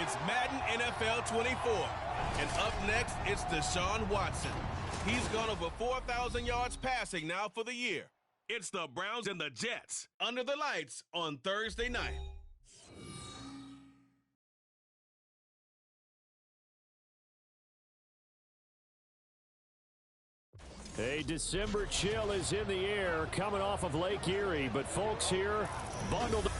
It's Madden NFL 24. And up next, it's Deshaun Watson. He's gone over 4,000 yards passing now for the year. It's the Browns and the Jets under the lights on Thursday night. A December chill is in the air coming off of Lake Erie, but folks here bundled.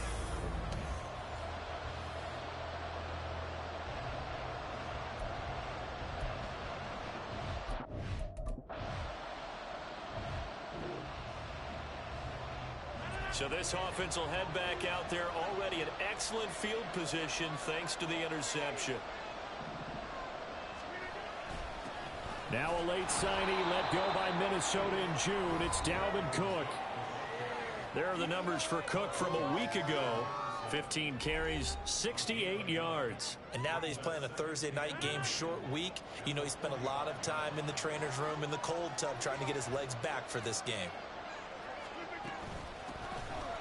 So this offense will head back out there, already in excellent field position thanks to the interception. Now a late signee let go by Minnesota in June. It's Dalvin Cook. There are the numbers for Cook from a week ago. 15 carries, 68 yards. And now that he's playing a Thursday night game, short week, you know he spent a lot of time in the trainer's room, in the cold tub, trying to get his legs back for this game.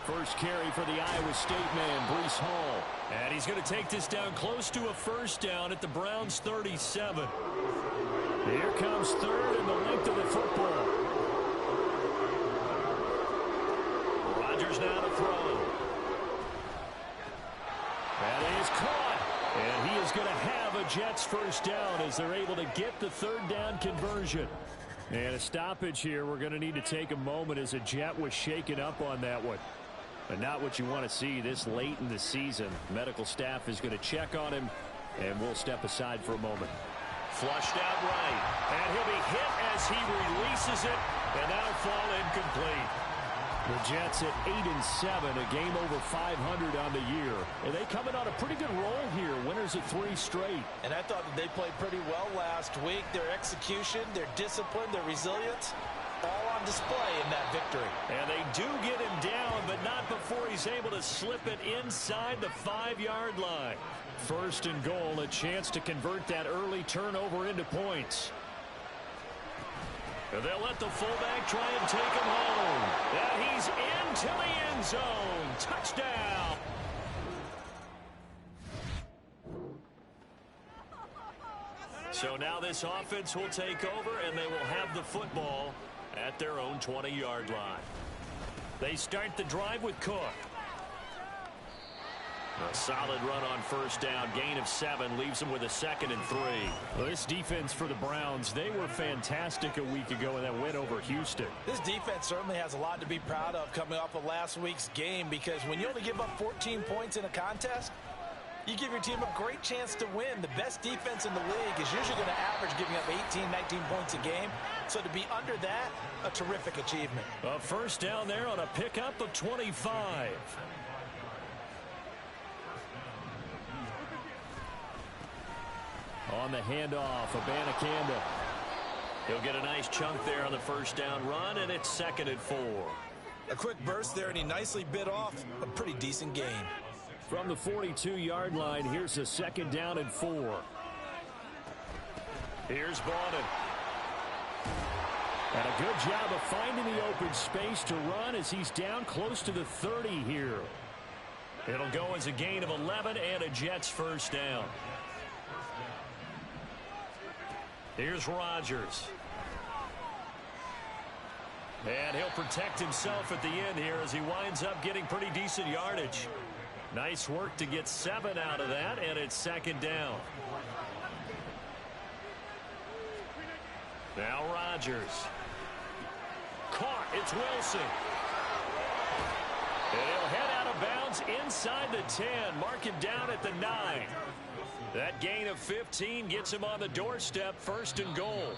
First carry for the Iowa State man, Breece Hall. And he's going to take this down close to a first down at the Browns' 37. Here comes third and the length of the football. Rodgers now to throw. That is caught. And he is going to have a Jets first down as they're able to get the third down conversion. And a stoppage here. We're going to need to take a moment as a Jet was shaken up on that one. But not what you want to see this late in the season. Medical staff is going to check on him, and we'll step aside for a moment. Flushed out right, and he'll be hit as he releases it, and that'll fall incomplete. The Jets at 8-7, a game over 500 on the year. And they coming on a pretty good roll here, winners of 3 straight. And I thought that they played pretty well last week. Their execution, their discipline, their resilience, all on display in that victory. And they do get him down, but not before he's able to slip it inside the 5-yard line. First and goal, a chance to convert that early turnover into points. And they'll let the fullback try and take him home. And he's into the end zone. Touchdown. So now this offense will take over, and they will have the football at their own 20-yard line. They start the drive with Cook. A solid run on first down. Gain of 7 leaves them with a 2nd and 3. Well, this defense for the Browns, they were fantastic a week ago in that win over Houston. This defense certainly has a lot to be proud of coming off of last week's game, because when you only give up 14 points in a contest, you give your team a great chance to win. The best defense in the league is usually going to average giving up 18, 19 points a game. So to be under that, a terrific achievement. A first down there on a pickup of 25. On the handoff, Abanikanda. He'll get a nice chunk there on the first down run, and it's 2nd and 4. A quick burst there, and he nicely bit off a pretty decent gain. From the 42-yard line, here's a 2nd down and 4. Here's Bowden. And a good job of finding the open space to run as he's down close to the 30 here. It'll go as a gain of 11 and a Jets first down. Here's Rodgers. And he'll protect himself at the end here as he winds up getting pretty decent yardage. Nice work to get 7 out of that, and it's 2nd down. Now Rodgers. Caught. It's Wilson. And he'll head out of bounds inside the 10. Mark him down at the 9. That gain of 15 gets him on the doorstep, 1st and goal.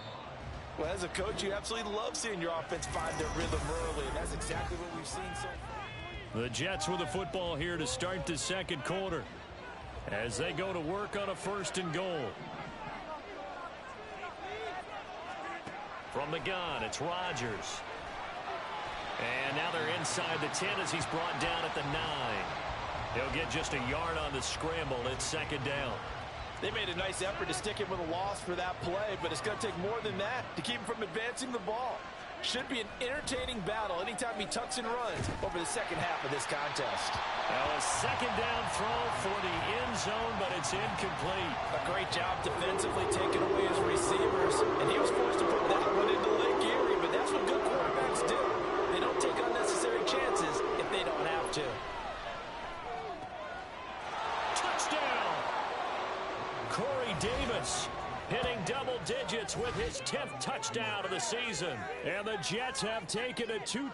Well, as a coach, you absolutely love seeing your offense find their rhythm early, and that's exactly what we've seen so far. The Jets with the football here to start the 2nd quarter as they go to work on a 1st and goal. From the gun, it's Rodgers. And now they're inside the 10 as he's brought down at the 9. He'll get just a yard on the scramble. It's 2nd down. They made a nice effort to stick him with a loss for that play, but it's going to take more than that to keep him from advancing the ball. Should be an entertaining battle anytime he tucks and runs over the second half of this contest. Now a second down throw for the end zone, but it's incomplete. A great job defensively taking away his receivers, and he was forced to put that one into Lake Erie, but that's what good quarterbacks do. They don't take unnecessary chances if they don't have to. Touchdown! Corey Davis hitting double digits with his 10th touchdown of the season. And the Jets have taken a 2.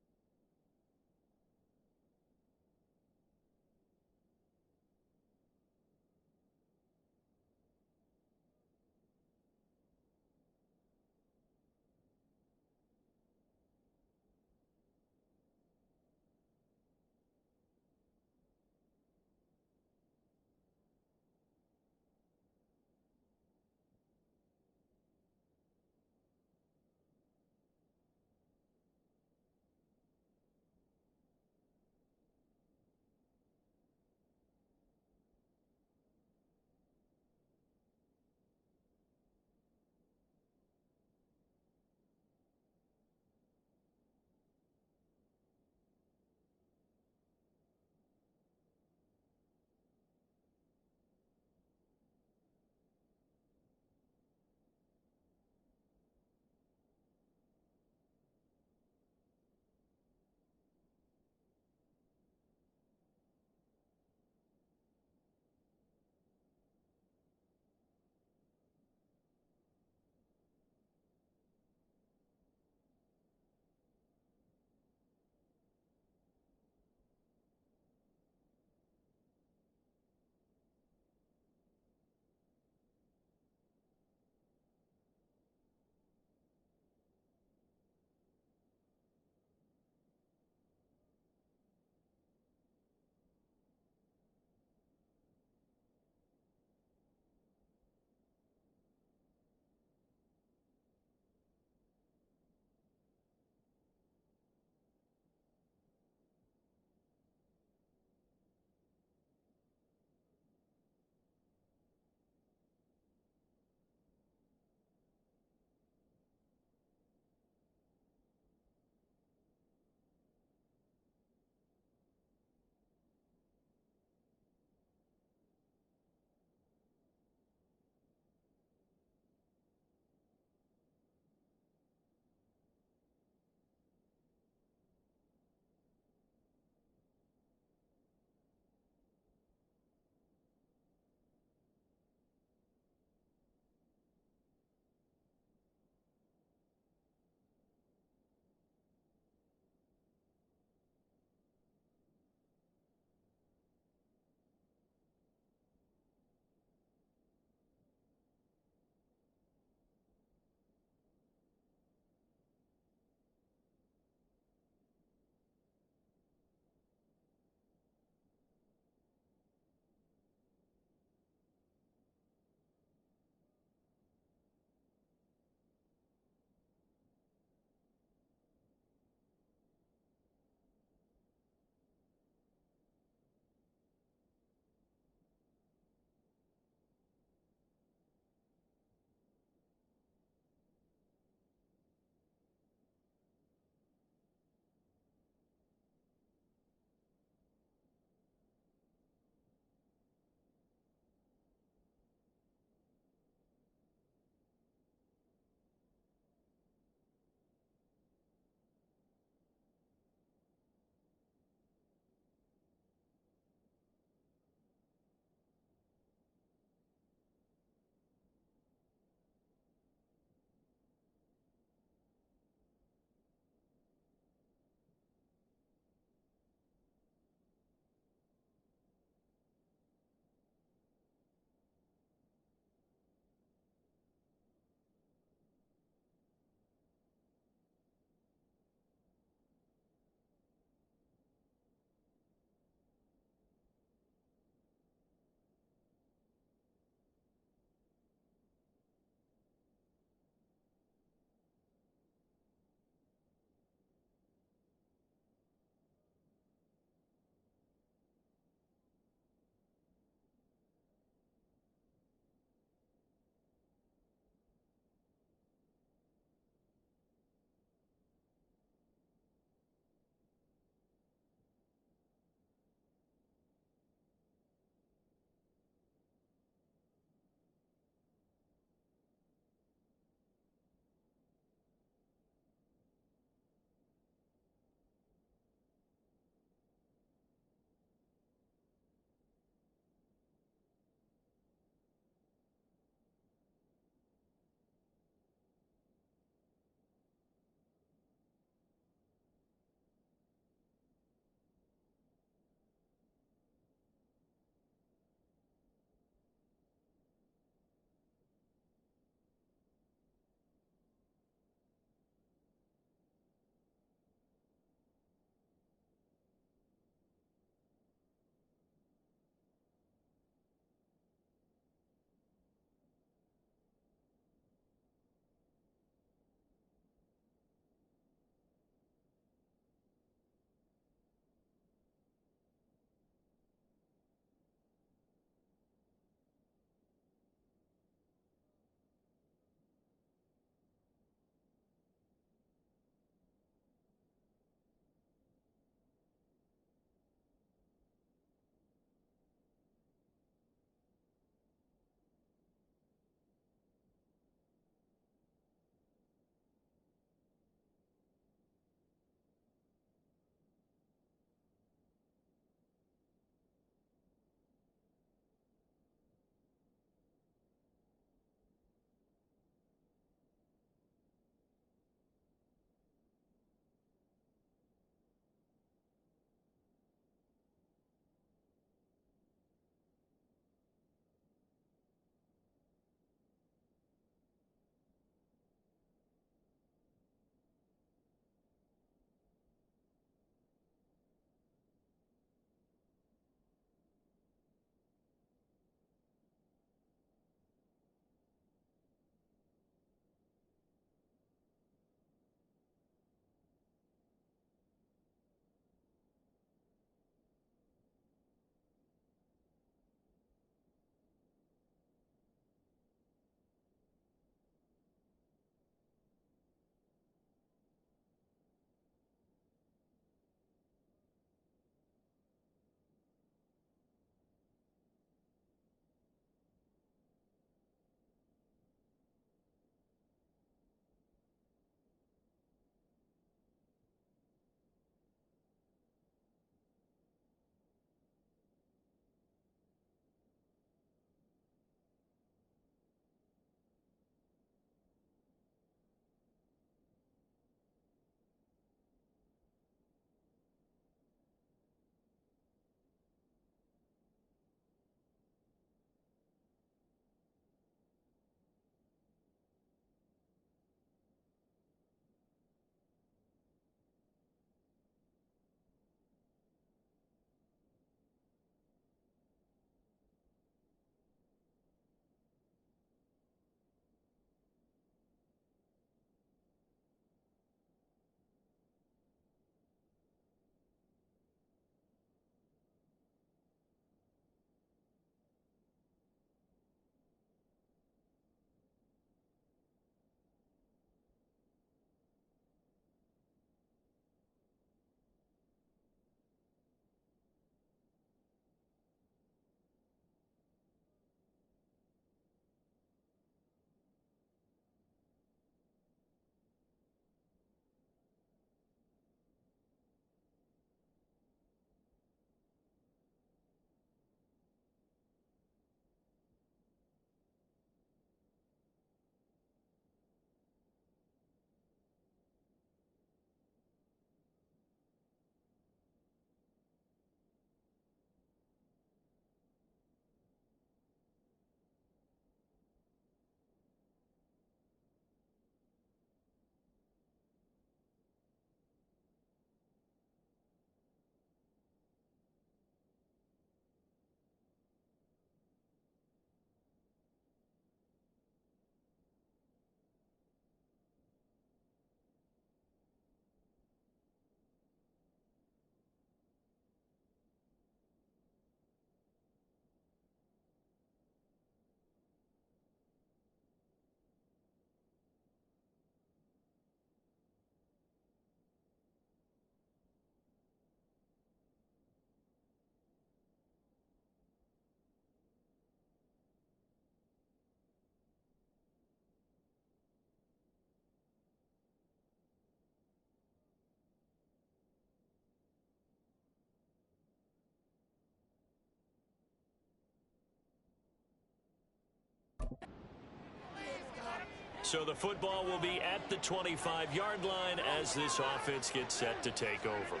So the football will be at the 25-yard line as this offense gets set to take over.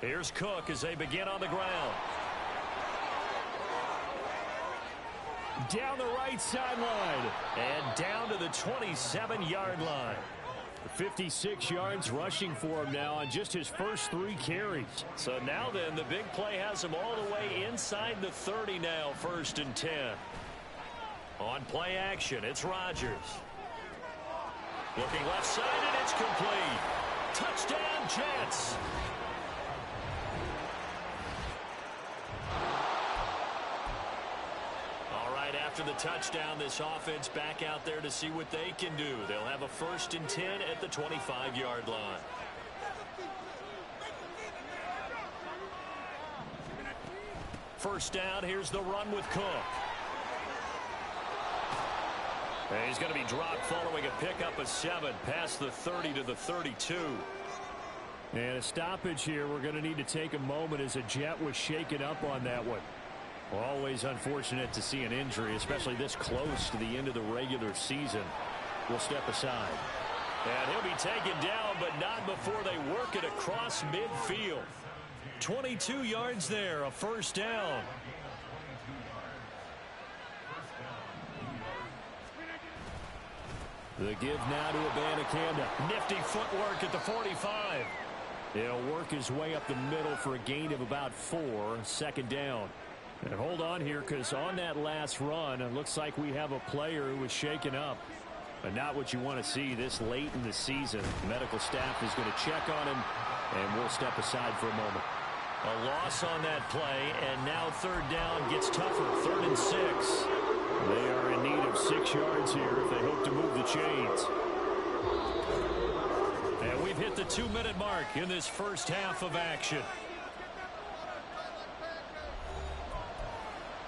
Here's Cook as they begin on the ground. Down the right sideline and down to the 27-yard line. 56 yards rushing for him now on just his first 3 carries. So now then, the big play has him all the way inside the 30 now, 1st and 10. On play action, it's Rodgers. Looking left side, and it's complete. Touchdown, Jets. All right, after the touchdown, this offense back out there to see what they can do. They'll have a 1st and 10 at the 25-yard line. First down, here's the run with Cook. And he's going to be dropped following a pickup of 7 past the 30 to the 32. And a stoppage here. We're going to need to take a moment as a Jet was shaken up on that one. Always unfortunate to see an injury, especially this close to the end of the regular season. We'll step aside. And he'll be taken down, but not before they work it across midfield. 22 yards there, a 1st down. The give now to Abanikanda. Nifty footwork at the 45. He'll work his way up the middle for a gain of about 4, 2nd down. And hold on here, because on that last run, it looks like we have a player who was shaken up. But not what you want to see this late in the season. The medical staff is going to check on him, and we'll step aside for a moment. A loss on that play, and now 3rd down gets tougher, 3rd and 6. They are in need of 6 yards here if they hope to move the chains. And we've hit the 2-minute mark in this first half of action.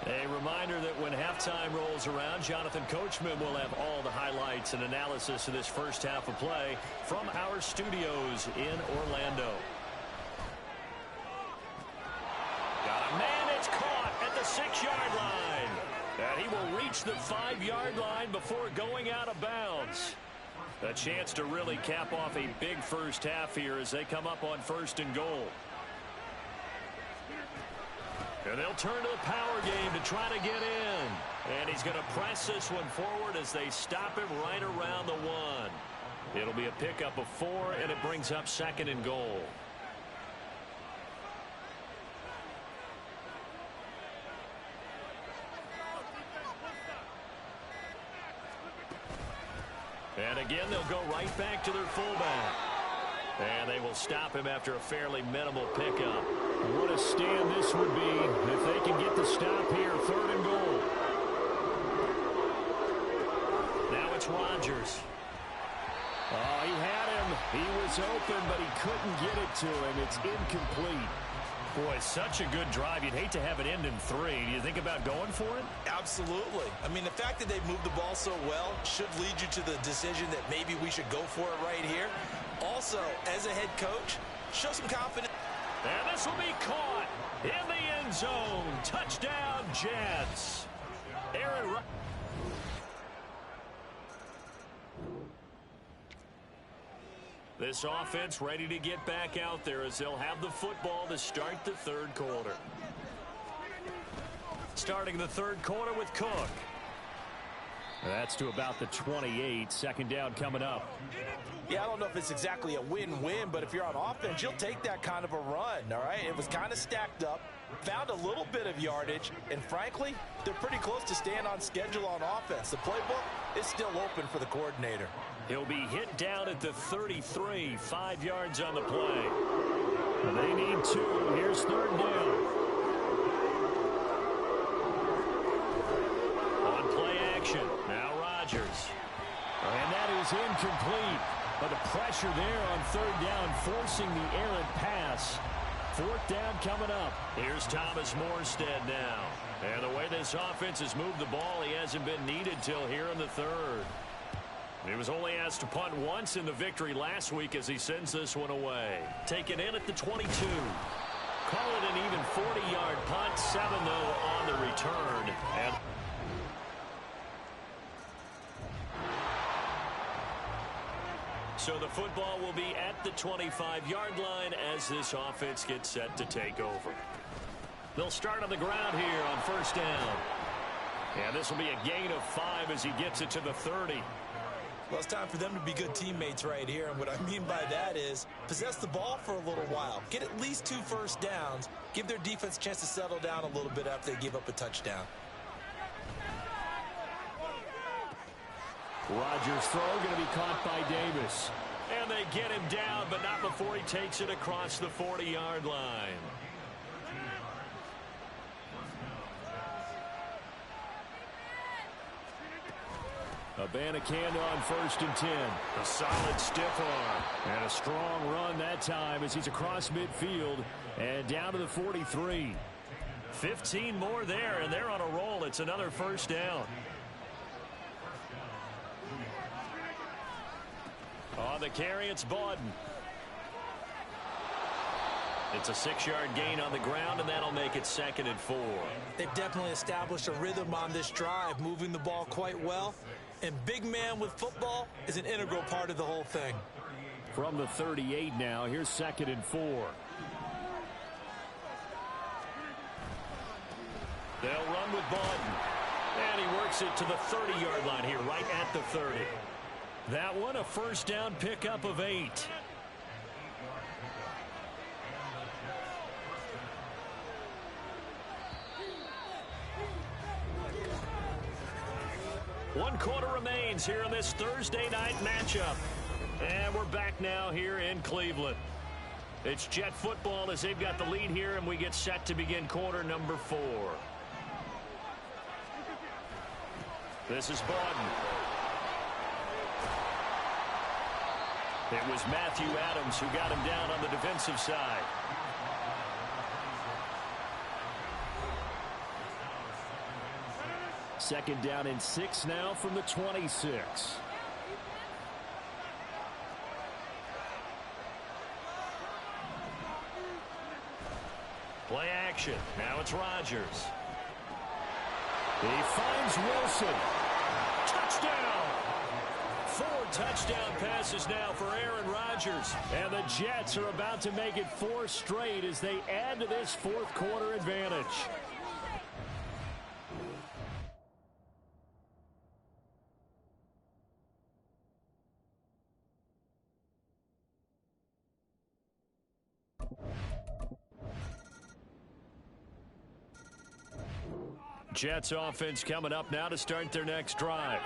A reminder that when halftime rolls around, Jonathan Coachman will have all the highlights and analysis of this first half of play from our studios in Orlando. Got a man, it's caught at the 6-yard line. And he will reach the 5-yard line before going out of bounds. A chance to really cap off a big first half here as they come up on 1st and goal. And they'll turn to the power game to try to get in. And he's going to press this one forward as they stop him right around the 1. It'll be a pickup of 4, and it brings up 2nd and goal. And again, they'll go right back to their fullback. And they will stop him after a fairly minimal pickup. What a stand this would be if they can get the stop here. 3rd and goal. Now it's Rodgers. Oh, he had him. He was open, but he couldn't get it to him. It's incomplete. Boy, such a good drive. You'd hate to have it end in 3. Do you think about going for it? Absolutely. I mean, the fact that they've moved the ball so well should lead you to the decision that maybe we should go for it right here. Also, as a head coach, show some confidence. And this will be caught in the end zone. Touchdown, Jets. Aaron. This offense ready to get back out there as they'll have the football to start the 3rd quarter. Starting the 3rd quarter with Cook. That's to about the 28. 2nd down coming up. Yeah, I don't know if it's exactly a win-win, but if you're on offense, you'll take that kind of a run, all right? It was kind of stacked up, found a little bit of yardage, and frankly, they're pretty close to staying on schedule on offense. The playbook is still open for the coordinator. He'll be hit down at the 33, 5 yards on the play. They need 2. Here's 3rd down. On play action, now Rodgers. And that is incomplete. But the pressure there on 3rd down, forcing the errant pass. 4th down coming up. Here's Thomas Morstead now. And the way this offense has moved the ball, he hasn't been needed till here in the 3rd. He was only asked to punt once in the victory last week as he sends this one away. Taken in at the 22. Call it an even 40-yard punt. 7, though, on the return. And So the football will be at the 25-yard line as this offense gets set to take over. They'll start on the ground here on first down. And this will be a gain of 5 as he gets it to the 30. Well, it's time for them to be good teammates right here. And what I mean by that is possess the ball for a little while. Get at least 2 first downs. Give their defense a chance to settle down a little bit after they give up a touchdown. Rodgers' throw going to be caught by Davis. And they get him down, but not before he takes it across the 40-yard line. Abanikanda on first and 10. A solid stiff arm. And a strong run that time as he's across midfield and down to the 43. 15 more there, and they're on a roll. It's another first down. On the carry, it's Bawden. It's a 6-yard gain on the ground, and that'll make it 2nd and 4. They've definitely established a rhythm on this drive, moving the ball quite well. And big man with football is an integral part of the whole thing. From the 38 now, here's 2nd and 4. They'll run with Bawden. And he works it to the 30-yard line here, right at the 30. That one, a first down pickup of 8. One quarter remains here in this Thursday night matchup. And we're back now here in Cleveland. It's Jet football as they've got the lead here, and we get set to begin quarter number 4. This is Bawden. It was Matthew Adams who got him down on the defensive side. Second down and 6 now from the 26. Play action. Now it's Rodgers. He finds Wilson. Touchdown! 4 touchdown passes now for Aaron Rodgers. And the Jets are about to make it 4 straight as they add to this fourth quarter advantage. Jets offense coming up now to start their next drive.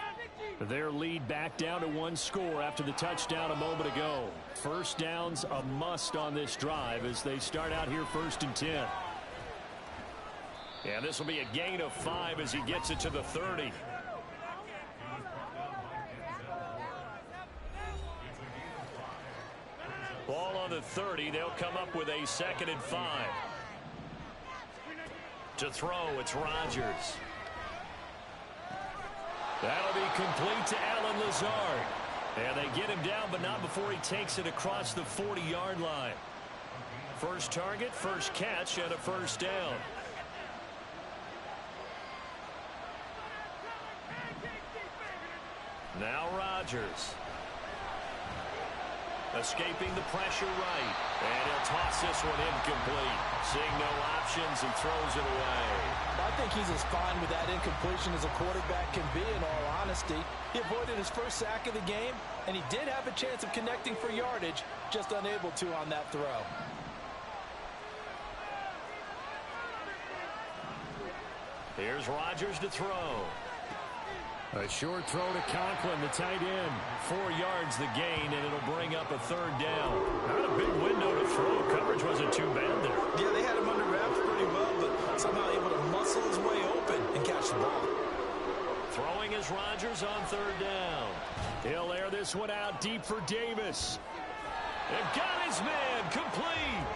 Their lead back down to 1 score after the touchdown a moment ago. First down's a must on this drive as they start out here 1st and 10. And this will be a gain of 5 as he gets it to the 30. Ball on the 30. They'll come up with a 2nd and 5. To throw, it's Rodgers. That'll be complete to Allen Lazard. And they get him down, but not before he takes it across the 40-yard line. First target, first catch, and a first down. Now Rodgers. Escaping the pressure right. And he'll toss this one incomplete. Seeing no options, he throws it away. I think he's as fine with that incompletion as a quarterback can be, in all honesty. He avoided his first sack of the game, and he did have a chance of connecting for yardage, just unable to on that throw. Here's Rodgers to throw. A short throw to Conklin, the tight end. 4 yards the gain, and it'll bring up a third down. Not a big window to throw. Coverage wasn't too bad there. Yeah, they had him under wraps pretty well, but somehow able to muscle his way open and catch the ball. Throwing is Rodgers on third down. He'll air this one out deep for Davis. And got his man complete.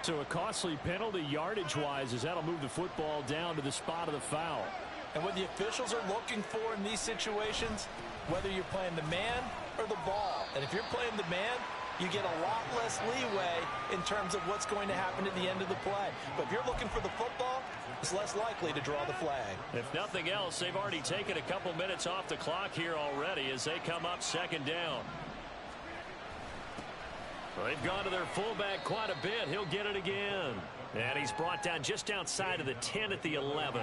So a costly penalty yardage-wise as that'll move the football down to the spot of the foul. And what the officials are looking for in these situations, whether you're playing the man or the ball. And if you're playing the man, you get a lot less leeway in terms of what's going to happen at the end of the play. But if you're looking for the football, it's less likely to draw the flag. If nothing else, they've already taken a couple minutes off the clock here already as they come up second down. Well, they've gone to their fullback quite a bit. He'll get it again. And he's brought down just outside of the 10 at the 11.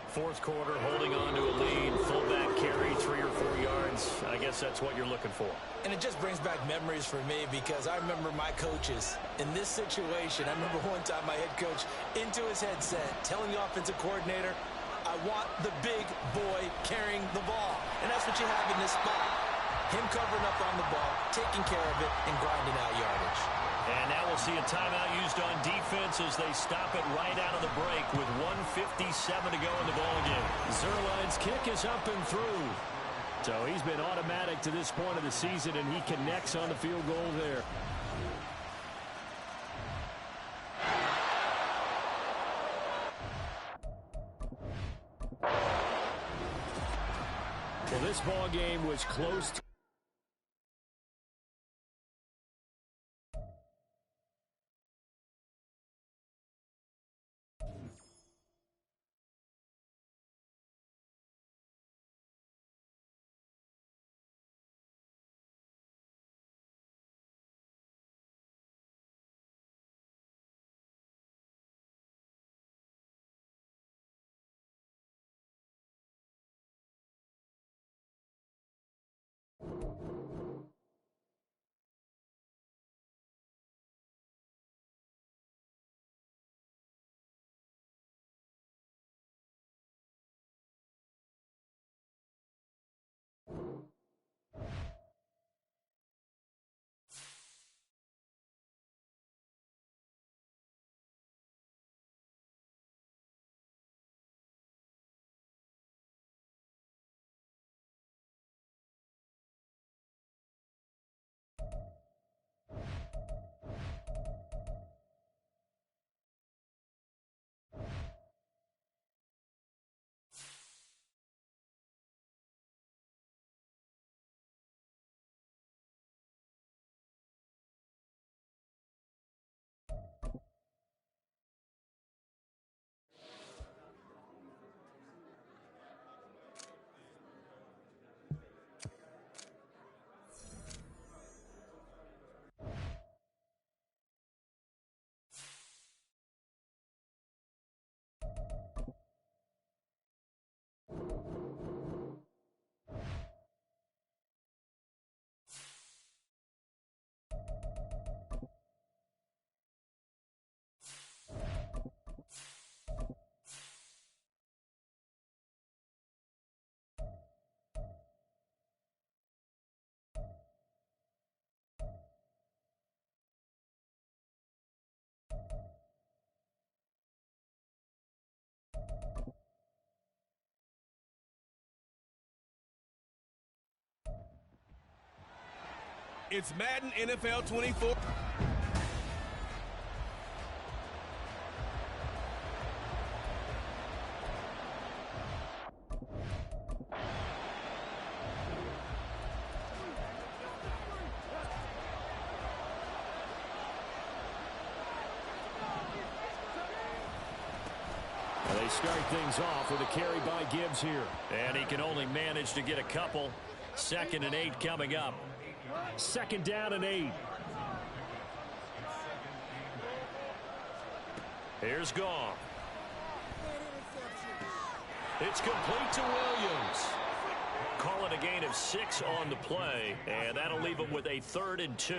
Fourth quarter, holding on to a lead. Fullback carry, 3 or 4 yards. I guess that's what you're looking for. And it just brings back memories for me because I remember my coaches in this situation. I remember one time my head coach into his headset telling the offensive coordinator, I want the big boy carrying the ball. And that's what you have in this spot. Him covering up on the ball, taking care of it, and grinding out yardage. And now we'll see a timeout used on defense as they stop it right out of the break with 1:57 to go in the ballgame. Zuerlein's kick is up and through. So he's been automatic to this point of the season, and he connects on the field goal there. Well, this ball game was close to It's Madden NFL 24. They start things off with a carry by Gibbs here. And he can only manage to get a couple. 2nd and 8 coming up. 2nd down and 8. Here's Goff. It's complete to Williams. Call it a gain of 6 on the play, and that'll leave him with a 3rd and 2.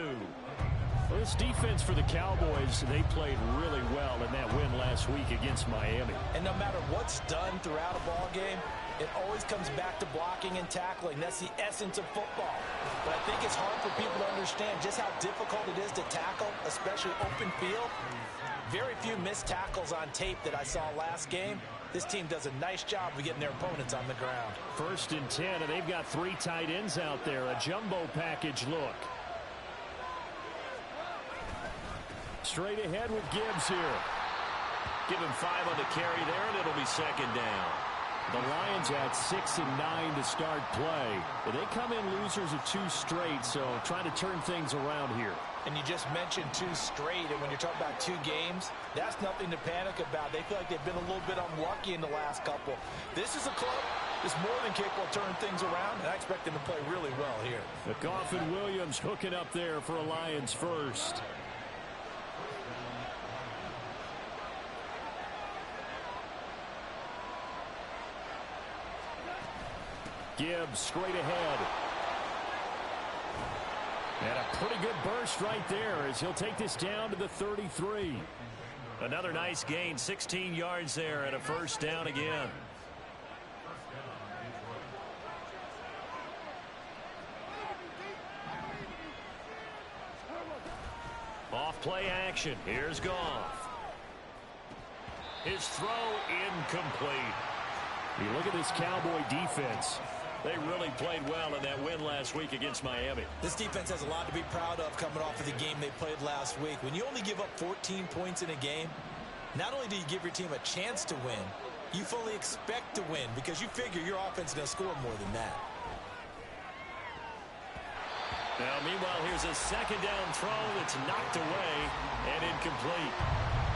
Well, this defense for the Cowboys, they played really well in that win last week against Miami. And no matter what's done throughout a ball game, it always comes back to blocking and tackling. That's the essence of football. But I think it's hard for people to understand just how difficult it is to tackle, especially open field. Very few missed tackles on tape that I saw last game. This team does a nice job of getting their opponents on the ground. 1st and 10, and they've got 3 tight ends out there. A jumbo package look. Straight ahead with Gibbs here. Give him 5 on the carry there, and it'll be 2nd down. The Lions at 6-9 to start play. But they come in losers of 2 straight, so trying to turn things around here. And you just mentioned 2 straight, and when you're talking about 2 games, that's nothing to panic about. They feel like they've been a little bit unlucky in the last couple. This is a club that's more than capable of turning things around, and I expect them to play really well here. McGough and Williams hooking up there for a Lions first. Gibbs straight ahead. And a pretty good burst right there as he'll take this down to the 33. Another nice gain, 16 yards there and a first down again. Off play action. Here's Goff. His throw incomplete. You look at this Cowboy defense. They really played well in that win last week against Miami. This defense has a lot to be proud of coming off of the game they played last week. When you only give up 14 points in a game, not only do you give your team a chance to win, you fully expect to win because you figure your offense is going to score more than that. Now, meanwhile, here's a second down throw that's knocked away and incomplete.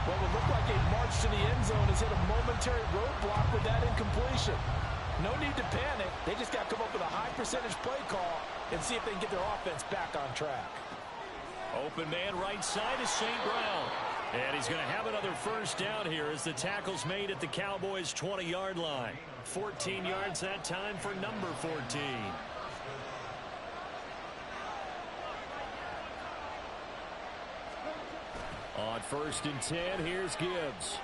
What would look like a march to the end zone has hit a momentary roadblock with that incompletion. No need to panic. They just got to come up with a high percentage play call and see if they can get their offense back on track. Open man right side is St. Brown. And he's going to have another first down here as the tackle's made at the Cowboys' 20-yard line. 14 yards that time for number 14. On 1st and 10, here's Gibbs.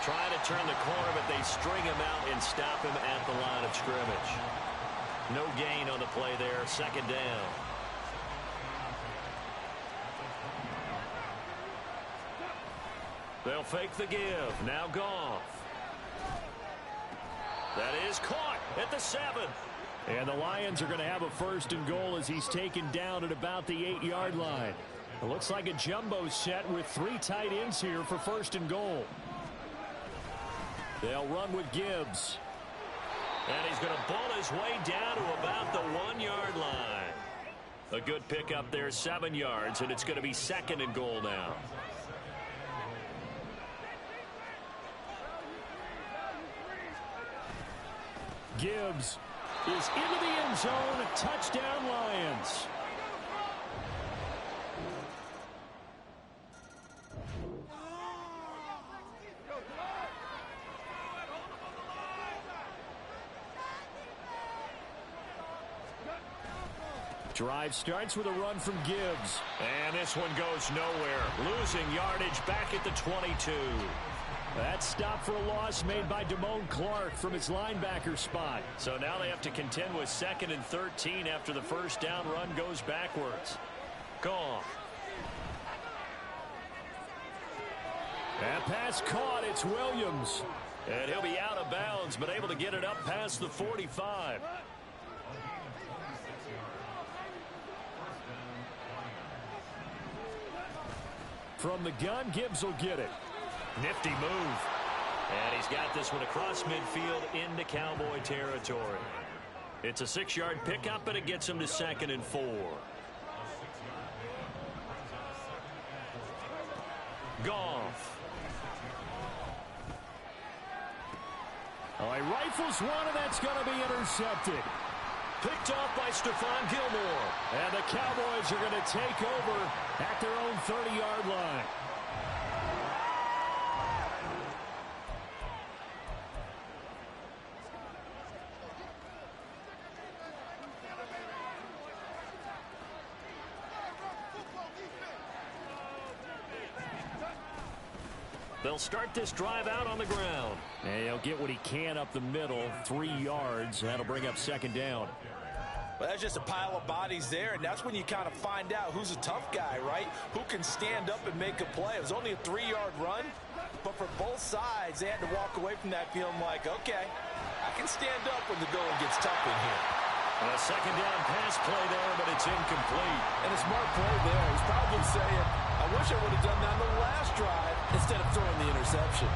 Trying to turn the corner, but they string him out and stop him at the line of scrimmage. No gain on the play there. Second down. They'll fake the give. Now Goff. That is caught at the 7. And the Lions are going to have a 1st and goal as he's taken down at about the 8-yard line. It looks like a jumbo set with 3 tight ends here for 1st and goal. They'll run with Gibbs. And he's going to ball his way down to about the 1-yard line. A good pickup there, 7 yards, and it's going to be 2nd and goal now. Gibbs is into the end zone. Touchdown, Lions. Drive starts with a run from Gibbs. And this one goes nowhere. Losing yardage back at the 22. That stop for a loss made by Damone Clark from his linebacker spot. So now they have to contend with 2nd and 13 after the first down run goes backwards. Goff. That pass caught. It's Williams. And he'll be out of bounds, but able to get it up past the 45. From the gun, Gibbs will get it. Nifty move. And he's got this one across midfield into Cowboy territory. It's a 6-yard pickup, and it gets him to 2nd and 4. Goff. Oh, he rifles one, and that's going to be intercepted. Picked off by Stephon Gilmore. And the Cowboys are going to take over at their own 30-yard line. They'll start this drive out on the ground. And he'll get what he can up the middle, 3 yards. That'll bring up 2nd down. Well, that's just a pile of bodies there, and that's when you kind of find out who's a tough guy, right? Who can stand up and make a play. It was only a 3-yard run, but for both sides, they had to walk away from that feeling like, okay, I can stand up when the going gets tough in here. A 2nd down pass play there, but it's incomplete. And a smart play there. He's probably saying, I wish I would have done that on the last drive instead of throwing the interception.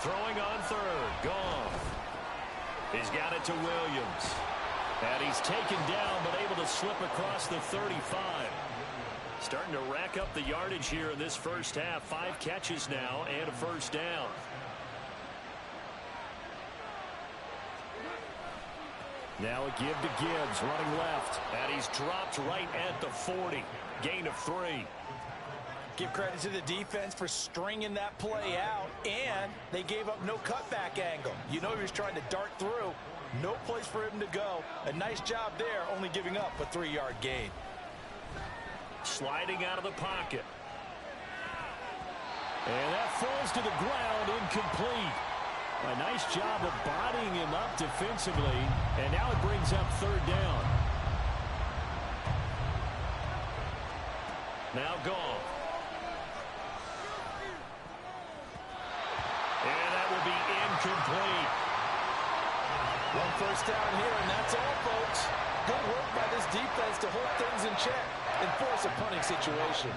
Throwing on third. Goff. He's got it to Williams. And he's taken down, but able to slip across the 35. Starting to rack up the yardage here in this first half. 5 catches now and a first down. Now a give to Gibbs, running left. And he's dropped right at the 40. Gain of 3. Give credit to the defense for stringing that play out, and they gave up no cutback angle. You know he was trying to dart through. No place for him to go. A nice job there, only giving up a 3-yard gain. Sliding out of the pocket. And that falls to the ground, incomplete. A nice job of bodying him up defensively, and now it brings up third down. Now Goff. And that will be incomplete. One first down here, and that's all, folks. Good work by this defense to hold things in check and force a punting situation.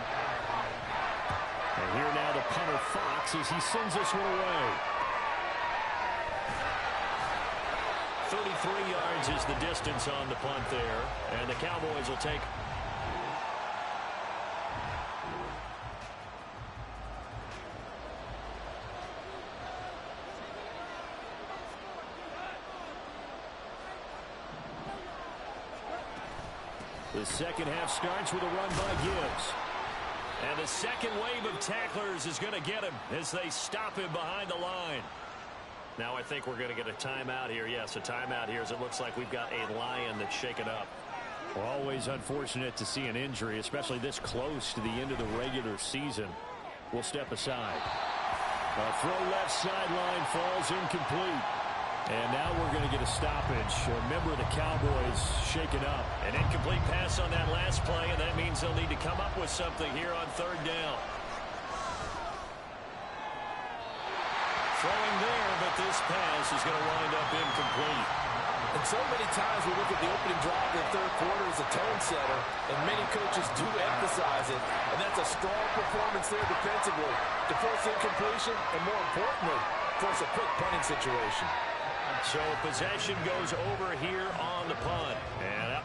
And here now the punter Fox as he sends this one away. 33 yards is the distance on the punt there, and the Cowboys will take. The second half starts with a run by Gibbs. And the second wave of tacklers is going to get him as they stop him behind the line. Now I think we're going to get a timeout here. Yes, a timeout here as it looks like we've got a Lion that's shaken up. Well, always unfortunate to see an injury, especially this close to the end of the regular season. We'll step aside. A throw left sideline falls incomplete. And now we're going to get a stoppage. A member of the Cowboys shaken up. An incomplete pass on that last play, and that means they'll need to come up with something here on third down. Throwing there, but this pass is going to wind up incomplete. And so many times we look at the opening drive of the third quarter as a tone setter, and many coaches do emphasize it, and that's a strong performance there defensively to force incompletion and, more importantly, force a quick punting situation. So possession goes over here on the punt. And up.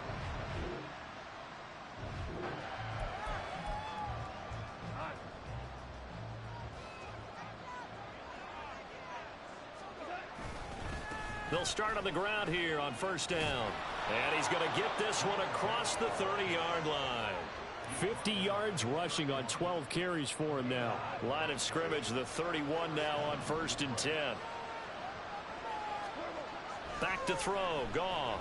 They'll start on the ground here on first down. And he's going to get this one across the 30-yard line. 50 yards rushing on 12 carries for him now. Line of scrimmage, the 31 now on 1st and 10. Back to throw, Goff.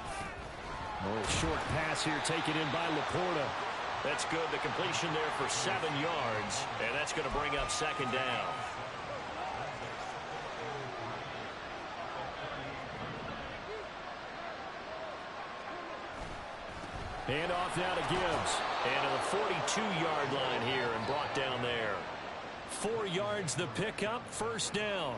A short pass here taken in by Laporta. That's good. The completion there for 7 yards, and that's going to bring up second down. Hand off now to Gibbs. And to the 42-yard line here and brought down there. 4 yards the pickup, first down.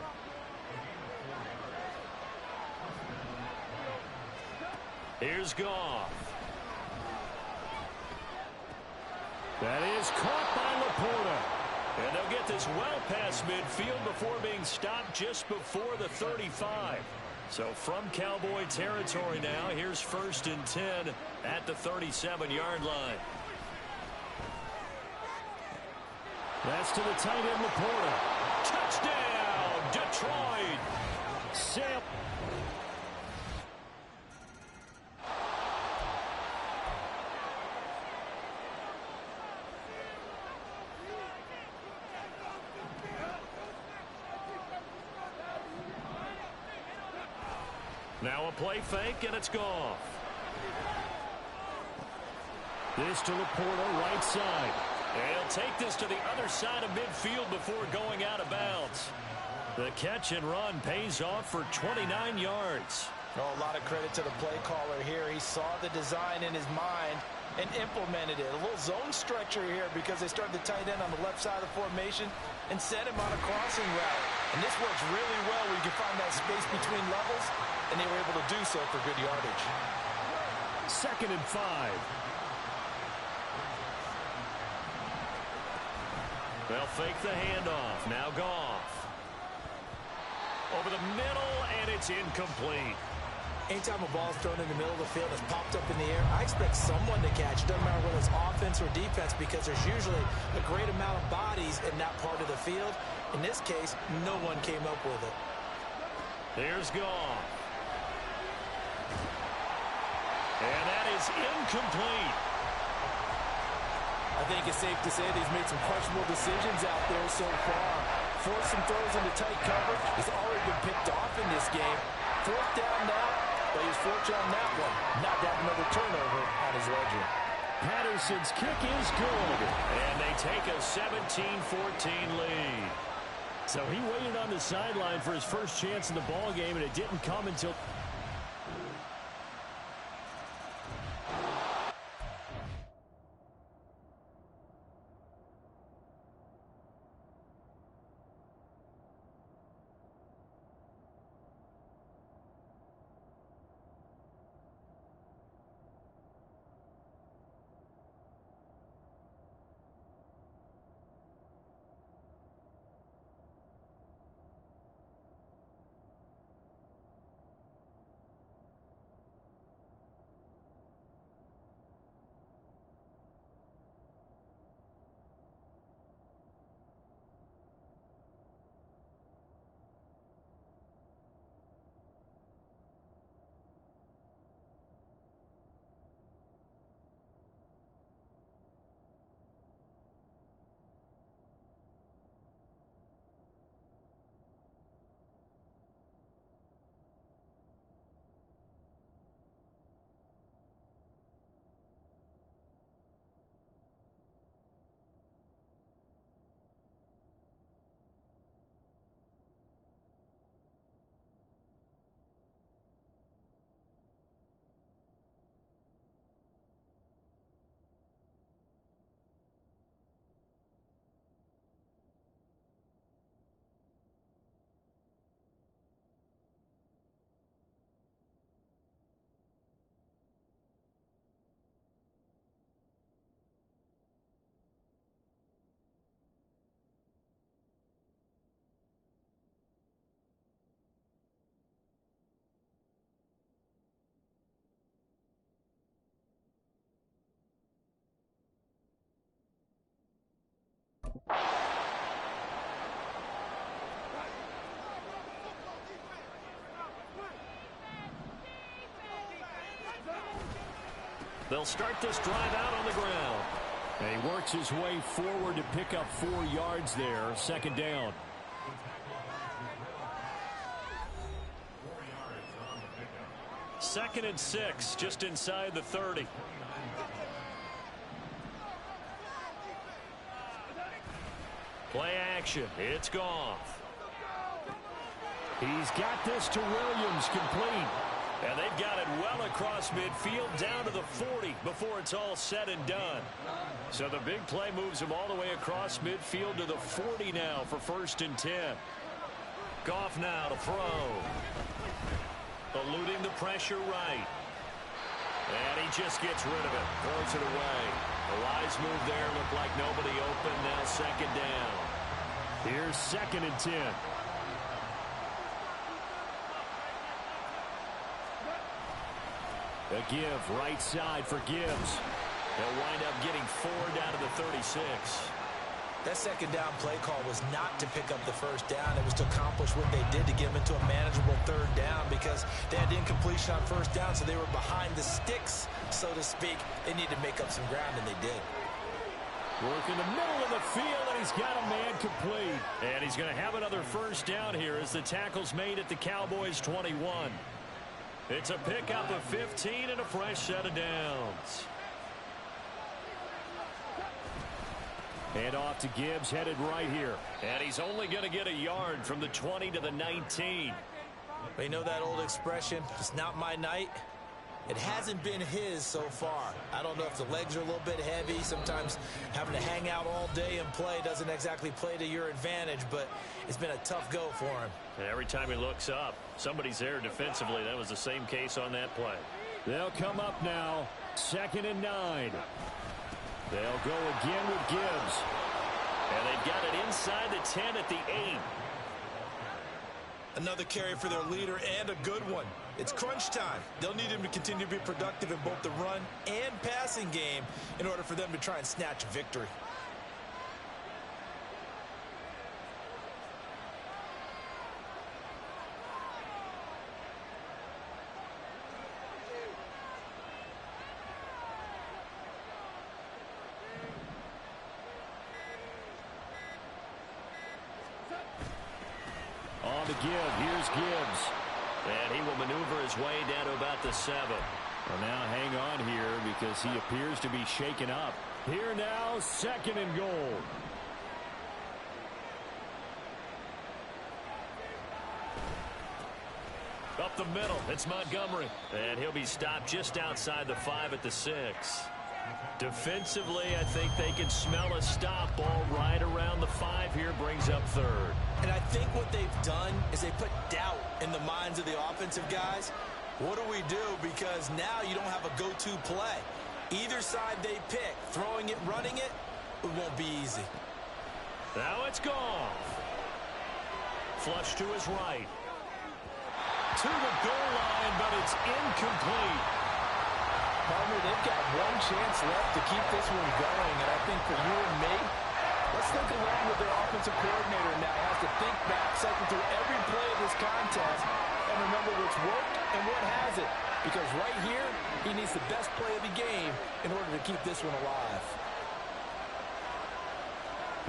Here's Goff. That is caught by Laporta. And they'll get this well past midfield before being stopped just before the 35. So from Cowboy territory now, here's 1st and 10 at the 37-yard line. That's to the tight end, Laporta. Touchdown, Detroit. Sam. Now a play fake, and it's Goff. This to Laporta, right side. And he'll take this to the other side of midfield before going out of bounds. The catch and run pays off for 29 yards. Oh, a lot of credit to the play caller here. He saw the design in his mind and implemented it. A little zone structure here because they started the tight end on the left side of the formation and set him on a crossing route. And this works really well where you can find that space between levels, and they were able to do so for good yardage. 2nd and 5. They'll fake the handoff. Now Goff. over the middle, and it's incomplete. Anytime a ball is thrown in the middle of the field, it's popped up in the air, I expect someone to catch it. Doesn't matter whether it's offense or defense, because there's usually a great amount of bodies in that part of the field. In this case, no one came up with it. Here's Goff. And that is incomplete. I think it's safe to say that he's made some questionable decisions out there so far. Forced some throws into tight coverage. He's already been picked off in this game. Fourth down now, but he's fortunate on that one. Not to have another turnover on his ledger. Patterson's kick is good. And they take a 17-14 lead. So he waited on the sideline for his first chance in the ball game, and it didn't come until... They'll start this drive out on the ground. And he works his way forward to pick up 4 yards there. Second down. Second and 6, just inside the 30. Play action. It's Goff. He's got this to Williams, complete. And they've got it well across midfield down to the 40 before it's all said and done. So the big play moves him all the way across midfield to the 40 now for 1st and 10. Goff now to throw. Eluding the pressure right. And he just gets rid of it. Throws it away. The wise move there. Looked like nobody open. Now second down. Here's 2nd and 10. A give right side for Gibbs. They'll wind up getting 4 down to the 36. That second down play call was not to pick up the first down. It was to accomplish what they did to get them into a manageable 3rd down because they had incompletion on 1st down, so they were behind the sticks, so to speak. They needed to make up some ground, and they did. Work in the middle of the field, and he's got a man complete. And he's going to have another 1st down here as the tackle's made at the Cowboys' 21. It's a pickup of 15 and a fresh set of downs. And off to Gibbs, headed right here. And he's only going to get a yard from the 20 to the 19. You know that old expression, it's not my night? It hasn't been his so far. I don't know if the legs are a little bit heavy. Sometimes having to hang out all day and play doesn't exactly play to your advantage, but it's been a tough go for him. And every time he looks up, somebody's there defensively. That was the same case on that play. They'll come up now, 2nd and 9. They'll go again with Gibbs. And they've got it inside the 10 at the 8. Another carry for their leader, and a good one. It's crunch time. They'll need him to continue to be productive in both the run and passing game in order for them to try and snatch a victory. On the give, here's Gibbs. And he will maneuver his way down to about the 7. Well, now hang on here because he appears to be shaken up. Here now, 2nd and goal. Up the middle, it's Montgomery. And he'll be stopped just outside the 5 at the 6. Defensively, I think they can smell a stop. Ball right around the 5 here, brings up 3rd. And I think what they've done is they put doubt in the minds of the offensive guys. What do we do? Because now you don't have a go-to play. Either side they pick, throwing it, running it, it won't be easy. Now it's gone. Flush to his right. To the goal line, but it's incomplete. Partner, they've got one chance left to keep this one going, and I think for you and me, let's think along with their offensive coordinator now. He has to think back, cycle through every play of this contest, and remember what's worked and what hasn't. Because right here, he needs the best play of the game in order to keep this one alive.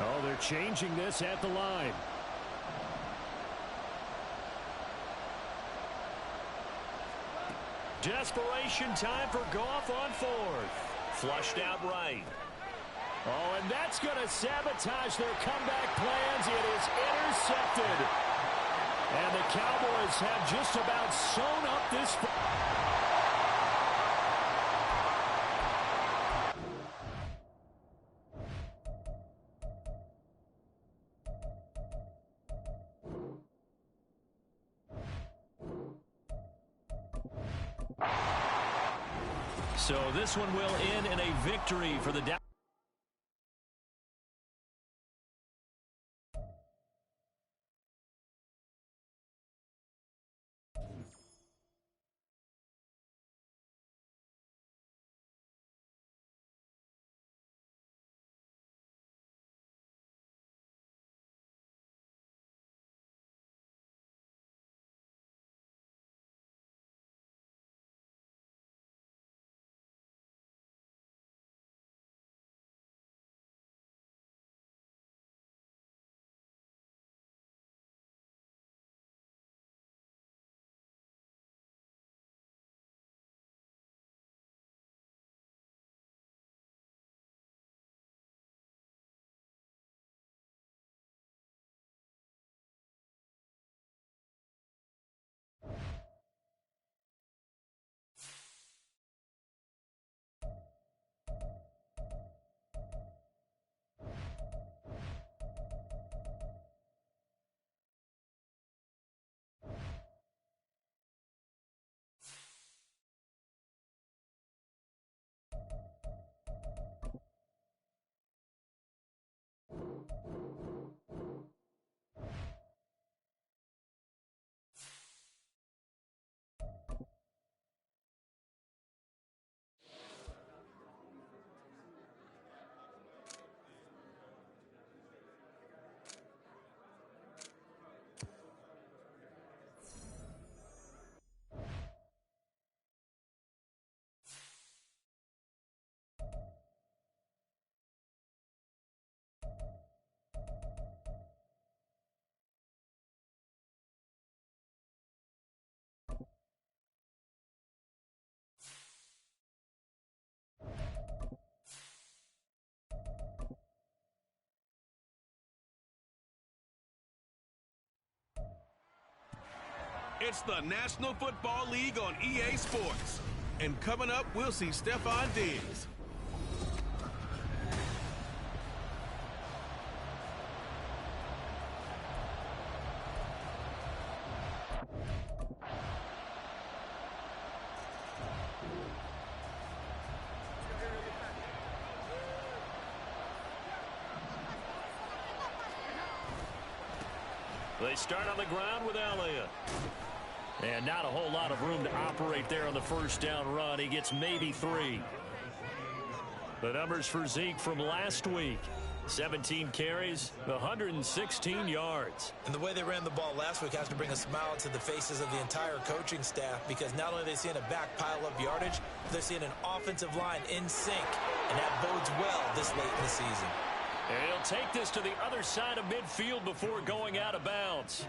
Oh, they're changing this at the line. Desperation time for Goff on 4th. Flushed out right. Oh, and that's going to sabotage their comeback plans. It is intercepted. And the Cowboys have just about sewn up this. So this one will end in a victory for the Dallas. It's the National Football League on EA Sports. And coming up, we'll see Stephon Diggs. They start on the ground with Elliott. And not a whole lot of room to operate there on the first down run. He gets maybe 3. The numbers for Zeke from last week. 17 carries, 116 yards. And the way they ran the ball last week has to bring a smile to the faces of the entire coaching staff, because not only are they seeing a back pile up yardage, they're seeing an offensive line in sync, and that bodes well this late in the season. And he'll take this to the other side of midfield before going out of bounds.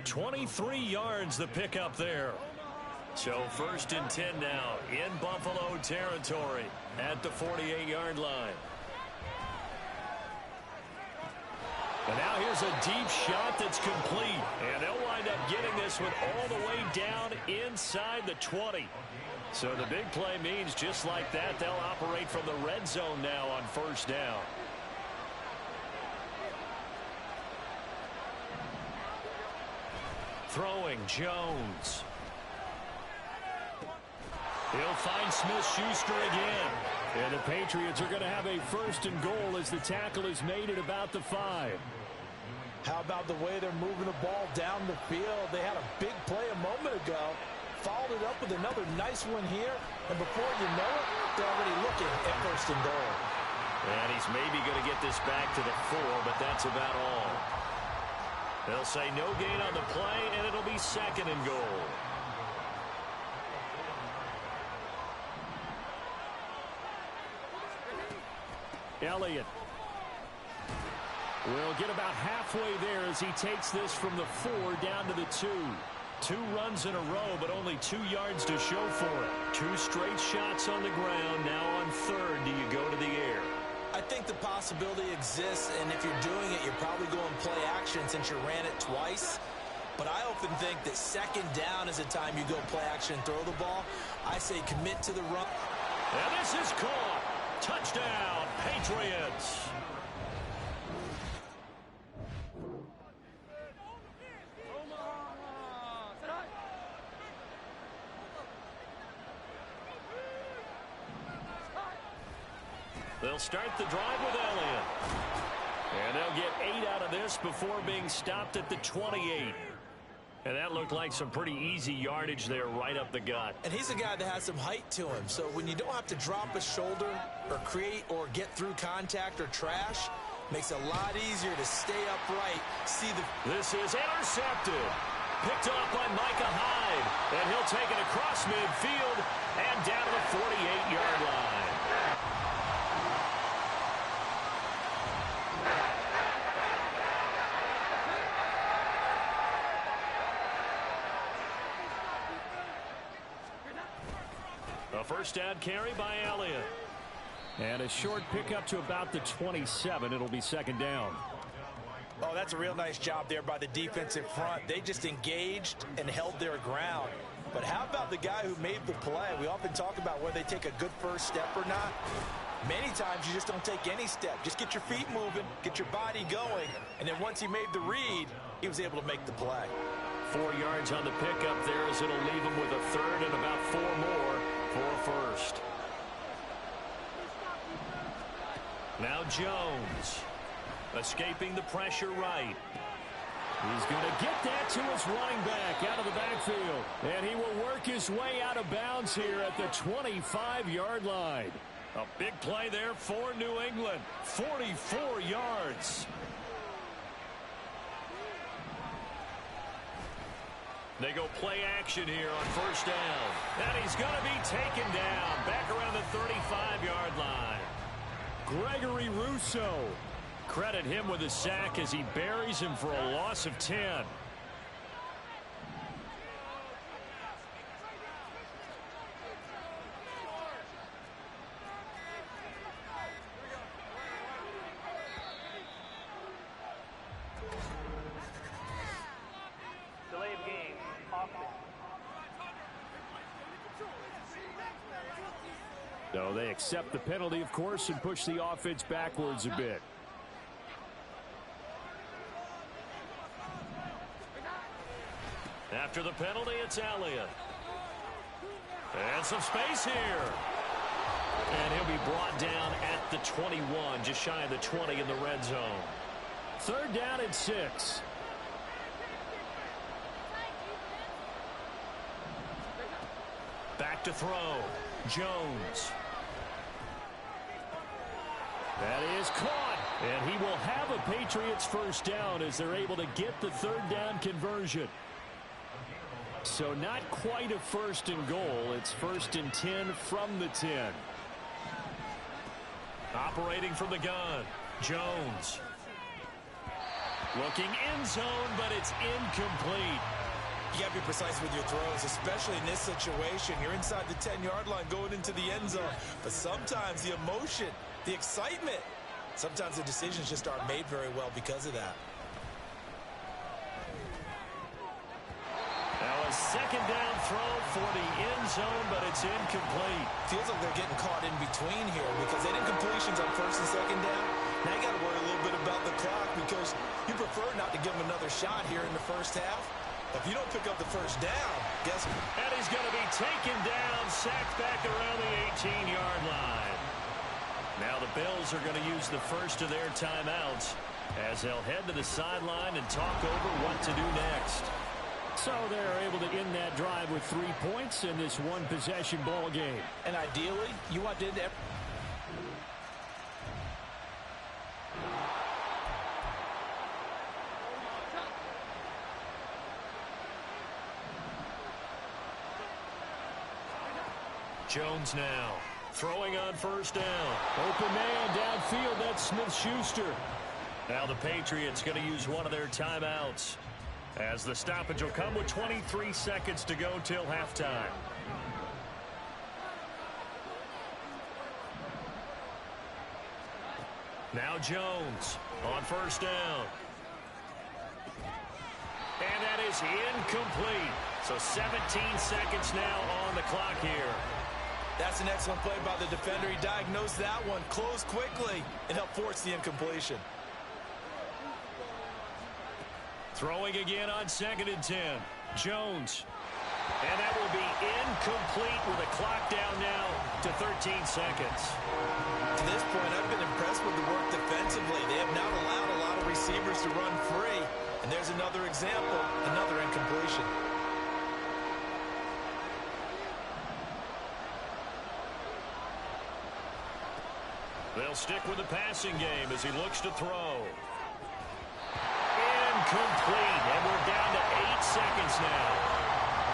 23 yards the pickup there. So 1st and 10 now in Buffalo territory at the 48-yard line. And now here's a deep shot that's complete. And they'll wind up getting this one all the way down inside the 20. So the big play means just like that, they'll operate from the red zone now on 1st down. Throwing Jones. He'll find Smith-Schuster again. And the Patriots are going to have a 1st and goal as the tackle is made at about the 5. How about the way they're moving the ball down the field? They had a big play a moment ago, followed it up with another nice one here, and before you know it, they're already looking at 1st and goal. And he's maybe going to get this back to the 4, but that's about all. They'll say no gain on the play, and it'll be 2nd and goal. Elliott will get about halfway there as he takes this from the 4 down to the 2. 2 runs in a row, but only 2 yards to show for it. 2 straight shots on the ground. Now on 3rd, do you go to the air? I think the possibility exists, and if you're doing it, you're probably going play action since you ran it twice. But I often think that 2nd down is the time you go play action and throw the ball. I say commit to the run. And this is caught. Touchdown, Patriots. They'll start the drive with Elliott. And they'll get 8 out of this before being stopped at the 28. And that looked like some pretty easy yardage there right up the gut. And he's a guy that has some height to him. So when you don't have to drop a shoulder or create or get through contact or trash, makes it a lot easier to stay upright. This is intercepted. Picked up by Micah Hyde. And he'll take it across midfield and down to the 48-yard line. A 1st down carry by Elliott. And a short pickup to about the 27. It'll be 2nd down. Oh, that's a real nice job there by the defensive front. They just engaged and held their ground. But how about the guy who made the play? We often talk about whether they take a good first step or not. Many times you just don't take any step. Just get your feet moving, get your body going, and then once he made the read, he was able to make the play. 4 yards on the pickup there as it'll leave him with a 3rd and about 4 more for a 1st. Now Jones escaping the pressure right. He's going to get that to his running back out of the backfield. And he will work his way out of bounds here at the 25-yard line. A big play there for New England. 44 yards. They go play action here on 1st down. And he's going to be taken down back around the 35-yard line. Gregory Rousseau. Credit him with a sack as he buries him for a loss of 10. Delay of game, offense. No, they accept the penalty, of course, and push the offense backwards a bit. After the penalty, it's Elliott. And some space here. And he'll be brought down at the 21, just shy of the 20 in the red zone. 3rd down and 6. to throw. Jones. That is caught. And he will have a Patriots first down as they're able to get the third down conversion. So not quite a first and goal. It's first and 10 from the 10. Operating from the gun. Jones. Looking end zone, but it's incomplete. You got to be precise with your throws, especially in this situation. You're inside the 10-yard line going into the end zone. But sometimes the emotion, the excitement, sometimes the decisions just aren't made very well because of that. Now a second down throw for the end zone, but it's incomplete. Feels like they're getting caught in between here because they did completions on first and second down. Now you got to worry a little bit about the clock because you prefer not to give them another shot here in the first half. If you don't pick up the first down, guess what? And he's going to be taken down, sacked back around the 18-yard line. Now the Bills are going to use the first of their timeouts as they'll head to the sideline and talk over what to do next. So they're able to end that drive with 3 points in this one-possession ball game. And ideally, you want to end it. Jones now throwing on first down. Open man downfield. That's Smith-Schuster. Now the Patriots going to use one of their timeouts as the stoppage will come with 23 seconds to go till halftime. Now Jones on first down. And that is incomplete. So 17 seconds now on the clock here. That's an excellent play by the defender. He diagnosed that one, closed quickly, and helped force the incompletion. Throwing again on second and 10. Jones. And that will be incomplete with a clock down now to 13 seconds. To this point, I've been impressed with the work defensively. They have not allowed a lot of receivers to run free. And there's another example, another incompletion. They'll stick with the passing game as he looks to throw. Incomplete, and we're down to 8 seconds now.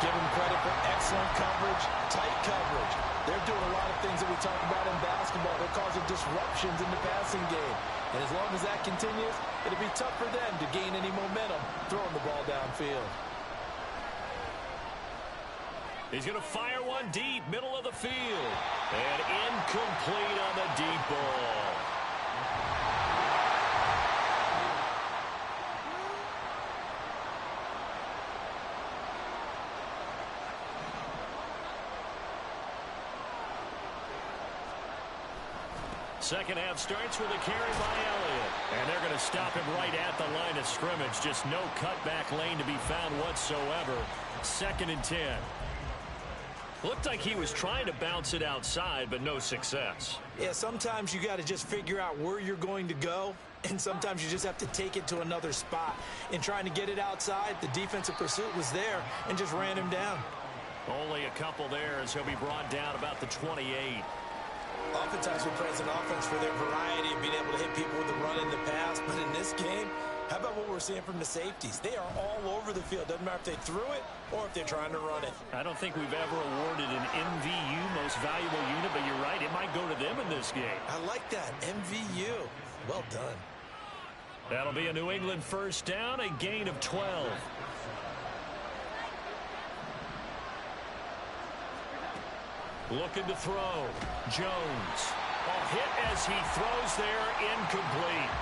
Give them credit for excellent coverage, tight coverage. They're doing a lot of things that we talk about in basketball. They're causing disruptions in the passing game. And as long as that continues, it'll be tough for them to gain any momentum throwing the ball downfield. He's going to fire one deep, middle of the field. And incomplete on the deep ball. Second half starts with a carry by Elliott. And they're going to stop him right at the line of scrimmage. Just no cutback lane to be found whatsoever. Second and 10. Looked like he was trying to bounce it outside, but no success. Yeah, sometimes you got to just figure out where you're going to go, and sometimes you just have to take it to another spot. In trying to get it outside, the defensive pursuit was there and just ran him down. Only a couple there as he'll be brought down about the 28. Oftentimes we praise an offense for their variety of being able to hit people with the run and the pass, but in this game, how about what we're seeing from the safeties? They are all over the field. Doesn't matter if they threw it or if they're trying to run it. I don't think we've ever awarded an MVU, most valuable unit, but you're right. It might go to them in this game. I like that. MVU. Well done. That'll be a New England first down, a gain of 12. Looking to throw. Jones. A hit as he throws there, incomplete.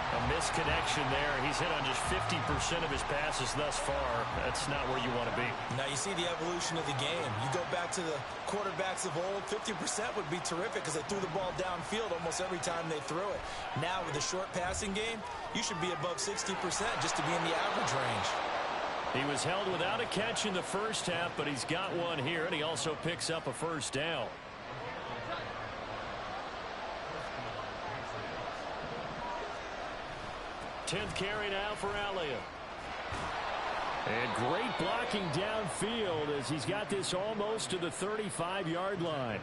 A misconnection there. He's hit on just 50% of his passes thus far. That's not where you want to be. Now you see the evolution of the game. You go back to the quarterbacks of old, 50% would be terrific because they threw the ball downfield almost every time they threw it. Now with the short passing game, you should be above 60% just to be in the average range. He was held without a catch in the first half, but he's got one here, and he also picks up a first down. Tenth carry now for Elliott. And great blocking downfield as he's got this almost to the 35-yard line.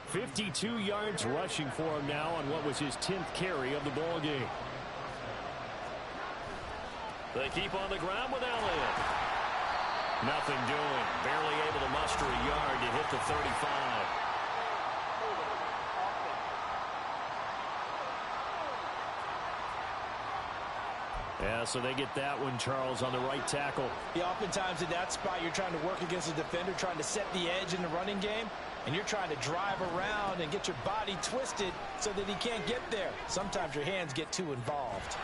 52 yards rushing for him now on what was his 10th carry of the ball game. They keep on the ground with Elliott. Nothing doing. Barely able to muster a yard to hit the 35. Yeah, so they get that one, Charles, on the right tackle. Yeah, oftentimes in that spot, you're trying to work against a defender, trying to set the edge in the running game, and you're trying to drive around and get your body twisted so that he can't get there. Sometimes your hands get too involved.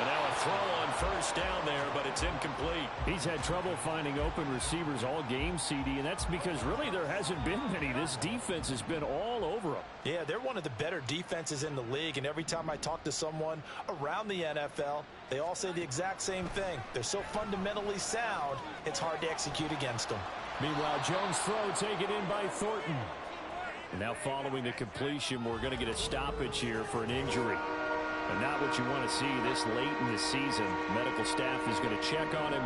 And now a throw on first down there, but it's incomplete. He's had trouble finding open receivers all game, CD, and that's because really there hasn't been many. This defense has been all over them. Yeah, they're one of the better defenses in the league, and every time I talk to someone around the NFL, they all say the exact same thing. They're so fundamentally sound, it's hard to execute against them. Meanwhile, Jones' throw taken in by Thornton. And now following the completion, we're going to get a stoppage here for an injury. And not what you want to see this late in the season. Medical staff is going to check on him,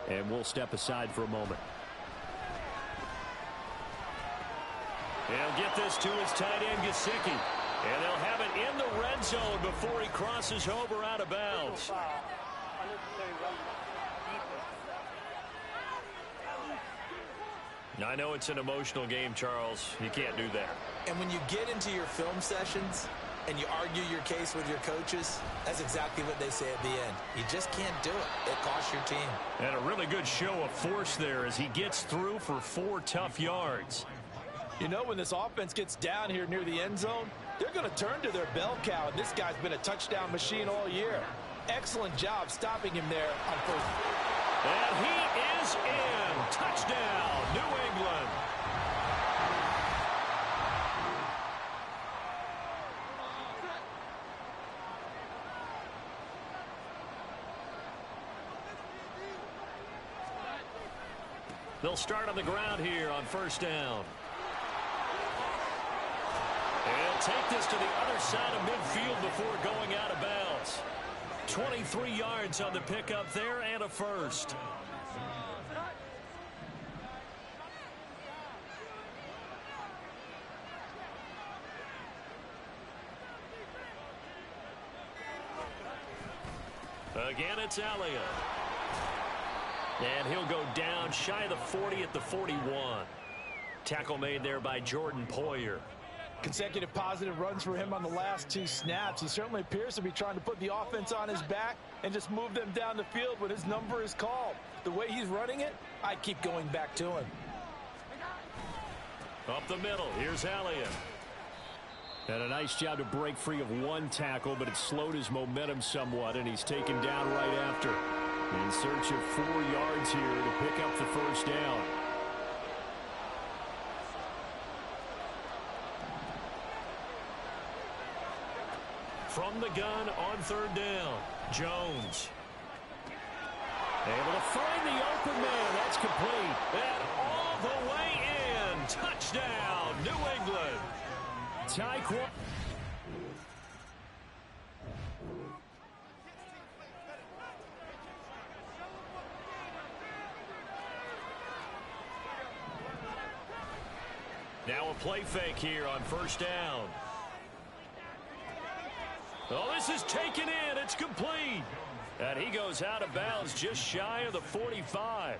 and we'll step aside for a moment. He'll get this to his tight end, Gesicki. And they'll have it in the red zone before he crosses over out of bounds. I know it's an emotional game, Charles. You can't do that. And when you get into your film sessions and you argue your case with your coaches, that's exactly what they say at the end. You just can't do it. It costs your team. And a really good show of force there as he gets through for 4 tough yards. You know, when this offense gets down here near the end zone, they're going to turn to their bell cow, and this guy's been a touchdown machine all year. Excellent job stopping him there on first. And he is in. Touchdown, New England. They'll start on the ground here on first down. And take this to the other side of midfield before going out of bounds. 23 yards on the pickup there and a first. Again, it's Elliott. And he'll go down shy of the 40 at the 41. Tackle made there by Jordan Poyer. Consecutive positive runs for him on the last 2 snaps. He certainly appears to be trying to put the offense on his back and just move them down the field when his number is called. The way he's running it, I keep going back to him. Up the middle, here's Elliott. And a nice job to break free of 1 tackle, but it slowed his momentum somewhat, and he's taken down right after. In search of 4 yards here to pick up the first down. From the gun on third down, Jones. Able to find the open man. That's complete. And all the way in. Touchdown, New England. Tyquan. Now a play fake here on first down. Oh, this is taken in. It's complete. And he goes out of bounds just shy of the 45.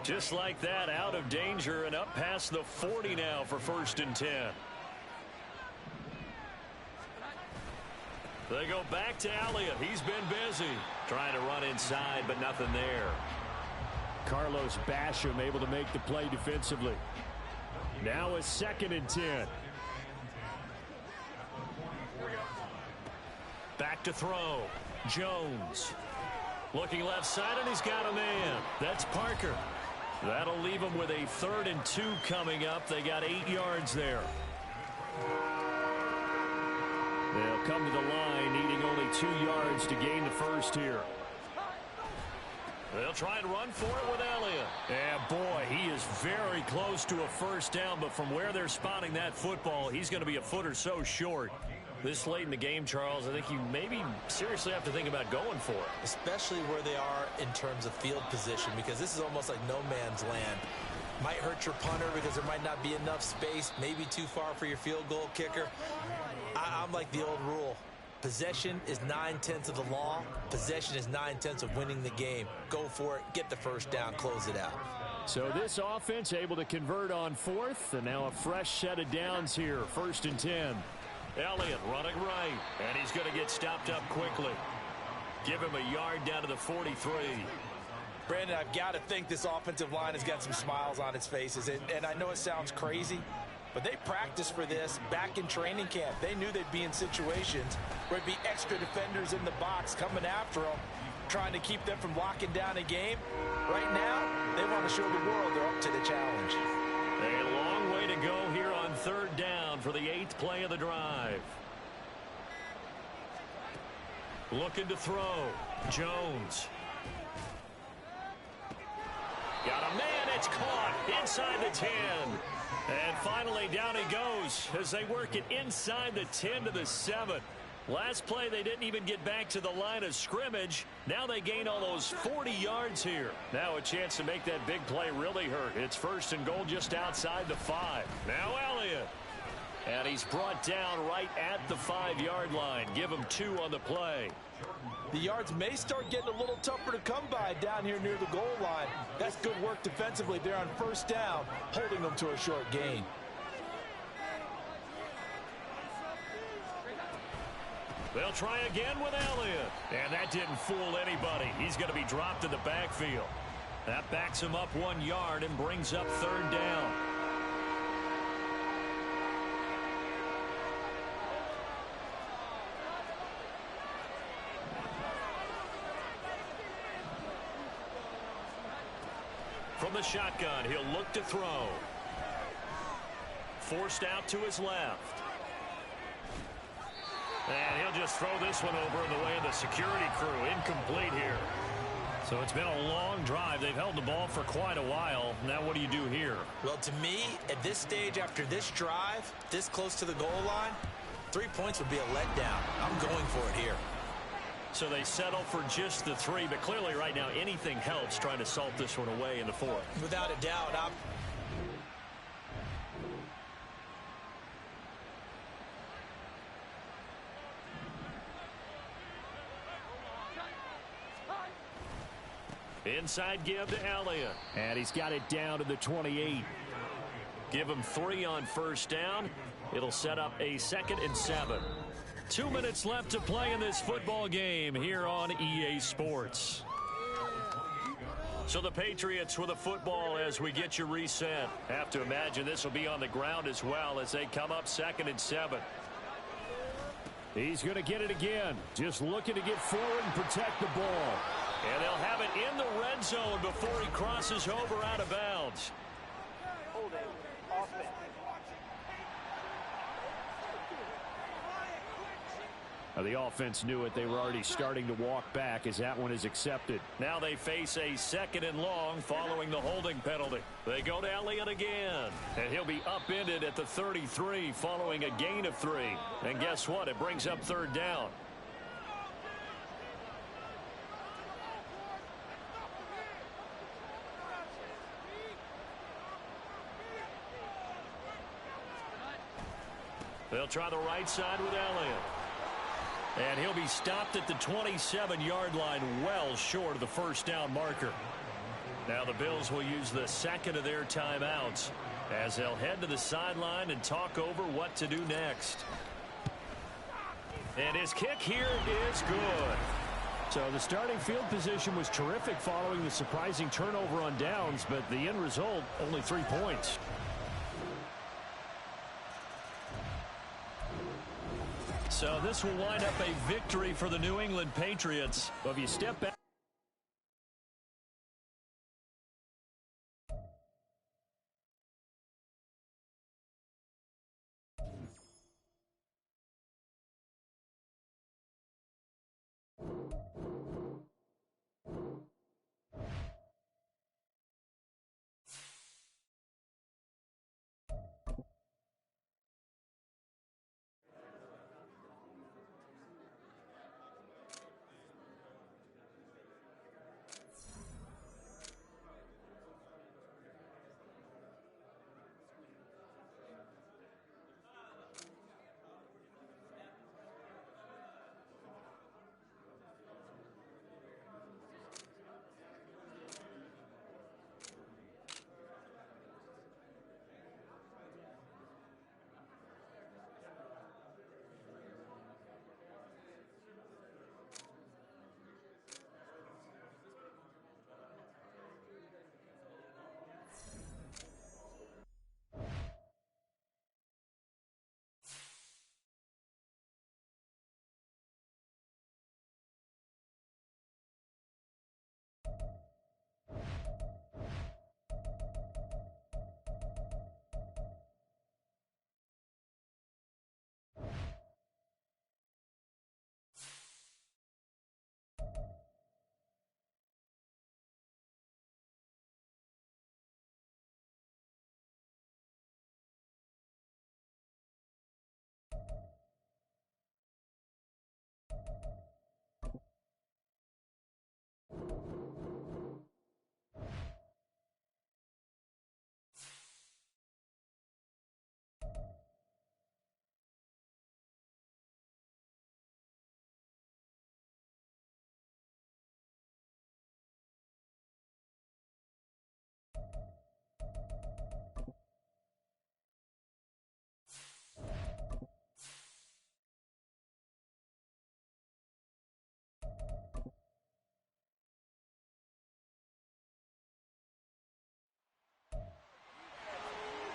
Just like that, out of danger and up past the 40 now for 1st and 10. They go back to Elliott. He's been busy. Trying to run inside, but nothing there. Carlos Basham able to make the play defensively. Now a 2nd and 10. Back to throw. Jones. Looking left side, and he's got a man. That's Parker. That'll leave him with a 3rd and 2 coming up. They got 8 yards there. They'll come to the line, needing only 2 yards to gain the first here. They'll try and run for it with Elliott. Yeah, boy, he is very close to a first down, but from where they're spotting that football, he's going to be a foot or so short. This late in the game, Charles, I think you maybe seriously have to think about going for it. Especially where they are in terms of field position, because this is almost like no man's land. Might hurt your punter because there might not be enough space, maybe too far for your field goal kicker. I'm like the old rule. Possession is 9/10 of the law. Possession is 9/10 of winning the game. Go for it, get the first down, close it out. So this offense able to convert on fourth, and now a fresh set of downs here, 1st and 10. Elliott running right, and he's going to get stopped up quickly. Give him a yard down to the 43. Brandon, I've got to think this offensive line has got some smiles on its faces. And I know it sounds crazy, but they practiced for this back in training camp. They knew they'd be in situations where it'd be extra defenders in the box coming after them, trying to keep them from locking down a game. Right now, they want to show the world they're up to the challenge. A long way to go here on 3rd down for the 8th play of the drive. Looking to throw. Jones. Got a man, it's caught inside the 10. And finally down he goes as they work it inside the 10 to the 7. Last play they didn't even get back to the line of scrimmage. Now they gain almost 40 yards here. Now a chance to make that big play really hurt. It's 1st and goal just outside the 5. Now Elliott. And he's brought down right at the 5-yard line. Give him 2 on the play. The yards may start getting a little tougher to come by down here near the goal line. That's good work defensively there on 1st down, holding them to a short gain. They'll try again with Elliott. And that didn't fool anybody. He's going to be dropped in the backfield. That backs him up 1 yard and brings up 3rd down. From the shotgun, he'll look to throw. Forced out to his left. And he'll just throw this one over in the way of the security crew. Incomplete here. So it's been a long drive. They've held the ball for quite a while. Now what do you do here? Well, to me, at this stage, after this drive, this close to the goal line, 3 points would be a letdown. I'm going for it here. So they settle for just the 3, but clearly right now anything helps trying to salt this one away in the 4th. Without a doubt, Inside give to Elliott. And he's got it down to the 28. Give him 3 on 1st down. It'll set up a 2nd and 7. 2 minutes left to play in this football game here on EA Sports. So the Patriots with a football as we get you reset. Have to imagine this will be on the ground as well as they come up 2nd and 7. He's going to get it again. Just looking to get forward and protect the ball. And they'll have it in the red zone before he crosses over out of bounds. Holding offense. The offense knew it. They were already starting to walk back as that one is accepted. Now they face a 2nd and long following the holding penalty. They go to Elliott again. And he'll be upended at the 33 following a gain of 3. And guess what? It brings up 3rd down. They'll try the right side with Elliott. And he'll be stopped at the 27-yard line, well short of the 1st down marker. Now the Bills will use the 2nd of their timeouts as they'll head to the sideline and talk over what to do next. And his kick here is good. So the starting field position was terrific following the surprising turnover on downs, but the end result, only 3 points. So this will wind up a victory for the New England Patriots. But if you step back.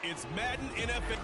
It's Madden NFL.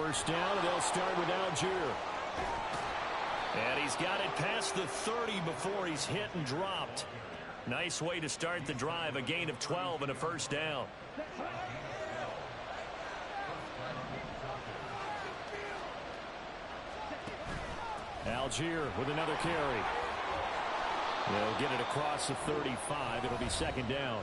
first down, and they'll start with Algier. And he's got it past the 30 before he's hit and dropped. Nice way to start the drive, a gain of 12 and a first down. Algier with another carry. They'll get it across the 35. It'll be second down.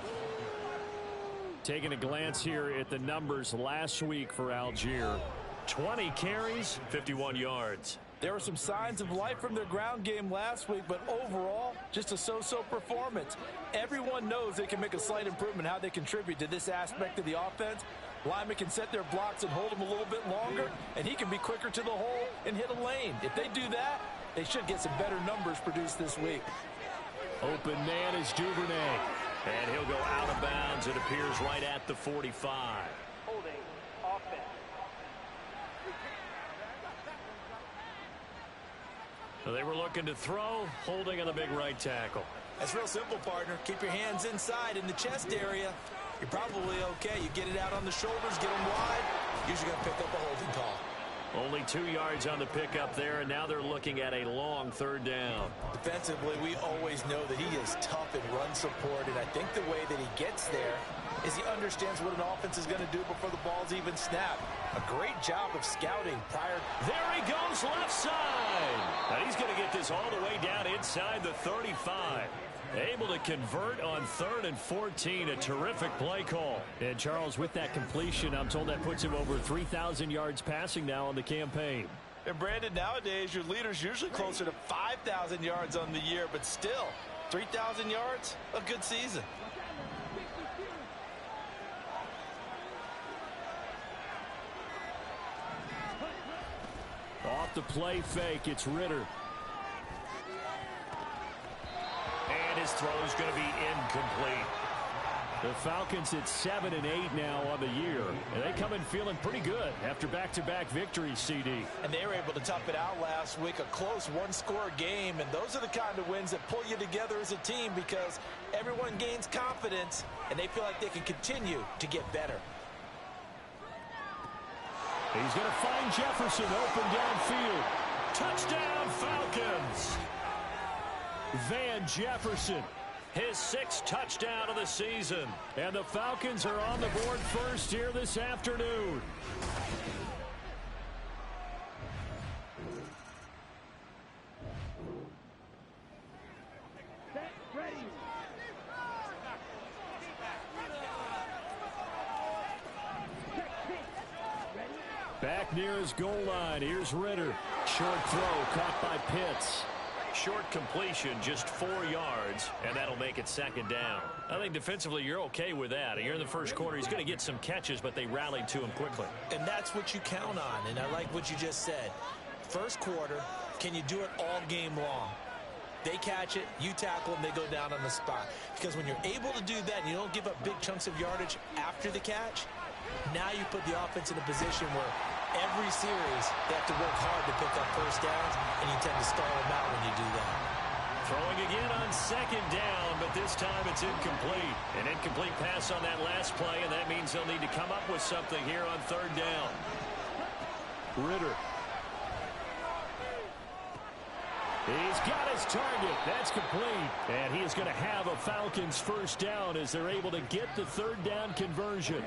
Taking a glance here at the numbers last week for Algier. 20 carries, 51 yards. There were some signs of life from their ground game last week, but overall, just a so-so performance. Everyone knows they can make a slight improvement how they contribute to this aspect of the offense. Linemen can set their blocks and hold them a little bit longer, and he can be quicker to the hole and hit a lane. If they do that, they should get some better numbers produced this week. Open man is Duvernay. And he'll go out of bounds. It appears right at the 45. Holding. Offense. So they were looking to throw, holding on the big right tackle. That's real simple, partner. Keep your hands inside in the chest area. You're probably okay. You get it out on the shoulders, get them wide. Usually going to pick up a holding call. Only 2 yards on the pickup there, and now they're looking at a long third down. Defensively, we always know that he is tough in run support, and I think the way that he gets there is he understands what an offense is going to do before the ball's even snapped. A great job of scouting prior. There he goes left side. And he's going to get this all the way down inside the 35. Able to convert on 3rd and 14. A terrific play call. And Charles, with that completion, I'm told that puts him over 3,000 yards passing now on the campaign. And Brandon, nowadays your leader's usually closer to 5,000 yards on the year, but still, 3,000 yards, a good season. Off the play fake, it's Ritter. And his throw's going to be incomplete. The Falcons at 7 and 8 now on the year. And they come in feeling pretty good after back-to-back victories, CD. And they were able to tough it out last week, a close one-score game. And those are the kind of wins that pull you together as a team because everyone gains confidence and they feel like they can continue to get better. He's going to find Jefferson open downfield. Touchdown, Falcons! Van Jefferson. His 6th touchdown of the season. And the Falcons are on the board first here this afternoon. Back near his goal line. Here's Ritter. Short throw caught by Pitts. Short completion, just 4 yards, and that'll make it second down. I think defensively you're okay with that. Here in the first quarter, he's going to get some catches, but they rallied to him quickly. And that's what you count on, and I like what you just said. First quarter, can you do it all game long? They catch it, you tackle them, they go down on the spot. Because when you're able to do that and you don't give up big chunks of yardage after the catch, now you put the offense in a position where every series they have to work hard to pick up first downs, and you tend to stall them out when you do that. Throwing again on second down, but this time it's incomplete. An incomplete pass on that last play, and that means they'll need to come up with something here on third down. Ritter. He's got his target. That's complete. And he is going to have a Falcons first down as they're able to get the third down conversion.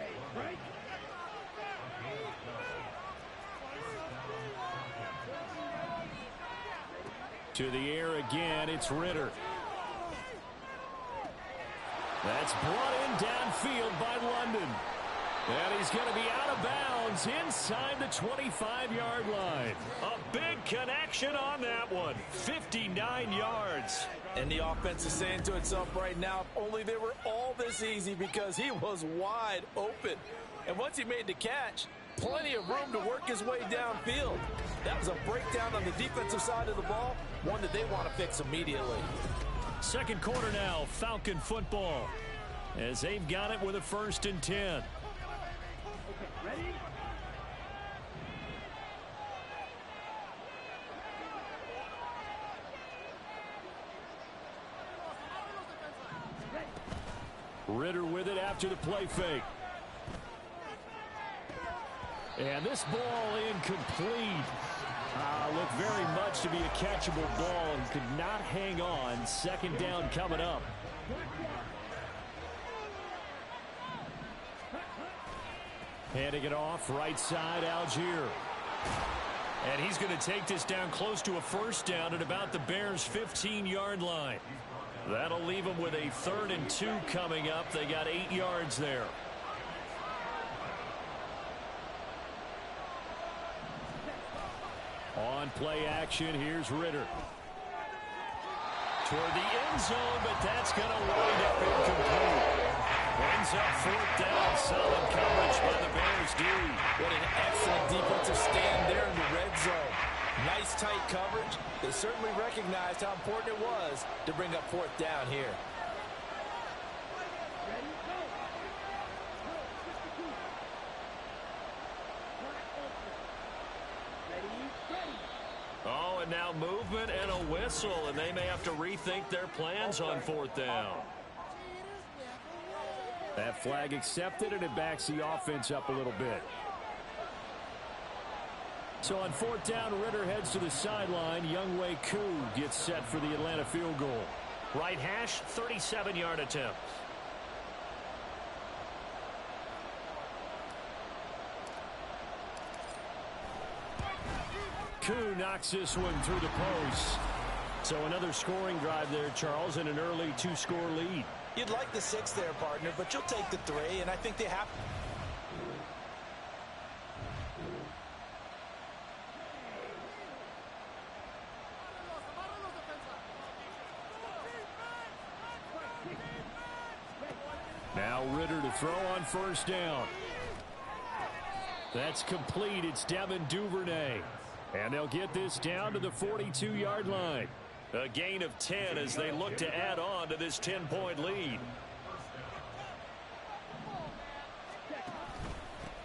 To the air again, it's Ritter. That's brought in downfield by London. And he's going to be out of bounds inside the 25-yard line. A big connection on that one. 59 yards. And the offense is saying to itself right now, if only they were all this easy, because he was wide open. And once he made the catch, plenty of room to work his way downfield. That was a breakdown on the defensive side of the ball, one that they want to fix immediately. Second quarter now, Falcon football, as they've got it with a 1st and 10. Ready? Ritter with it after the play fake. And this ball incomplete. Looked very much to be a catchable ball and could not hang on. Second down coming up. Handing it off, right side, Algier. And he's going to take this down close to a first down at about the Bears' 15-yard line. That'll leave them with a 3rd and 2 coming up. They got 8 yards there. On play action, here's Ritter. Toward the end zone, but that's going to wind up incomplete. Ends up 4th down. Solid coverage by the Bears D. What an excellent defensive stand there in the red zone. Nice tight coverage. They certainly recognized how important it was to bring up 4th down here. Oh, and now movement and a whistle, and they may have to rethink their plans on 4th down. That flag accepted, and it backs the offense up a little bit. So on 4th down, Ritter heads to the sideline. Younghoe Koo gets set for the Atlanta field goal. Right hash, 37-yard attempt. Koo knocks this one through the post. So another scoring drive there, Charles, and an early 2-score lead. You'd like the 6 there, partner, but you'll take the 3, and I think they have. Now Ritter to throw on 1st down. That's complete. It's Devin Duvernay. And they'll get this down to the 42-yard line. A gain of 10 as they look to add on to this 10-point lead.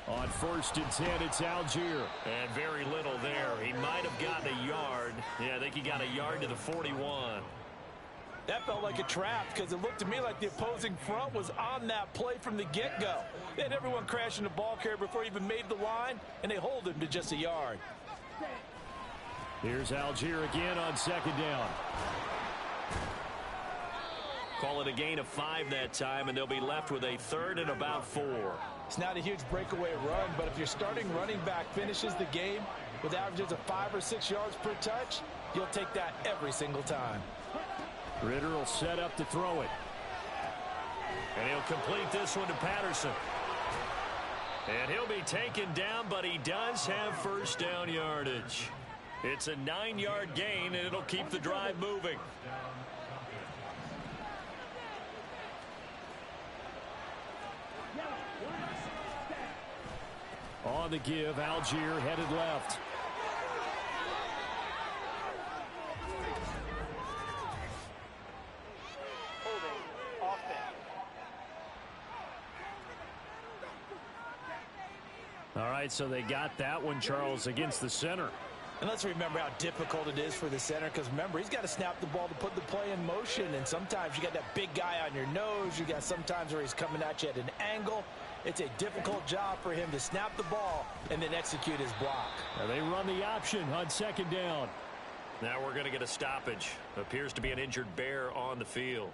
On 1st and 10, it's Algier. And very little there. He might have gotten a yard. Yeah, I think he got a yard to the 41. That felt like a trap because it looked to me like the opposing front was on that play from the get-go. They had everyone crashing the ball carrier before he even made the line, and they hold him to just a yard. Here's Algier again on 2nd down. Call it a gain of 5 that time, and they'll be left with a 3rd and about 4. It's not a huge breakaway run, but if your starting running back finishes the game with averages of 5 or 6 yards per touch, you'll take that every single time. Ritter will set up to throw it. And he'll complete this one to Patterson. And he'll be taken down, but he does have 1st down yardage. It's a 9-yard gain, and it'll keep the drive moving. On the give, Algier headed left. All right, so they got that one, Charles, against the center. And let's remember how difficult it is for the center, because remember, he's got to snap the ball to put the play in motion, and sometimes you got that big guy on your nose. You got sometimes where he's coming at you at an angle. It's a difficult job for him to snap the ball and then execute his block. Now they run the option on 2nd down. Now we're going to get a stoppage. Appears to be an injured Bear on the field.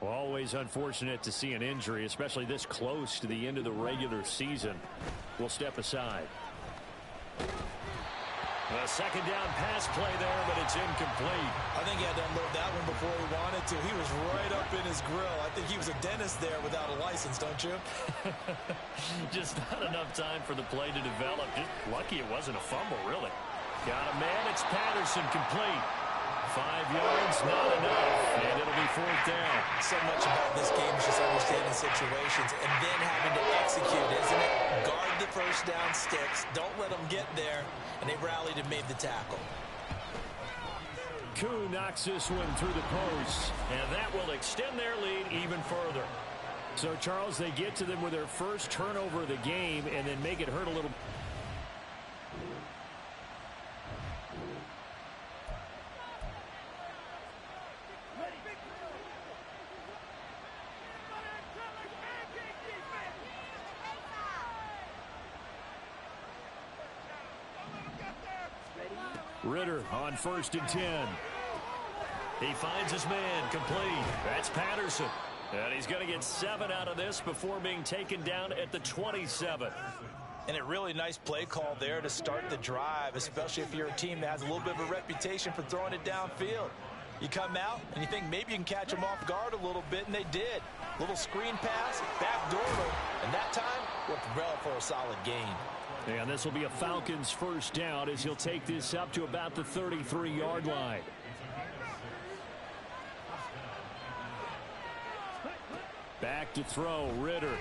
Always unfortunate to see an injury, especially this close to the end of the regular season. We'll step aside. A 2nd down pass play there, but it's incomplete. I think he had to unload that one before he wanted to. He was right up in his grill. I think he was a dentist there without a license, don't you? Just not enough time for the play to develop. Just lucky it wasn't a fumble, really. Got a man. It's Patterson, complete. 5 yards, not enough, and it'll be 4th down. So much about this game is just understanding situations and then having to execute, isn't it? Guard the 1st down sticks. Don't let them get there. And they rallied and made the tackle. Koo knocks this one through the post. And that will extend their lead even further. So, Charles, they get to them with their first turnover of the game and then make it hurt a little. Ritter on 1st and 10. He finds his man, complete. That's Patterson. And he's going to get 7 out of this before being taken down at the 27. And a really nice play call there to start the drive, especially if you're a team that has a little bit of a reputation for throwing it downfield. You come out and you think maybe you can catch them off guard a little bit, and they did. Little screen pass, backdoor them, and that time worked well for a solid gain. And this will be a Falcons first down as he'll take this up to about the 33-yard line. Back to throw, Ritter.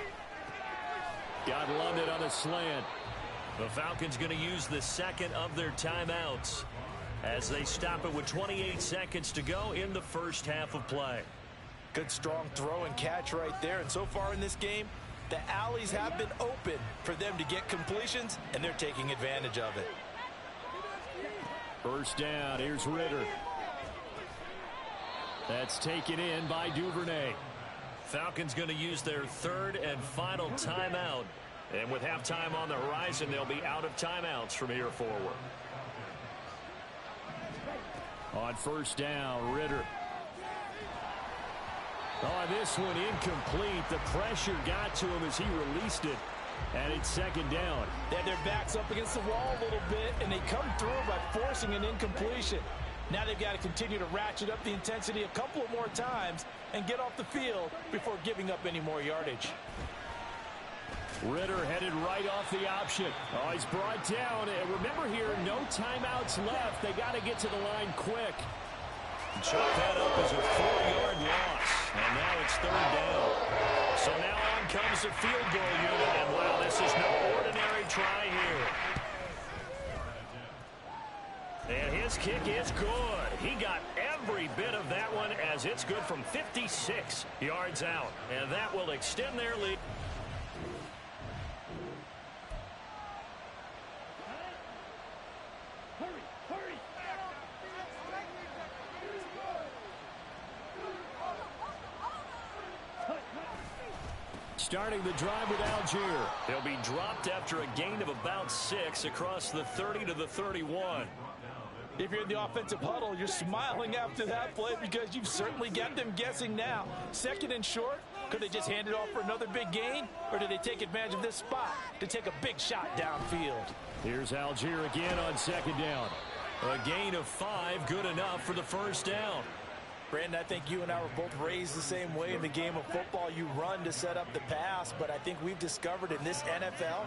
Got London on a slant. The Falcons going to use the second of their timeouts as they stop it with 28 seconds to go in the first half of play. Good strong throw and catch right there. And so far in this game, the alleys have been open for them to get completions, and they're taking advantage of it. First down, here's Ritter. That's taken in by Duvernay. Falcons going to use their third and final timeout. And with halftime on the horizon, they'll be out of timeouts from here forward. On first down, Ritter. Oh, this one incomplete. The pressure got to him as he released it. And it's second down. They had their backs up against the wall a little bit, and they come through by forcing an incompletion. Now they've got to continue to ratchet up the intensity a couple of more times and get off the field before giving up any more yardage. Ritter headed right off the option. Oh, he's brought down. And remember here, no timeouts left. They got to get to the line quick. Chuck that up as a 4-yard loss. And now it's third down. So now on comes the field goal unit. And wow, this is no ordinary try here. And his kick is good. He got every bit of that one as it's good from 56 yards out. And that will extend their lead. Starting the drive with Algier. He'll be dropped after a gain of about 6 across the 30 to the 31. If you're in the offensive huddle, you're smiling after that play because you've certainly got them guessing now. Second and short, could they just hand it off for another big gain? Or did they take advantage of this spot to take a big shot downfield? Here's Algier again on second down. A gain of 5, good enough for the first down. Brandon, I think you and I were both raised the same way in the game of football. You run to set up the pass, but I think we've discovered in this NFL,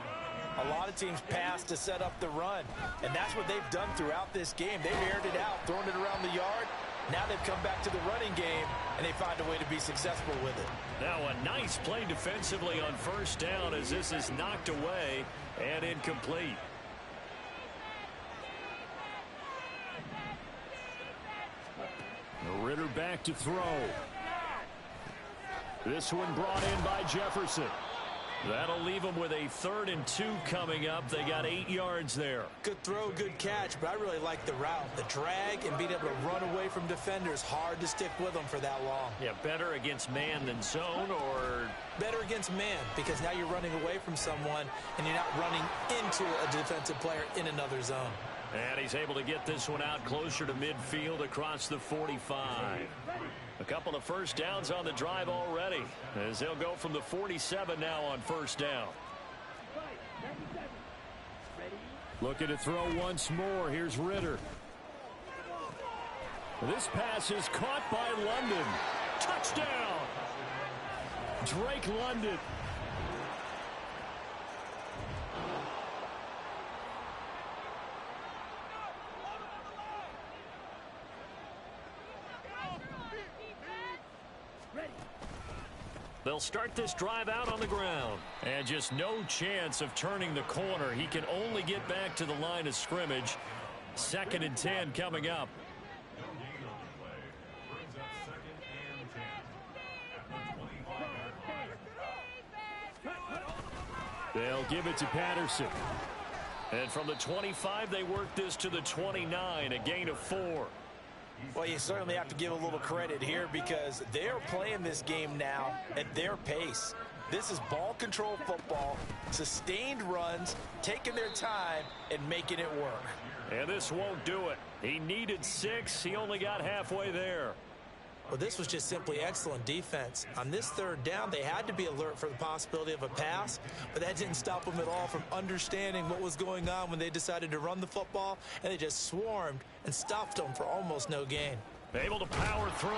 a lot of teams pass to set up the run, and that's what they've done throughout this game. They've aired it out, thrown it around the yard. Now they've come back to the running game, and they find a way to be successful with it. Now a nice play defensively on first down as this is knocked away and incomplete. Ritter back to throw. This one brought in by Jefferson. That'll leave them with a 3rd and 2 coming up. They got 8 yards there. Good throw, good catch, but I really like the route. The drag and being able to run away from defenders. Hard to stick with them for that long. Yeah, better against man than zone, or better against man, because now you're running away from someone and you're not running into a defensive player in another zone. And he's able to get this one out closer to midfield across the 45. A couple of first downs on the drive already, as they'll go from the 47 now on first down. Looking to throw once more. Here's Ritter. This pass is caught by London. Touchdown! Drake London. They'll start this drive out on the ground. And just no chance of turning the corner. He can only get back to the line of scrimmage. 2nd and 10 coming up. They'll give it to Patterson. And from the 25, they work this to the 29, a gain of 4. Well, you certainly have to give a little credit here because they're playing this game now at their pace. This is ball control football, sustained runs, taking their time and making it work. And this won't do it. He needed 6. He only got halfway there. Well, this was just simply excellent defense. On this third down, they had to be alert for the possibility of a pass, but that didn't stop them at all from understanding what was going on when they decided to run the football, and they just swarmed and stuffed them for almost no gain. Able to power through.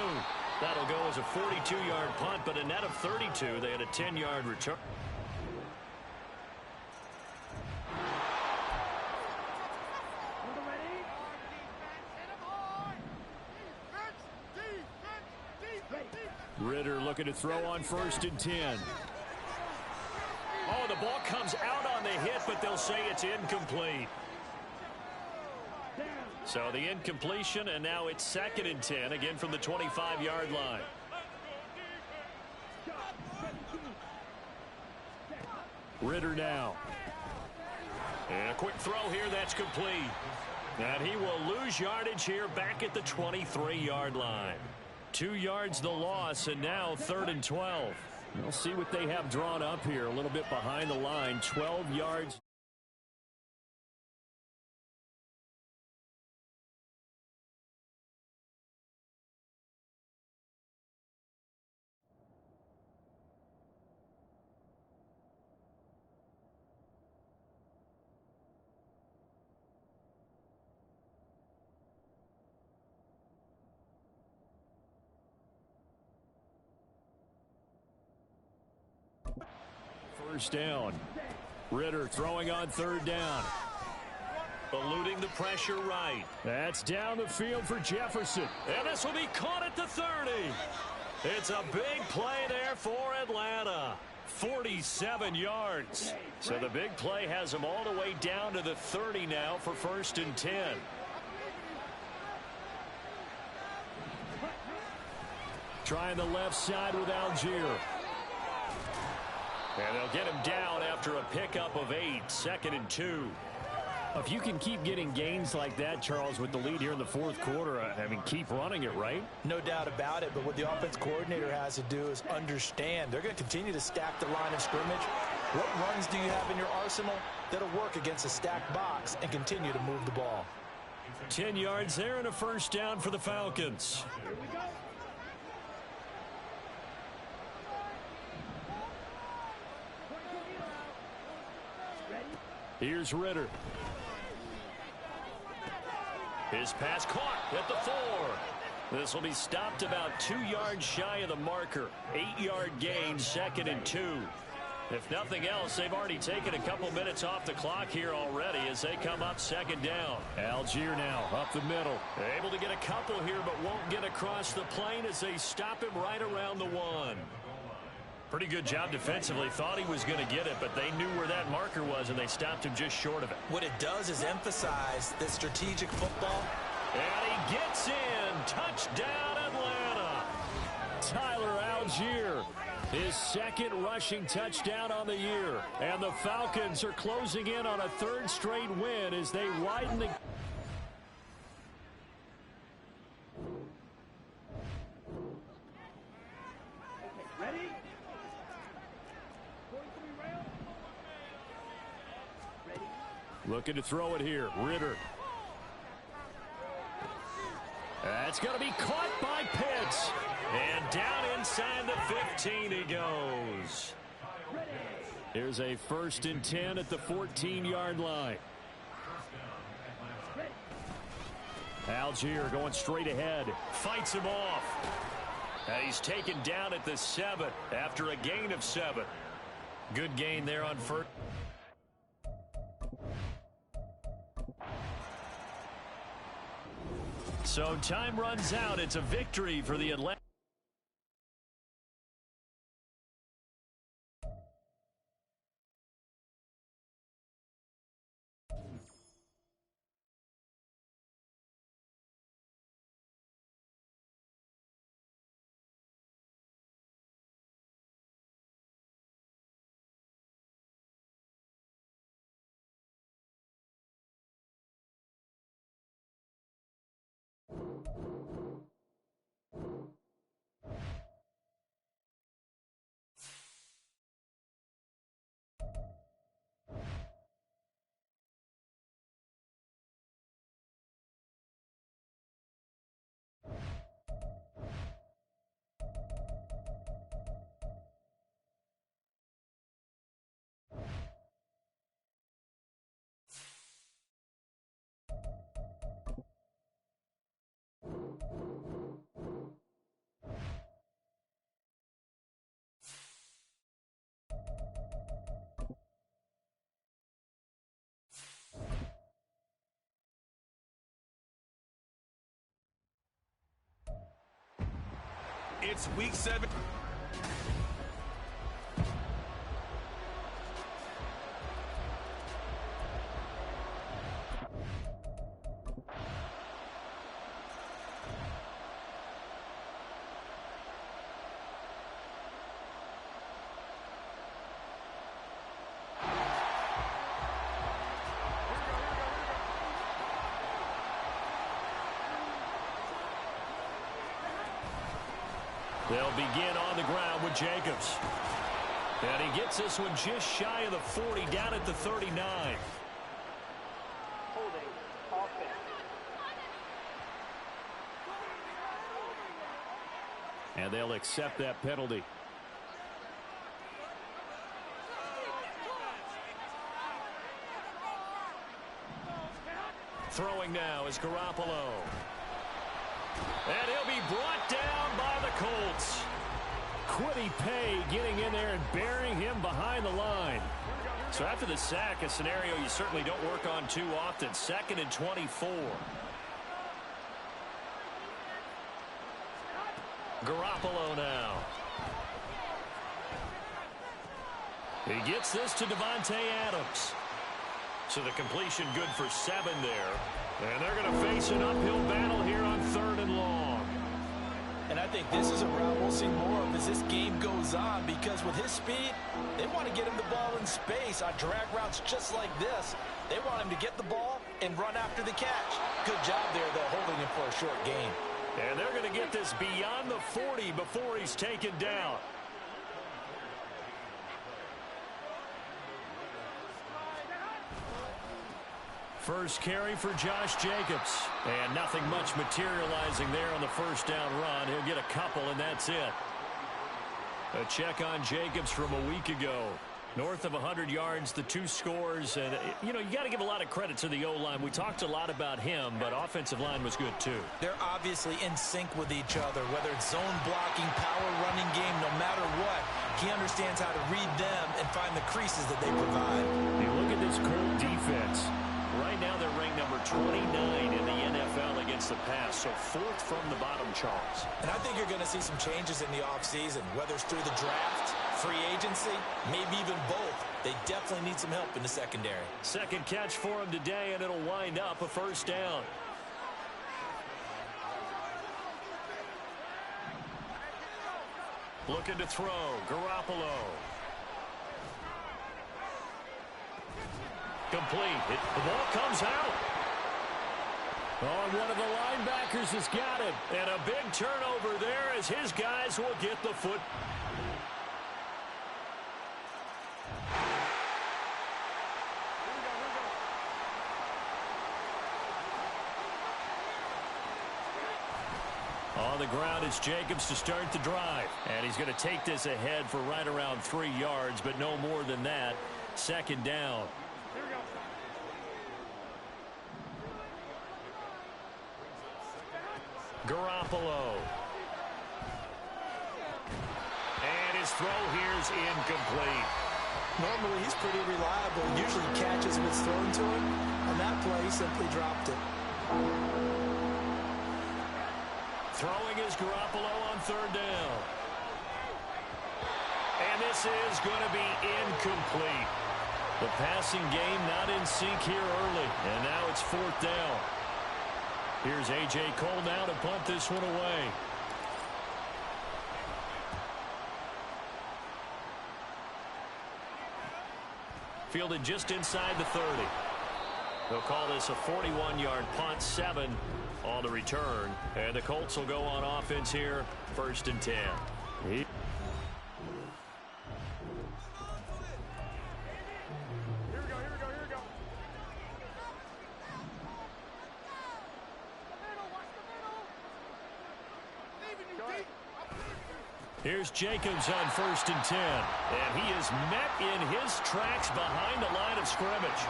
That'll go as a 42-yard punt, but a net of 32. They had a 10-yard return. Ritter looking to throw on 1st and 10. Oh, the ball comes out on the hit, but they'll say it's incomplete. So the incompletion, and now it's 2nd and 10, again from the 25-yard line. Ritter now. And a quick throw here, that's complete. And he will lose yardage here back at the 23-yard line. 2 yards the loss, and now 3rd and 12. We'll see what they have drawn up here, a little bit behind the line, 12 yards. First down. Ritter throwing on 3rd down. Eluding the pressure right. That's down the field for Jefferson. And this will be caught at the 30. It's a big play there for Atlanta. 47 yards. So the big play has them all the way down to the 30 now for 1st and 10. Trying the left side with Algier. And they'll get him down after a pickup of 8, 2nd and 2. If you can keep getting gains like that, Charles, with the lead here in the 4th quarter, I mean, keep running it, right? No doubt about it, but what the offense coordinator has to do is understand. They're going to continue to stack the line of scrimmage. What runs do you have in your arsenal that'll work against a stacked box and continue to move the ball? 10 yards there and a 1st down for the Falcons. Here's Ritter. His pass caught at the 4. This will be stopped about 2 yards shy of the marker. 8-yard gain, 2nd and 2. If nothing else, they've already taken a couple minutes off the clock here already as they come up 2nd down. Algier now up the middle. Able to get a couple here, but won't get across the plane as they stop him right around the 1. Pretty good job defensively. Thought he was going to get it, but they knew where that marker was, and they stopped him just short of it. What it does is emphasize that strategic football. And he gets in. Touchdown, Atlanta. Tyler Algier, his 2nd rushing touchdown on the year. And the Falcons are closing in on a 3rd straight win as they widen the... Looking to throw it here. Ritter. That's going to be caught by Pitts. And down inside the 15 he goes. Here's a 1st and 10 at the 14-yard line. Algier going straight ahead. Fights him off. And he's taken down at the 7 after a gain of 7. Good gain there on 1st. So time runs out. It's a victory for the Atlanta. It's week 7. They'll begin on the ground with Jacobs. And he gets this one just shy of the 40, down at the 39. Holding. Offense. And they'll accept that penalty. Throwing now is Garoppolo. And he'll be brought down by the Colts. Quiddy Pay getting in there and burying him behind the line. So after the sack, a scenario you certainly don't work on too often. 2nd and 24. Garoppolo now. He gets this to Devontae Adams. So the completion good for 7 there. And they're going to face an uphill battle here on 3rd and long. And I think this is a route we'll see more of as this game goes on, because with his speed, they want to get him the ball in space on drag routes just like this. They want him to get the ball and run after the catch. Good job there, though, holding him for a short gain. And they're going to get this beyond the 40 before he's taken down. First carry for Josh Jacobs. And nothing much materializing there on the first down run. He'll get a couple, and that's it. A check on Jacobs from a week ago. North of 100 yards, the 2 scores. And, you know, you got to give a lot of credit to the O-line. We talked a lot about him, but offensive line was good, too. They're obviously in sync with each other, whether it's zone blocking, power running game, no matter what. He understands how to read them and find the creases that they provide. You look at this Colt defense. Right now, they're ranked number 29 in the NFL against the pass, so 4th from the bottom, Charles. And I think you're going to see some changes in the offseason, whether it's through the draft, free agency, maybe even both. They definitely need some help in the secondary. Second catch for him today, and it'll wind up a first down. Looking to throw, Garoppolo. Complete. The ball comes out. Oh, one of the linebackers has got it. And a big turnover there as his guys will get the foot. On the ground, it's Jacobs to start the drive. And he's going to take this ahead for right around 3 yards, but no more than that. 2nd down. Garoppolo. And his throw here is incomplete. Normally, he's pretty reliable. Usually catches what's thrown to him. On that play, he simply dropped it. Throwing is Garoppolo on 3rd down. And this is going to be incomplete. The passing game not in sync here early. And now it's 4th down. Here's A.J. Cole now to punt this one away. Fielded just inside the 30. They'll call this a 41-yard punt, 7 on the return. And the Colts will go on offense here, 1st and 10. Here's Jacobs on 1st and 10. And he is met in his tracks behind the line of scrimmage.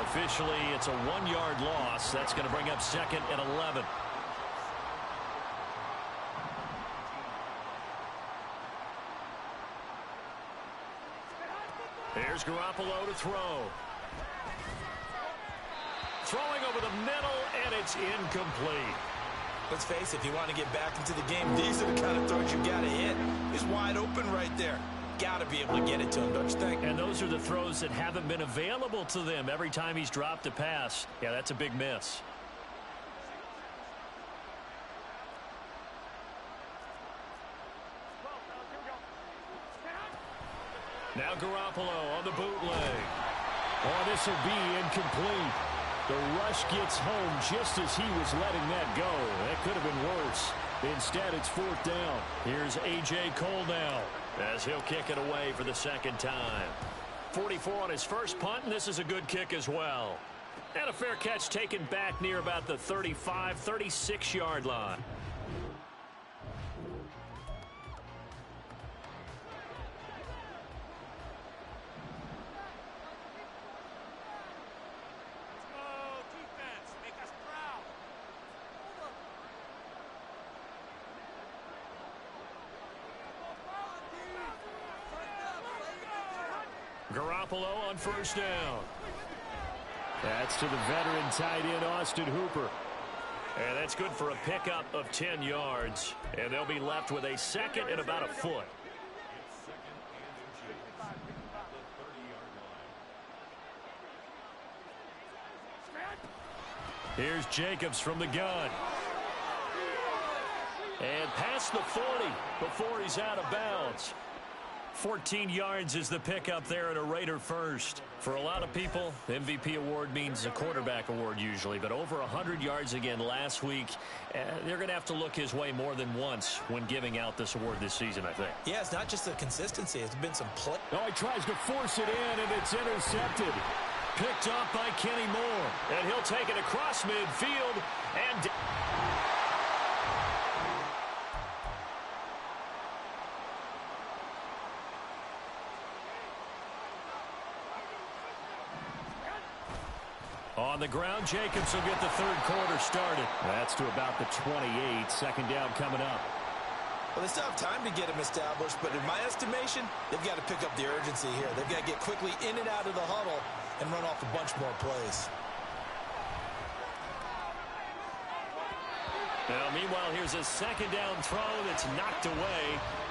Officially, it's a 1-yard loss. That's going to bring up 2nd and 11. Here's Garoppolo to throw. Throwing over the middle, and it's incomplete. Let's face it, if you want to get back into the game, these are the kind of throws you got to hit. He's wide open right there. Got to be able to get it to him, don't you think? And those are the throws that haven't been available to them every time he's dropped a pass. Yeah, that's a big miss. Now Garoppolo on the bootleg. Oh, this will be incomplete. The rush gets home just as he was letting that go. That could have been worse. Instead, it's 4th down. Here's A.J. Cole now as he'll kick it away for the second time. 44 on his first punt, and this is a good kick as well. And a fair catch taken back near about the 35, 36-yard line. Garoppolo on first down. That's to the veteran tight end, Austin Hooper. And that's good for a pickup of 10 yards. And they'll be left with a second and about a foot. Here's Jacobs from the gun. And past the 40 before he's out of bounds. 14 yards is the pickup there, and a Raider first. For a lot of people, the MVP award means a quarterback award usually, but over 100 yards again last week. They're going to have to look his way more than once when giving out this award this season, I think. Yeah, it's not just the consistency. It's been some play. Oh, he tries to force it in, and it's intercepted. Picked up by Kenny Moore, and he'll take it across midfield, and on the ground, Jacobs will get the third quarter started. That's to about the 28. Second down coming up. Well, they still have time to get him established, but in my estimation, they've got to pick up the urgency here. They've got to get quickly in and out of the huddle and run off a bunch more plays. Now, meanwhile, here's a second down throw that's knocked away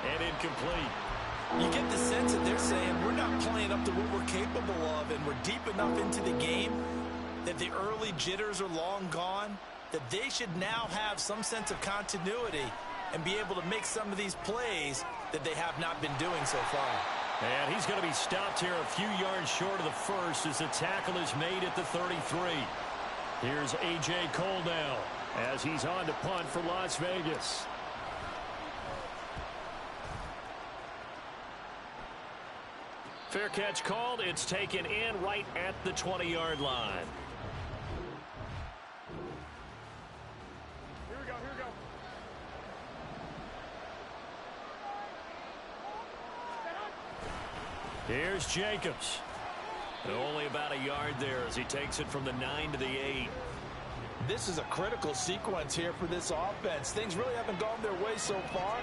and incomplete. You get the sense that they're saying we're not playing up to what we're capable of, and we're deep enough into the game that the early jitters are long gone, that they should now have some sense of continuity and be able to make some of these plays that they have not been doing so far. And he's going to be stopped here a few yards short of the first as the tackle is made at the 33. Here's A.J. Cole now as he's on to punt for Las Vegas. Fair catch called. It's taken in right at the 20-yard line. Here we go, here we go. Here's Jacobs. And only about a yard there as he takes it from the 9 to the 8. This is a critical sequence here for this offense. Things really haven't gone their way so far.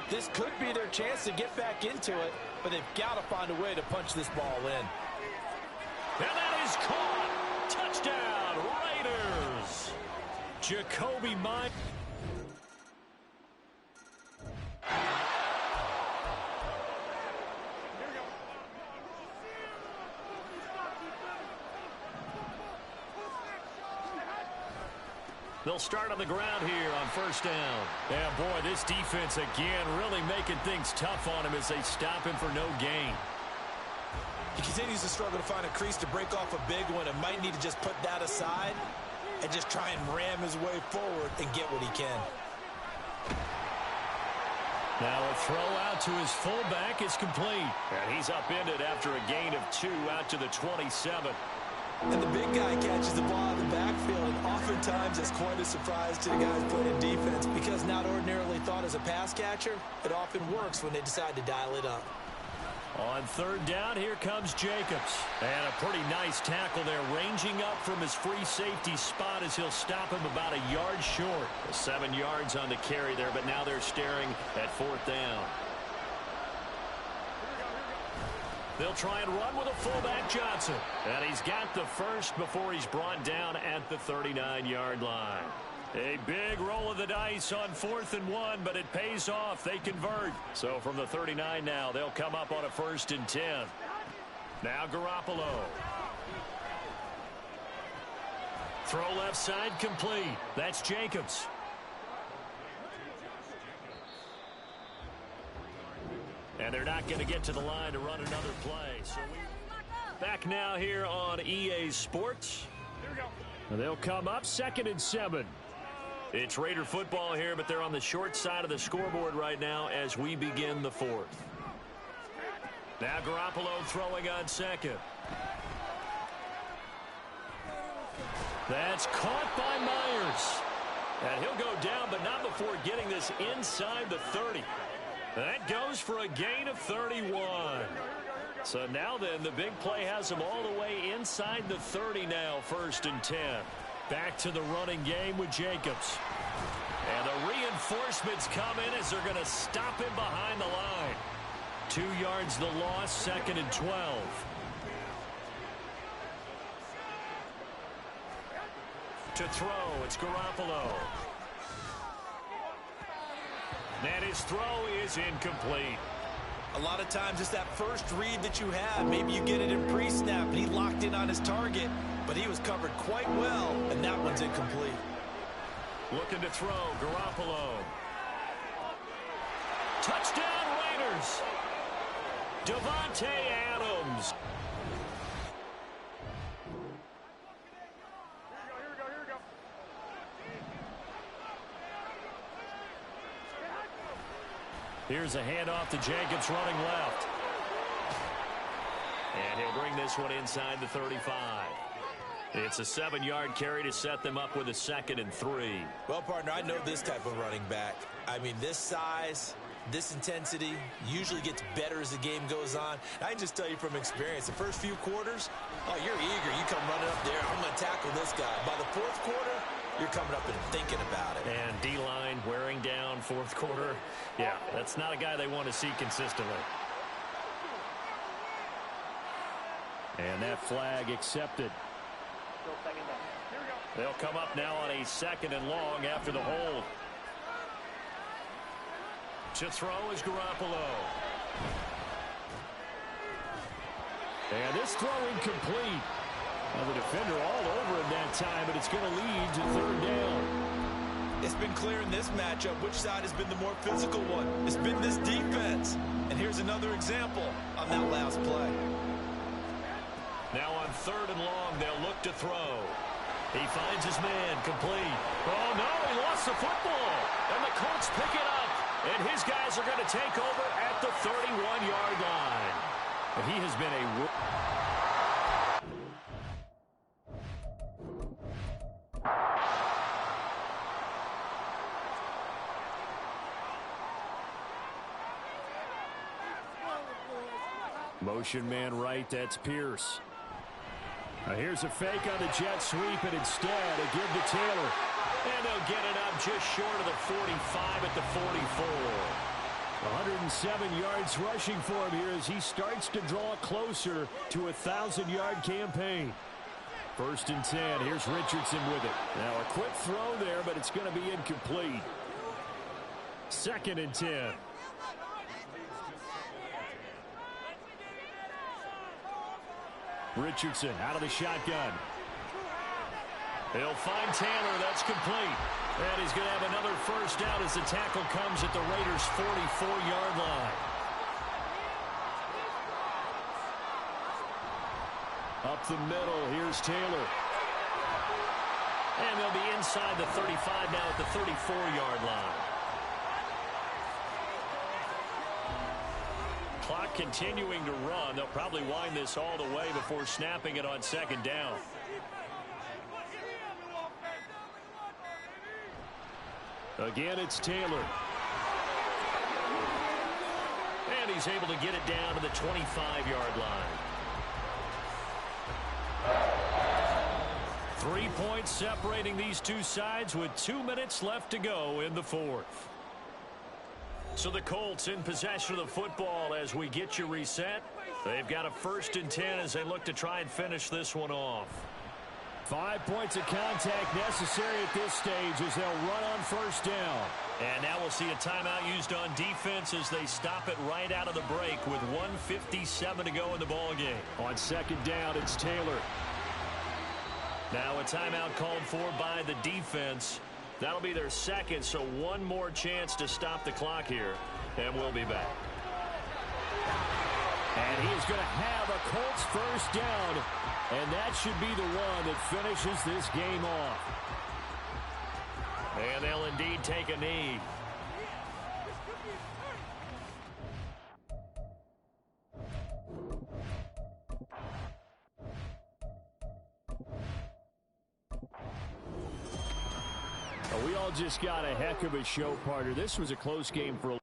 This could be their chance to get back into it, but they've got to find a way to punch this ball in. And that is caught. Touchdown, Raiders. Jacoby Myers. They'll start on the ground here on first down. Yeah, boy, this defense again really making things tough on him as they stop him for no gain. He continues to struggle to find a crease to break off a big one and might need to just put that aside and just try and ram his way forward and get what he can. Now a throw out to his fullback is complete. And he's upended after a gain of 2 out to the 27. And the big guy catches the ball in the backfield, and oftentimes it's quite a surprise to the guys playing defense because not ordinarily thought as a pass catcher, it often works when they decide to dial it up. On third down, here comes Jacobs. And a pretty nice tackle there, ranging up from his free safety spot as he'll stop him about a yard short. 7 yards on the carry there, but now they're staring at fourth down. They'll try and run with a fullback, Johnson. And he's got the first before he's brought down at the 39-yard line. A big roll of the dice on 4th and 1, but it pays off. They convert. So from the 39 now, they'll come up on a 1st and 10. Now Garoppolo. Throw left side complete. That's Jacobs. And they're not going to get to the line to run another play. So back now here on EA Sports. They'll come up 2nd and 7. It's Raider football here, but they're on the short side of the scoreboard right now as we begin the 4th. Now Garoppolo throwing on 2nd. That's caught by Myers. And he'll go down, but not before getting this inside the 30. That goes for a gain of 31. So now then, the big play has him all the way inside the 30 now, 1st and 10. Back to the running game with Jacobs. And the reinforcements come in as they're going to stop him behind the line. 2 yards the loss, 2nd and 12. To throw, it's Garoppolo. And his throw is incomplete. A lot of times it's that first read that you have. Maybe you get it in pre-snap, and he locked in on his target, but he was covered quite well, and that one's incomplete. Looking to throw, Garoppolo. Touchdown, Raiders. Devontae Adams. Here's a handoff to Jacobs running left. And he'll bring this one inside the 35. It's a 7-yard carry to set them up with a 2nd and 3. Well, partner, I know this type of running back. I mean, this size, this intensity usually gets better as the game goes on. I can just tell you from experience, the first few quarters, oh, you're eager. You come running up there, I'm going to tackle this guy. By the 4th quarter, you're coming up and thinking about it. And D-line wearing down 4th quarter. Yeah, that's not a guy they want to see consistently. And that flag accepted. They'll come up now on a 2nd and long after the hold. To throw is Garoppolo. And this throw incomplete. Well, the defender all over him that time, but it's going to lead to 3rd down. It's been clear in this matchup which side has been the more physical one. It's been this defense. And here's another example on that last play. Now on 3rd and long, they'll look to throw. He finds his man, complete. Oh, no, he lost the football. And the Colts pick it up. And his guys are going to take over at the 31-yard line. And he has been a... Motion man right, that's Pierce. Now here's a fake on the jet sweep, and instead a give to Taylor. And they'll get it up just short of the 45 at the 44. 107 yards rushing for him here as he starts to draw closer to a 1,000-yard campaign. 1st and 10. Here's Richardson with it. Now a quick throw there, but it's going to be incomplete. 2nd and 10. Richardson out of the shotgun. He'll find Taylor. That's complete. And he's going to have another 1st down as the tackle comes at the Raiders' 44-yard line. Up the middle, here's Taylor. And they'll be inside the 35 now at the 34-yard line. Clock continuing to run. They'll probably wind this all the way before snapping it on 2nd down. Again, it's Taylor. And he's able to get it down to the 25-yard line. 3 points separating these two sides with 2 minutes left to go in the 4th. So the Colts in possession of the football as we get you reset. They've got a 1st and 10 as they look to try and finish this one off. 5 points of contact necessary at this stage as they'll run on first down. And now we'll see a timeout used on defense as they stop it right out of the break with 1:57 to go in the ballgame. On second down, it's Taylor. Now a timeout called for by the defense. That'll be their second, so one more chance to stop the clock here, and we'll be back. And he is going to have a Colts first down, and that should be the one that finishes this game off. And they'll indeed take a knee. We all just got a heck of a show, partner. This was a close game for a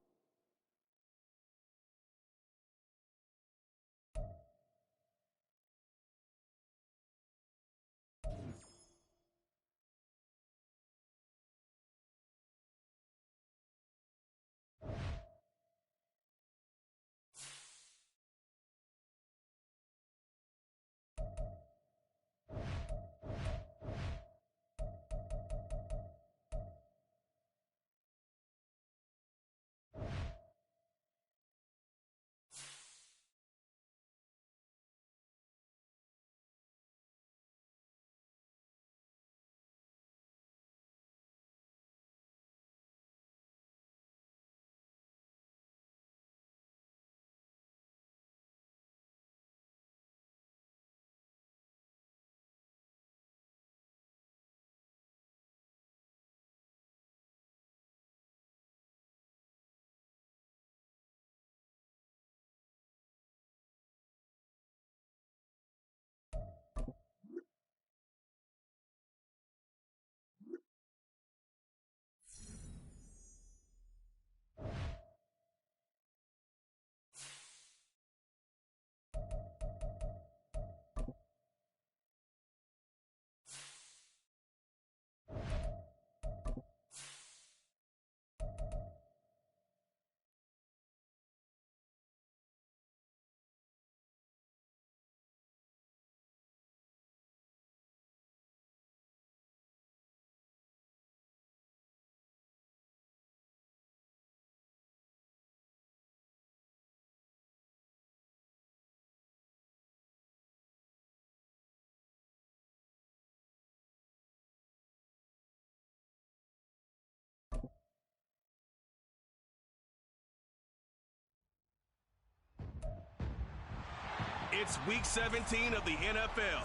It's Week 17 of the NFL,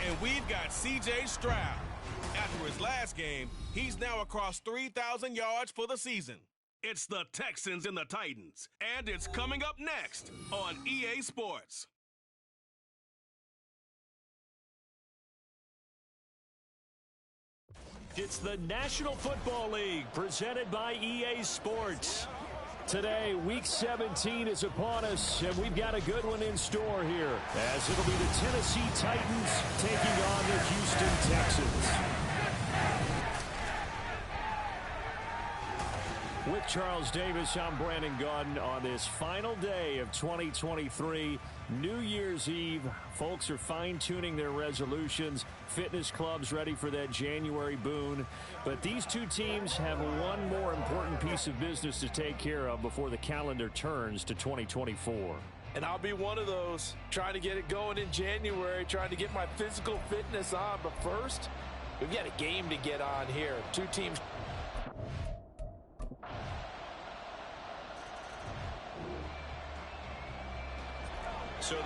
and we've got C.J. Stroud. After his last game, he's now across 3,000 yards for the season. It's the Texans and the Titans, and it's coming up next on EA Sports. It's the National Football League presented by EA Sports. Today, Week 17 is upon us, and we've got a good one in store here, as it'll be the Tennessee Titans taking on the Houston Texans. With Charles Davis, I'm Brandon Gaudin on this final day of 2023, New Year's Eve. Folks are fine-tuning their resolutions. Fitness clubs ready for that January boon. But these two teams have one more important piece of business to take care of before the calendar turns to 2024. And I'll be one of those, trying to get it going in January, trying to get my physical fitness on. But first, we've got a game to get on here. Two teams. So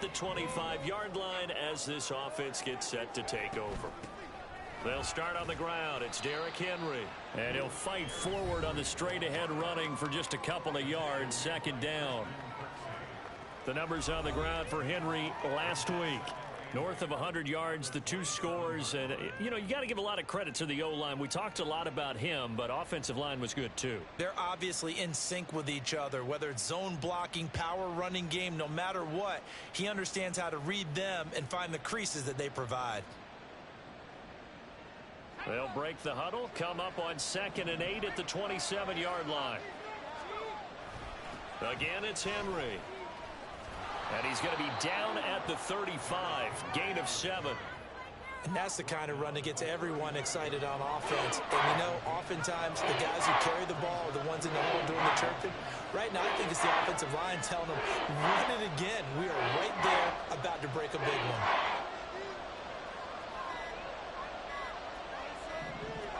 the 25-yard line as this offense gets set to take over. They'll start on the ground. It's Derrick Henry. And he'll fight forward on the straight-ahead running for just a couple of yards. Second down. The numbers on the ground for Henry last week. North of 100 yards, the 2 scores. And, you know, you got to give a lot of credit to the O-line. We talked a lot about him, but offensive line was good, too. They're obviously in sync with each other, whether it's zone blocking, power running game, no matter what. He understands how to read them and find the creases that they provide. They'll break the huddle, come up on 2nd and 8 at the 27-yard line. Again, it's Henry. And he's going to be down at the 35, gain of 7. And that's the kind of run that gets everyone excited on offense. And, you know, oftentimes the guys who carry the ball are the ones in the hole doing the chirping. Right now, I think it's the offensive line telling them, run it again. We are right there about to break a big one.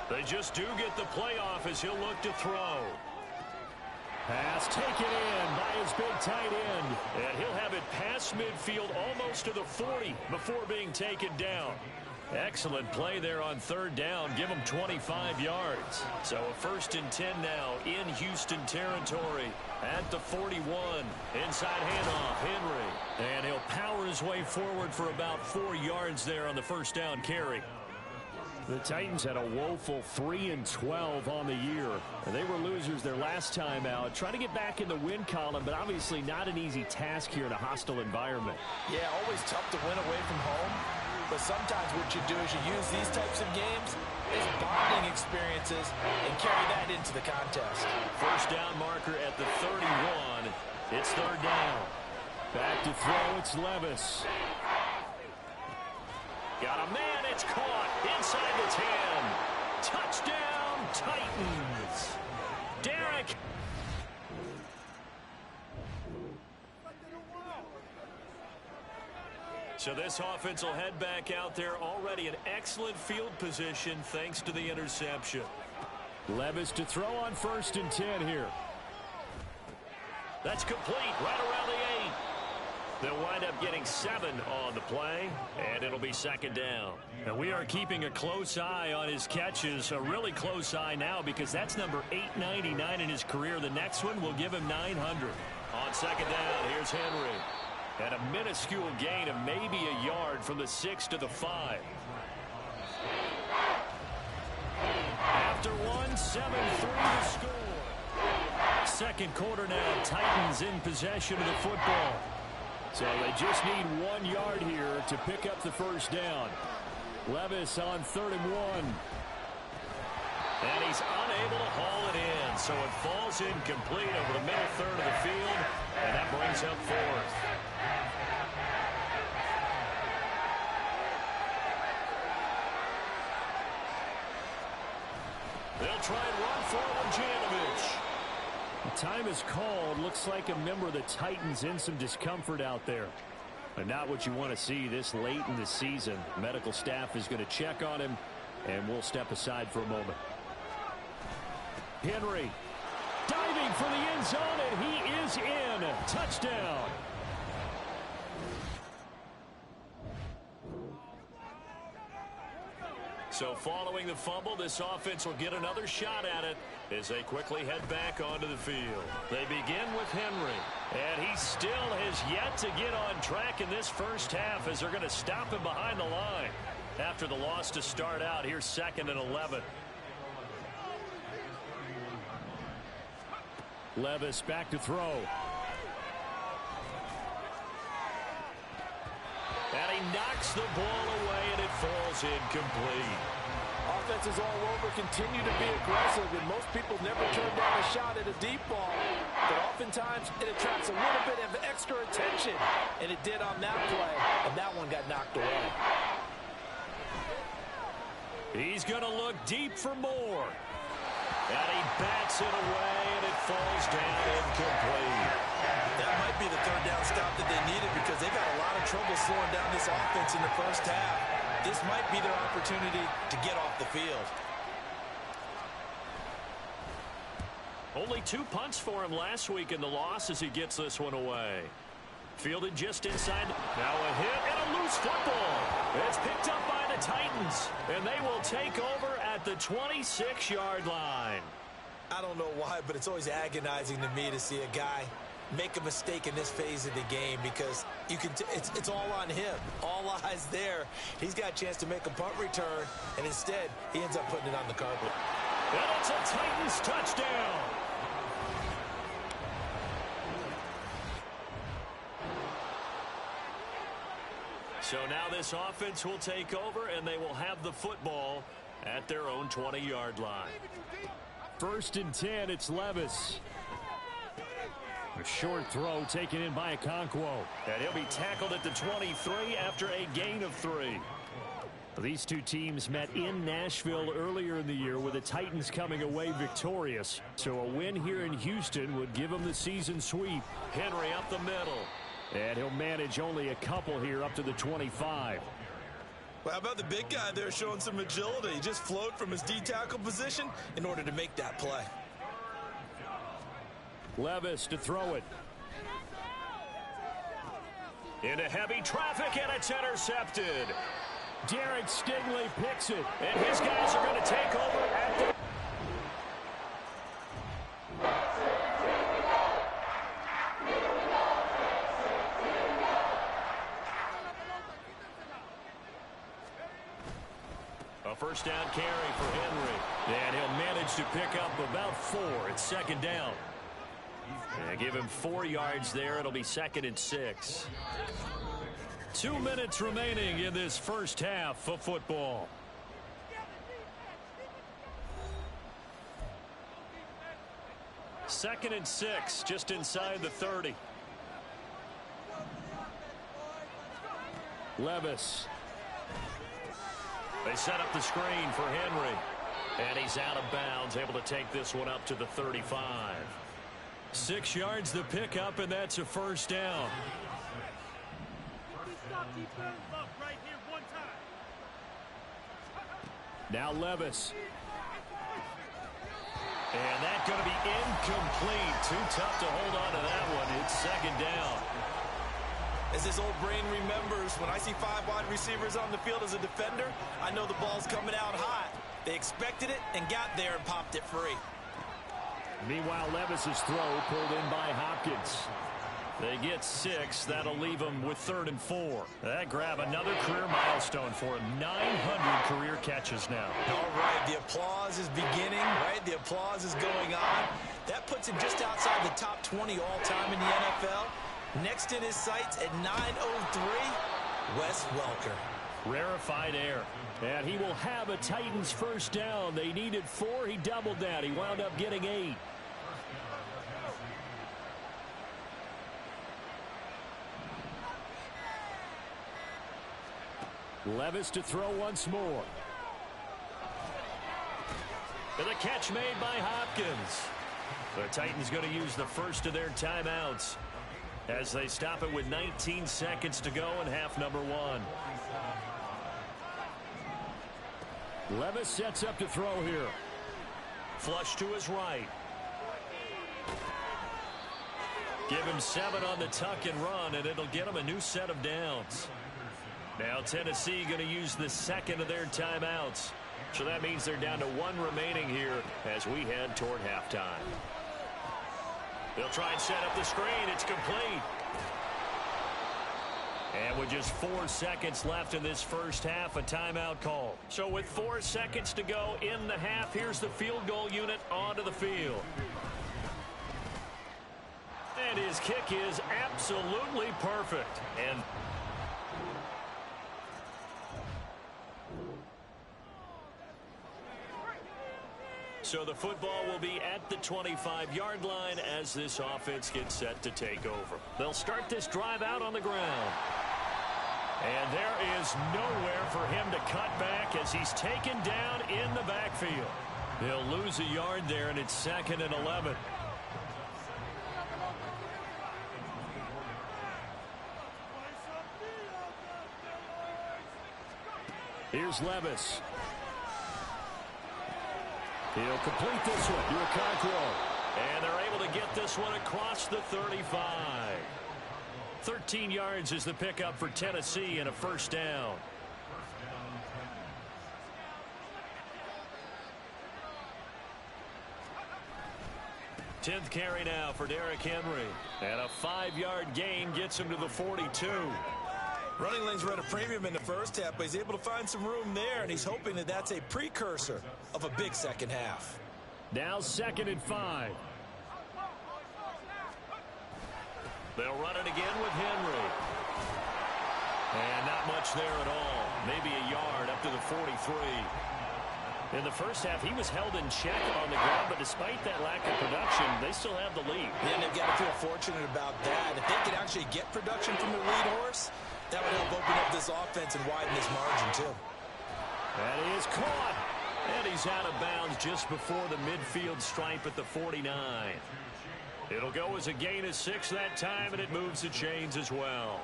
They just do get the playoff as he'll look to throw. Pass taken in by his big tight end. And he'll have it past midfield almost to the 40 before being taken down. Excellent play there on 3rd down. Give him 25 yards. So a 1st and 10 now in Houston territory at the 41. Inside handoff, Henry. And he'll power his way forward for about 4 yards there on the 1st down carry. The Titans had a woeful 3-12 on the year. They were losers their last time out. Trying to get back in the win column, but obviously not an easy task here in a hostile environment. Yeah, always tough to win away from home. But sometimes what you do is you use these types of games as bonding experiences and carry that into the contest. 1st down marker at the 31. It's 3rd down. Back to throw, it's Levis. Got a man, it's caught inside the 10. Touchdown, Titans. Derrick. So this offense will head back out there, already in excellent field position thanks to the interception. Levis to throw on 1st and 10 here. That's complete right around the 8. They'll wind up getting 7 on the play, and it'll be 2nd down. And we are keeping a close eye on his catches, a really close eye now because that's number 899 in his career. The next one will give him 900. On 2nd down, here's Henry. And a minuscule gain of maybe a yard from the 6 to the 5. After 1, 7-3 to score. 2nd quarter now, Titans in possession of the football. So they just need 1 yard here to pick up the 1st down. Levis on 3rd and 1. And he's unable to haul it in. So it falls incomplete over the middle 3rd of the field. And that brings up 4th. They'll try and run forward Janovich. The time is called. Looks like a member of the Titans in some discomfort out there. But not what you want to see this late in the season. Medical staff is going to check on him, and we'll step aside for a moment. Henry diving for the end zone, and he is in. Touchdown. So following the fumble, this offense will get another shot at it as they quickly head back onto the field. They begin with Henry, and he still has yet to get on track in this 1st half as they're going to stop him behind the line. After the loss to start out, here's 2nd and 11. Levis back to throw. And he knocks the ball away, and it falls incomplete. Offenses all over continue to be aggressive, and most people never turn down a shot at a deep ball. But oftentimes, it attracts a little bit of extra attention, and it did on that play, and that one got knocked away. He's going to look deep for more. And he bats it away, and it falls down incomplete. That might be the 3rd down stop that they needed because they got a lot of trouble slowing down this offense in the 1st half. This might be their opportunity to get off the field. Only 2 punts for him last week in the loss as he gets this one away. Fielded just inside. Now a hit and a loose football. It's picked up by the Titans, and they will take over at the 26-yard line. I don't know why, but it's always agonizing to me to see a guy make a mistake in this phase of the game, because you can it's all on him. All eyes there. He's got a chance to make a punt return, and instead he ends up putting it on the carpet. And it's a Titans touchdown. So now this offense will take over, and they will have the football at their own 20-yard line. 1st and 10, it's Levis. A short throw taken in by Okonkwo. And he'll be tackled at the 23 after a gain of 3. These two teams met in Nashville earlier in the year, with the Titans coming away victorious. So a win here in Houston would give them the season sweep. Henry up the middle. And he'll manage only a couple here up to the 25. Well, how about the big guy there showing some agility? He just flowed from his D-tackle position in order to make that play. Levis to throw it. Into heavy traffic, and it's intercepted. Derek Stingley picks it, and his guys are going to take over at the... A first down carry for Henry. And he'll manage to pick up about 4. It's 2nd down. And give him 4 yards there. It'll be 2nd and 6. 2 minutes remaining in this first half of football. Second and 6, just inside the 30. Levis. They set up the screen for Henry. And he's out of bounds, able to take this one up to the 35. 6 yards the pickup, and that's a first down. Now Levis. And that's going to be incomplete. Too tough to hold on to that one. It's 2nd down. As his old brain remembers, when I see 5 wide receivers on the field as a defender, I know the ball's coming out hot. They expected it and got there and popped it free. Meanwhile, Levis's throw pulled in by Hopkins. They get 6. That'll leave them with 3rd and 4. That grab another career milestone for him. 900 career catches now. All right, the applause is beginning, right? The applause is going on. That puts him just outside the top 20 all-time in the NFL. Next in his sights at 903, Wes Welker. Rarefied air. And he will have a Titans first down. They needed 4. He doubled that. He wound up getting 8. Levis to throw once more. And the catch made by Hopkins. The Titans going to use the first of their timeouts as they stop it with 19 seconds to go in half number 1. Levis sets up to throw here. Flush to his right. Give him 7 on the tuck and run, and it'll get him a new set of downs. Now Tennessee going to use the second of their timeouts. So that means they're down to 1 remaining here as we head toward halftime. They'll try and set up the screen. It's complete. And with just 4 seconds left in this first half, a timeout call. So with 4 seconds to go in the half, here's the field goal unit onto the field. And his kick is absolutely perfect. And so the football will be at the 25-yard line as this offense gets set to take over. They'll start this drive out on the ground. And there is nowhere for him to cut back as he's taken down in the backfield. He'll lose a yard there, and it's 2nd and 11. Here's Levis. He'll complete this one to Okonkwo. And they're able to get this one across the 35. 13 yards is the pickup for Tennessee and a first down. Tenth carry now for Derrick Henry. And a 5-yard gain gets him to the 42. Running lanes were at a premium in the first half, but he's able to find some room there, and he's hoping that that's a precursor of a big second half. Now 2nd and 5. They'll run it again with Henry. And not much there at all. Maybe a yard up to the 43. In the first half, he was held in check on the ground, but despite that lack of production, they still have the lead. Yeah, and they've got to feel fortunate about that. If they could actually get production from their lead horse, that would help open up this offense and widen this margin, too. And he is caught. And he's out of bounds just before the midfield stripe at the 49. It'll go as a gain of 6 that time, and it moves the chains as well.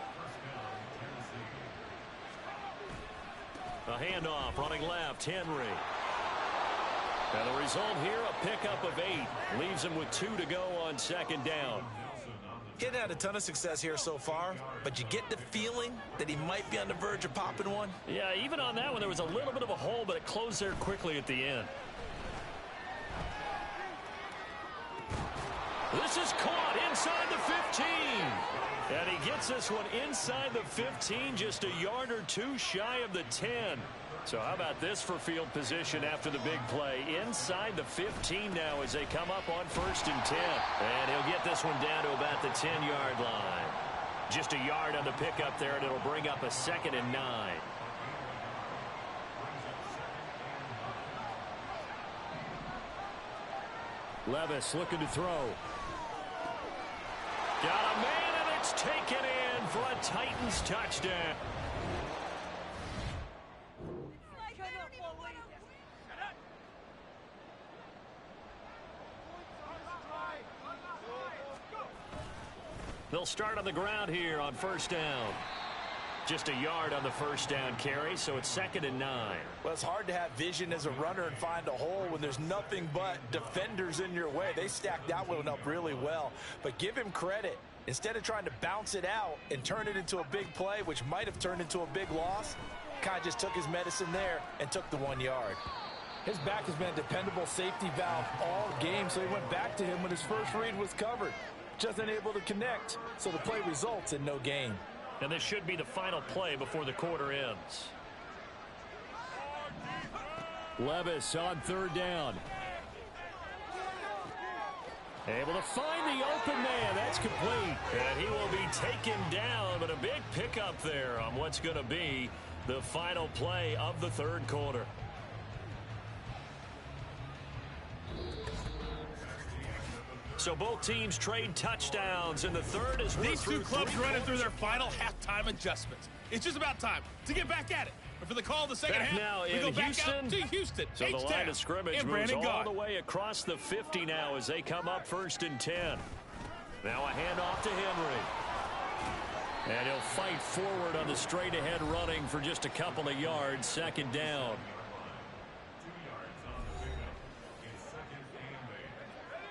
A handoff running left, Henry. And the result here, a pickup of 8. Leaves him with 2 to go on 2nd down. He hadn't had a ton of success here so far, but you get the feeling that he might be on the verge of popping one. Yeah, even on that one, there was a little bit of a hole, but it closed there quickly at the end. This is caught inside the 15. And he gets this one inside the 15, just a yard or 2 shy of the 10. So how about this for field position after the big play? Inside the 15 now as they come up on 1st and 10. And he'll get this one down to about the 10-yard line. Just a yard on the pickup there, and it'll bring up a 2nd and 9. Levis looking to throw. Got a man, and it's taken in for a Titans touchdown. They'll start on the ground here on 1st down. Just a yard on the 1st down carry, so it's 2nd and 9. Well, it's hard to have vision as a runner and find a hole when there's nothing but defenders in your way. They stacked that one up really well. But give him credit. Instead of trying to bounce it out and turn it into a big play, which might have turned into a big loss, kind of just took his medicine there and took the 1 yard. His back has been a dependable safety valve all game, so he went back to him when his first read was covered. Just unable to connect, so the play results in no gain. And this should be the final play before the quarter ends. Levis on 3rd down. Able to find the open man. That's complete. And he will be taken down, but a big pickup there on what's going to be the final play of the 3rd quarter. So both teams trade touchdowns in the 3rd as these two clubs running through their final halftime adjustments. It's just about time to get back at it. And for the call of the second half, now we go back out to Houston. So the line of scrimmage moves all the way across the 50 now as they come up 1st and 10. Now a handoff to Henry. And he'll fight forward on the straight-ahead running for just a couple of yards. 2nd down.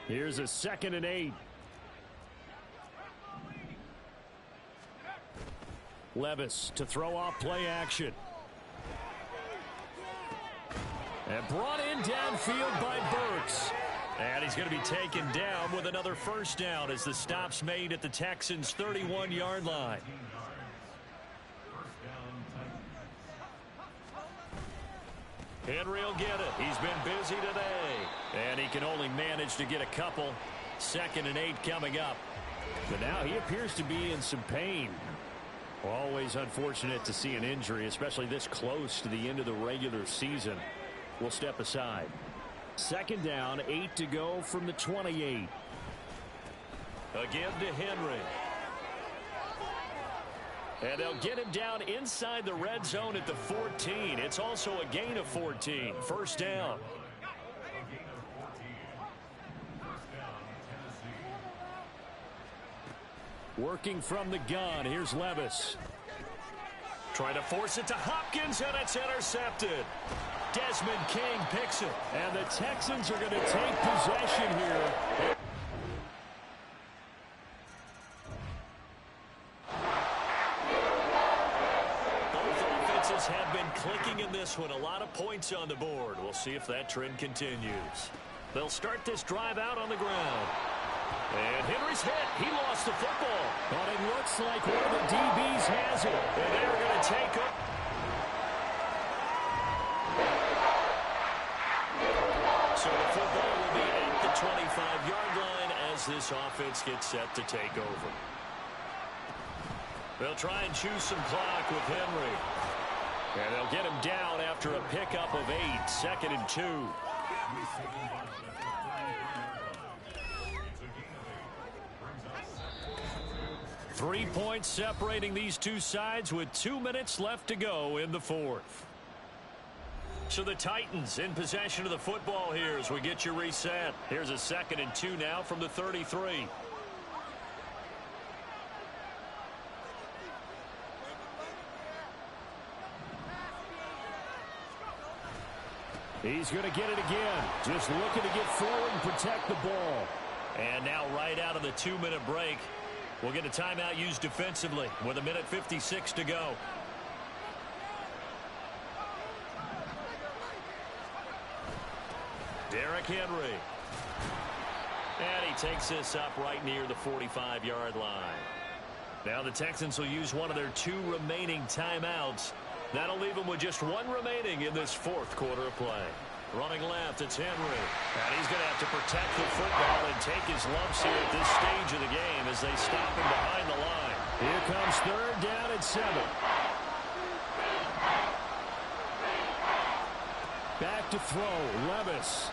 Here's a 2nd and 8. Levis to throw off play action. And brought in downfield by Burks. And he's going to be taken down with another 1st down as the stop's made at the Texans' 31-yard line. Henry will get it. He's been busy today. And he can only manage to get a couple. 2nd and 8 coming up. But now he appears to be in some pain. Always unfortunate to see an injury, especially this close to the end of the regular season. We'll step aside. 2nd down, 8 to go from the 28. Again to Henry. And they'll get him down inside the red zone at the 14. It's also a gain of 14. 1st down. Working from the gun. Here's Levis. Trying to force it to Hopkins, and it's intercepted. Desmond King picks it. And the Texans are going to take possession here. Bangles have been clicking in this one. A lot of points on the board. We'll see if that trend continues. They'll start this drive out on the ground. And Henry's hit. He lost the football. But it looks like one of the DBs has it. And they're going to take up. So the football will be at the 25-yard line as this offense gets set to take over. They'll try and choose some clock with Henry. And they'll get him down after a pickup of 8, 2nd and 2. 3 points separating these two sides with 2 minutes left to go in the fourth. So the Titans in possession of the football here as we get you reset. Here's a 2nd and 2 now from the 33. He's going to get it again. Just looking to get forward and protect the ball. And now right out of the 2-minute break, we'll get a timeout used defensively with 1:56 to go. Derrick Henry. And he takes this up right near the 45-yard line. Now the Texans will use one of their 2 remaining timeouts. That'll leave them with just 1 remaining in this fourth quarter of play. Running left, it's Henry. And he's going to have to protect the football and take his lumps here at this stage of the game as they stop him behind the line. Here comes 3rd down and 7. Back to throw, Levis.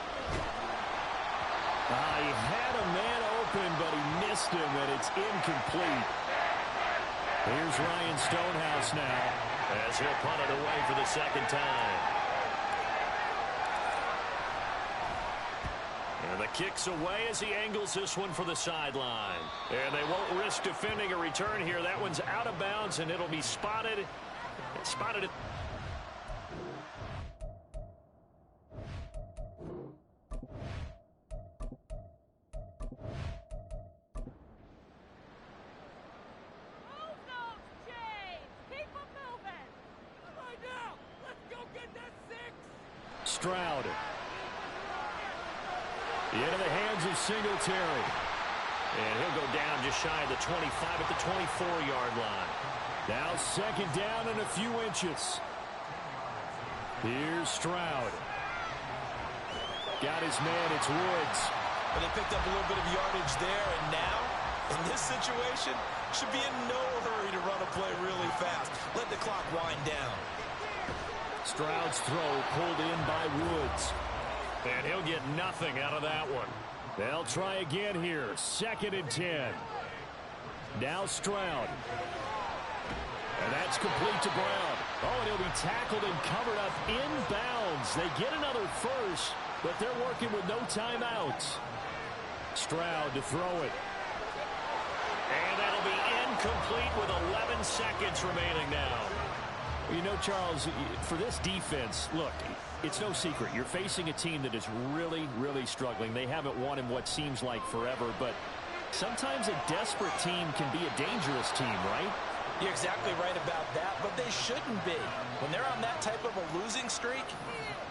He had a man open, but he missed him, and it's incomplete. Here's Ryan Stonehouse now as he'll punt it away for the 2nd time. And the kick's away as he angles this one for the sideline. And they won't risk defending a return here. That one's out of bounds, and it'll be spotted. Spotted. Stroud. Into the hands of Singletary. And he'll go down just shy of the 25 at the 24-yard line. Now 2nd down and a few inches. Here's Stroud. Got his man, it's Woods. But they picked up a little bit of yardage there, and now, in this situation, should be in no hurry to run a play really fast. Let the clock wind down. Stroud's throw pulled in by Woods. And he'll get nothing out of that one. They'll try again here. 2nd and 10. Now Stroud. And that's complete to Brown. Oh, and he'll be tackled and covered up inbounds. They get another first, but they're working with no timeouts. Stroud to throw it. And that'll be incomplete with 11 seconds remaining now. You know, Charles, for this defense, look, it's no secret. You're facing a team that is really, really struggling. They haven't won in what seems like forever, but sometimes a desperate team can be a dangerous team, right? You're exactly right about that, but they shouldn't be. When they're on that type of a losing streak,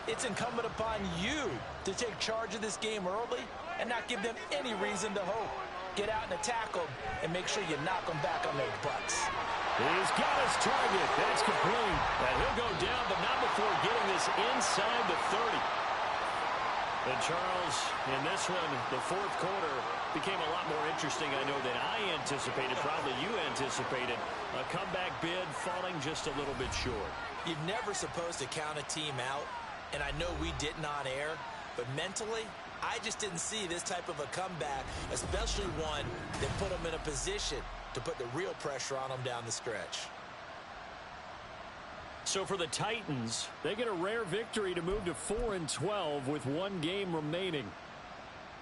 it's incumbent upon you to take charge of this game early and not give them any reason to hope. Get out and attack them and make sure you knock them back on their butts. He's got his target. That's complete. And he'll go down, but not before getting this inside the 30. And Charles, in this one, the fourth quarter became a lot more interesting, I know, than I anticipated. Probably you anticipated. A comeback bid falling just a little bit short. You're never supposed to count a team out, and I know we didn't on air, but mentally, I just didn't see this type of a comeback, especially one that put them in a position to put the real pressure on them down the stretch. So for the Titans, they get a rare victory to move to 4-12 with 1 game remaining.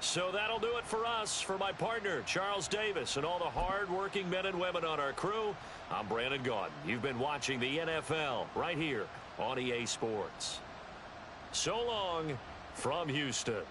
So that'll do it for us. For my partner, Charles Davis, and all the hard-working men and women on our crew, I'm Brandon Gaudin. You've been watching the NFL right here on EA Sports. So long from Houston.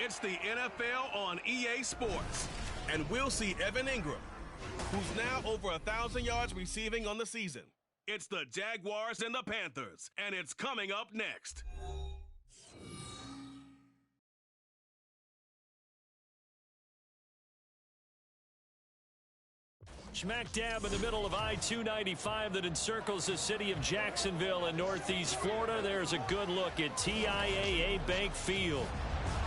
It's the NFL on EA Sports. And we'll see Evan Ingram, who's now over 1,000 yards receiving on the season. It's the Jaguars and the Panthers, and it's coming up next. Smack dab in the middle of I-295 that encircles the city of Jacksonville in northeast Florida. There's a good look at TIAA Bank Field.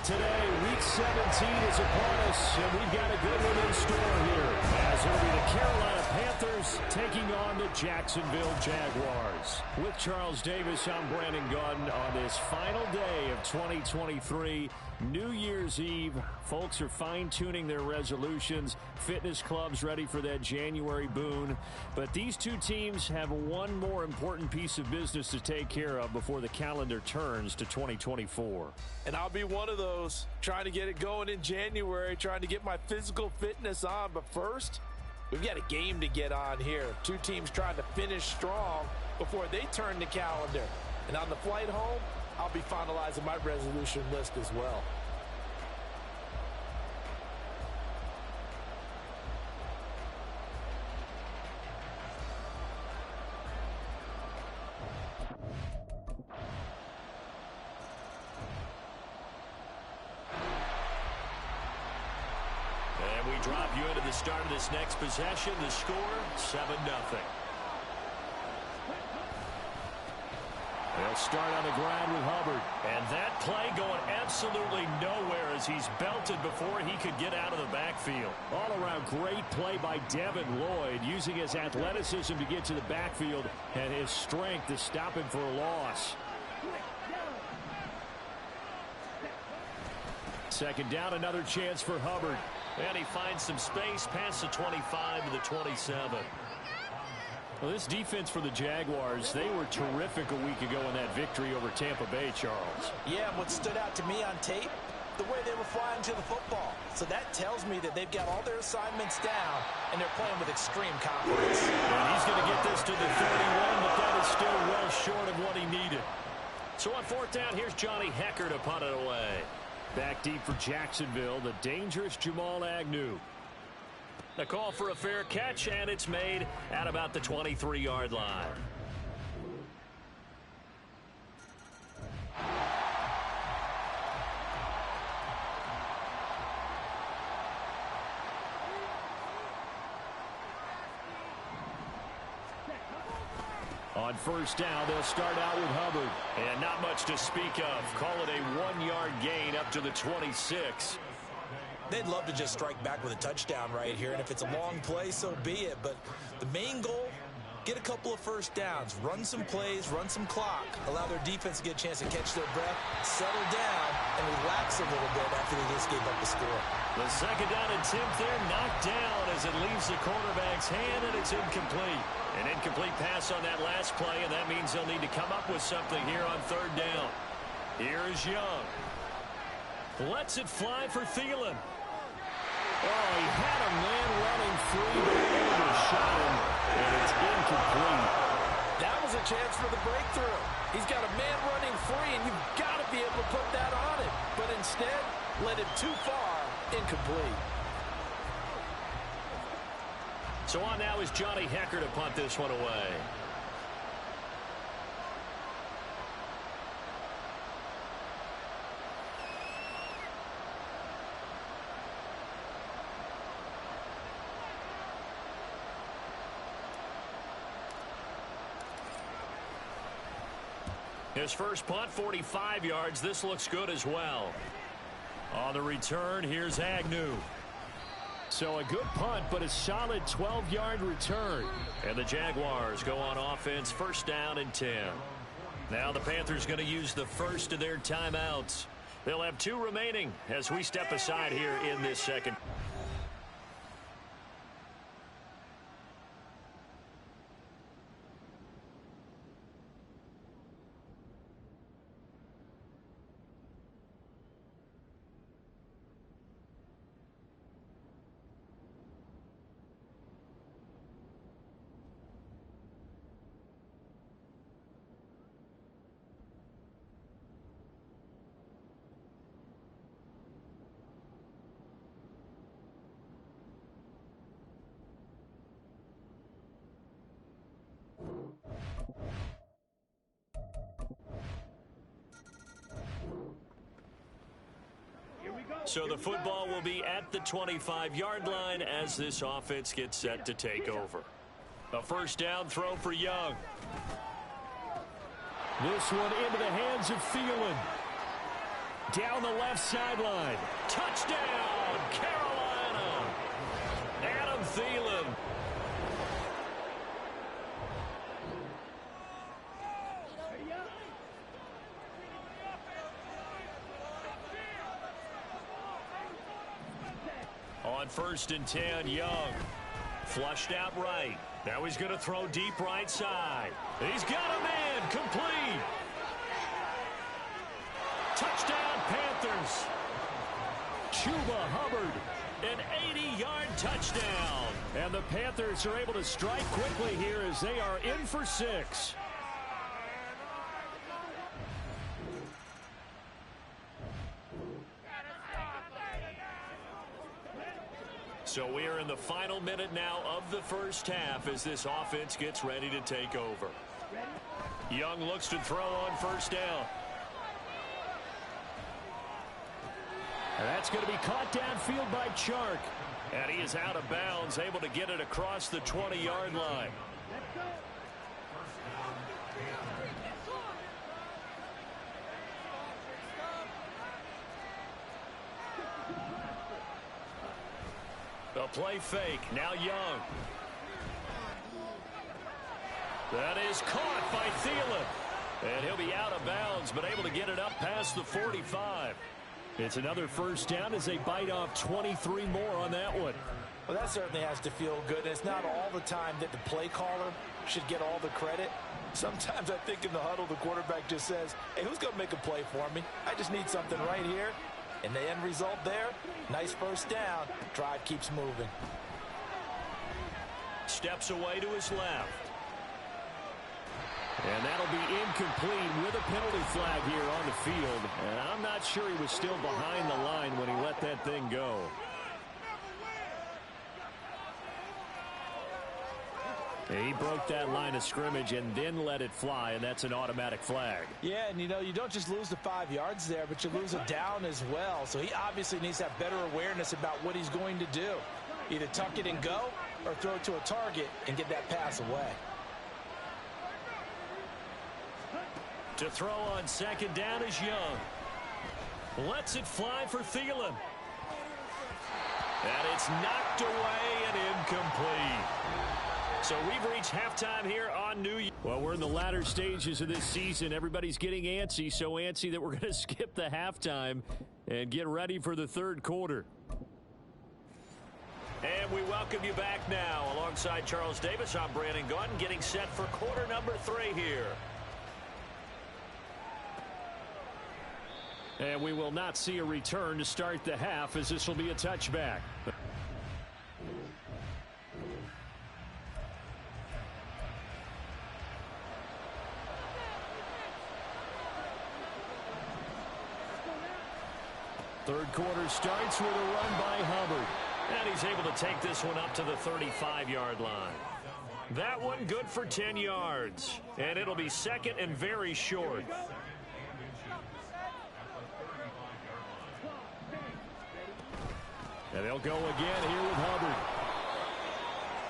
Today, Week 17 is upon us, and we've got a good one in store here. As it'll be the Carolina Panthers taking on the Jacksonville Jaguars. With Charles Davis, I'm Brandon Gaudin on this final day of 2023, New Year's Eve. Folks are fine-tuning their resolutions. Fitness clubs ready for that January boon. But these two teams have one more important piece of business to take care of before the calendar turns to 2024. And I'll be one of those, trying to get it going in January, trying to get my physical fitness on. But first, we've got a game to get on here. Two teams trying to finish strong before they turn the calendar. And on the flight home, I'll be finalizing my resolution list as well. Drop you into the start of this next possession. The score, 7-0. They'll start on the ground with Hubbard. And that play going absolutely nowhere as he's belted before he could get out of the backfield. All around great play by Devin Lloyd, using his athleticism to get to the backfield and his strength to stop him for a loss. Second down, another chance for Hubbard. And he finds some space past the 25 to the 27. Well, this defense for the Jaguars, they were terrific a week ago in that victory over Tampa Bay, Charles. Yeah, what stood out to me on tape, the way they were flying to the football. So that tells me that they've got all their assignments down, and they're playing with extreme confidence. And he's going to get this to the 31, but that is still well short of what he needed. So on fourth down, here's Johnny Hecker to punt it away. Back deep for Jacksonville, the dangerous Jamal Agnew. The call for a fair catch, and it's made at about the 23-yard line. On first down, they'll start out with Hubbard. And not much to speak of. Call it a 1-yard gain up to the 26. They'd love to just strike back with a touchdown right here, and if it's a long play, so be it. But the main goal, get a couple of first downs, run some plays, run some clock, allow their defense to get a chance to catch their breath, settle down, and relax a little bit after they just gave up the score. The second down attempt there knocked down as it leaves the quarterback's hand, and it's incomplete. An incomplete pass on that last play, and that means they'll need to come up with something here on third down. Here's Young. Lets it fly for Thielen. Oh, he had a man running free, but he overshot him, and it's incomplete. That was a chance for the breakthrough. He's got a man running free, and you've got to be able to put that on him. But instead, led it too far, incomplete. So on now is Johnny Hecker to punt this one away. His first punt, 45 yards. This looks good as well. On the return, here's Agnew. So a good punt, but a solid 12-yard return. And the Jaguars go on offense, first down and 10. Now the Panthers going to use the first of their timeouts. They'll have 2 remaining as we step aside here in this second. So the football will be at the 25-yard line as this offense gets set to take over. A first down throw for Young. This one into the hands of Thielen. Down the left sideline. Touchdown, Carolina. Adam Thielen. On 1st and 10, Young. Flushed out right. Now he's going to throw deep right side. He's got a man. Complete. Touchdown, Panthers. Chuba Hubbard. An 80-yard touchdown. And the Panthers are able to strike quickly here as they are in for 6. So we are in the final minute now of the first half as this offense gets ready to take over. Young looks to throw on 1st down. And that's going to be caught downfield by Chark. And he is out of bounds, able to get it across the 20-yard line. A play fake. Now Young. That is caught by Thielen. And he'll be out of bounds, but able to get it up past the 45. It's another first down as they bite off 23 more on that one. Well, that certainly has to feel good. And it's not all the time that the play caller should get all the credit. Sometimes I think in the huddle, the quarterback just says, hey, who's going to make a play for me? I just need something right here. And the end result there, nice first down. Drive keeps moving. Steps away to his left. And that'll be incomplete with a penalty flag here on the field. And I'm not sure he was still behind the line when he let that thing go. He broke that line of scrimmage and then let it fly, and that's an automatic flag. Yeah, and you know, you don't just lose the 5 yards there, but you lose a down as well. So he obviously needs to have better awareness about what he's going to do. Either tuck it and go or throw it to a target and get that pass away. To throw on 2nd down is Young. Lets it fly for Thielen. And it's knocked away and incomplete. So we've reached halftime here on New Year. Well, we're in the latter stages of this season. Everybody's getting antsy, so antsy that we're going to skip the halftime and get ready for the 3rd quarter. And we welcome you back now. Alongside Charles Davis, I'm Brandon Gaudin, getting set for quarter number 3 here. And we will not see a return to start the half, as this will be a touchback. Third quarter starts with a run by Hubbard. And he's able to take this one up to the 35-yard line. That one good for 10 yards. And it'll be 2nd and very short. And they'll go again here with Hubbard.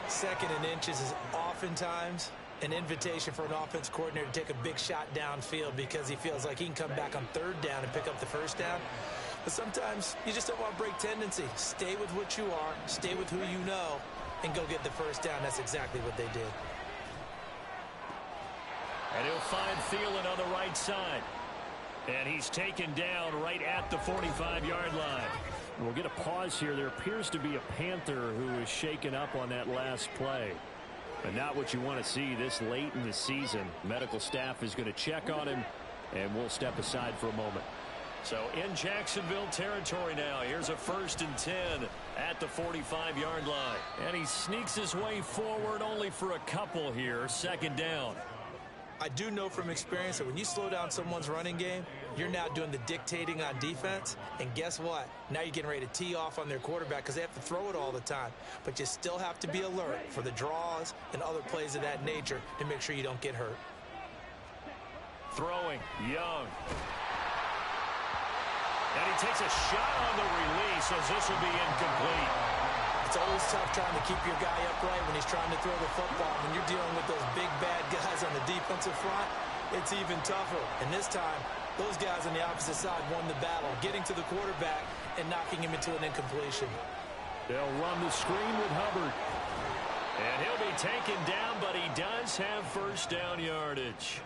2nd and inches is oftentimes an invitation for an offense coordinator to take a big shot downfield because he feels like he can come back on 3rd down and pick up the 1st down. But sometimes you just don't want to break tendency. Stay with what you are, stay with who you know, and go get the 1st down. That's exactly what they did. And he'll find Thielen on the right side. And he's taken down right at the 45-yard line. We'll get a pause here. There appears to be a Panther who is shaken up on that last play. But not what you want to see this late in the season. Medical staff is going to check on him, and we'll step aside for a moment. So in Jacksonville territory now. Here's a 1st and 10 at the 45-yard line. And he sneaks his way forward only for a couple here. 2nd down. I do know from experience that when you slow down someone's running game, you're now doing the dictating on defense. And guess what? Now you're getting ready to tee off on their quarterback because they have to throw it all the time. But you still have to be alert for the draws and other plays of that nature to make sure you don't get hurt. Throwing, Young. And he takes a shot on the release as this will be incomplete. It's always tough trying to keep your guy upright when he's trying to throw the football. When you're dealing with those big, bad guys on the defensive front, it's even tougher. And this time, those guys on the opposite side won the battle, getting to the quarterback and knocking him into an incompletion. They'll run the screen with Hubbard. And he'll be taken down, but he does have first down yardage.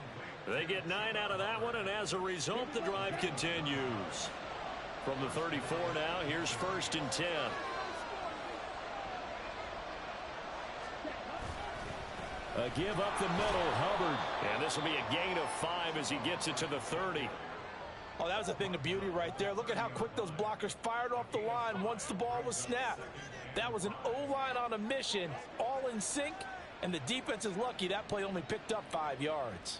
They get 9 out of that one, and as a result, the drive continues. From the 34 now, here's 1st and 10. A give up the middle, Hubbard. And this will be a gain of 5 as he gets it to the 30. Oh, that was a thing of beauty right there. Look at how quick those blockers fired off the line once the ball was snapped. That was an O-line on a mission, all in sync, and the defense is lucky that play only picked up 5 yards.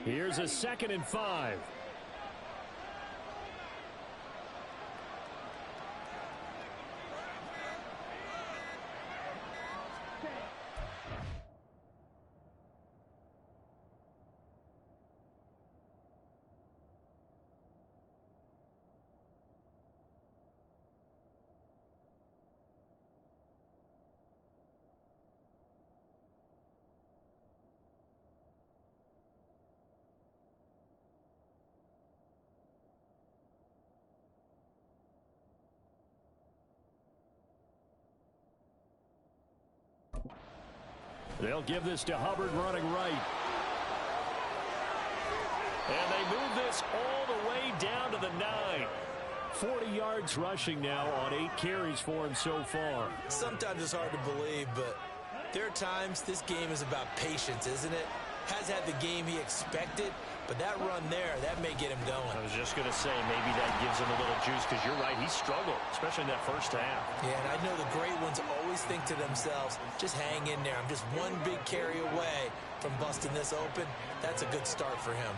Here's a 2nd and 5. They'll give this to Hubbard running right. And they move this all the way down to the 9. 40 yards rushing now on 8 carries for him so far. Sometimes it's hard to believe, but there are times this game is about patience, isn't it? Has had the game he expected, but that run there, that may get him going. I was just going to say, maybe that gives him a little juice, because you're right, he struggled, especially in that first half. Yeah, and I know the great ones always think to themselves, just hang in there. I'm just one big carry away from busting this open. That's a good start for him.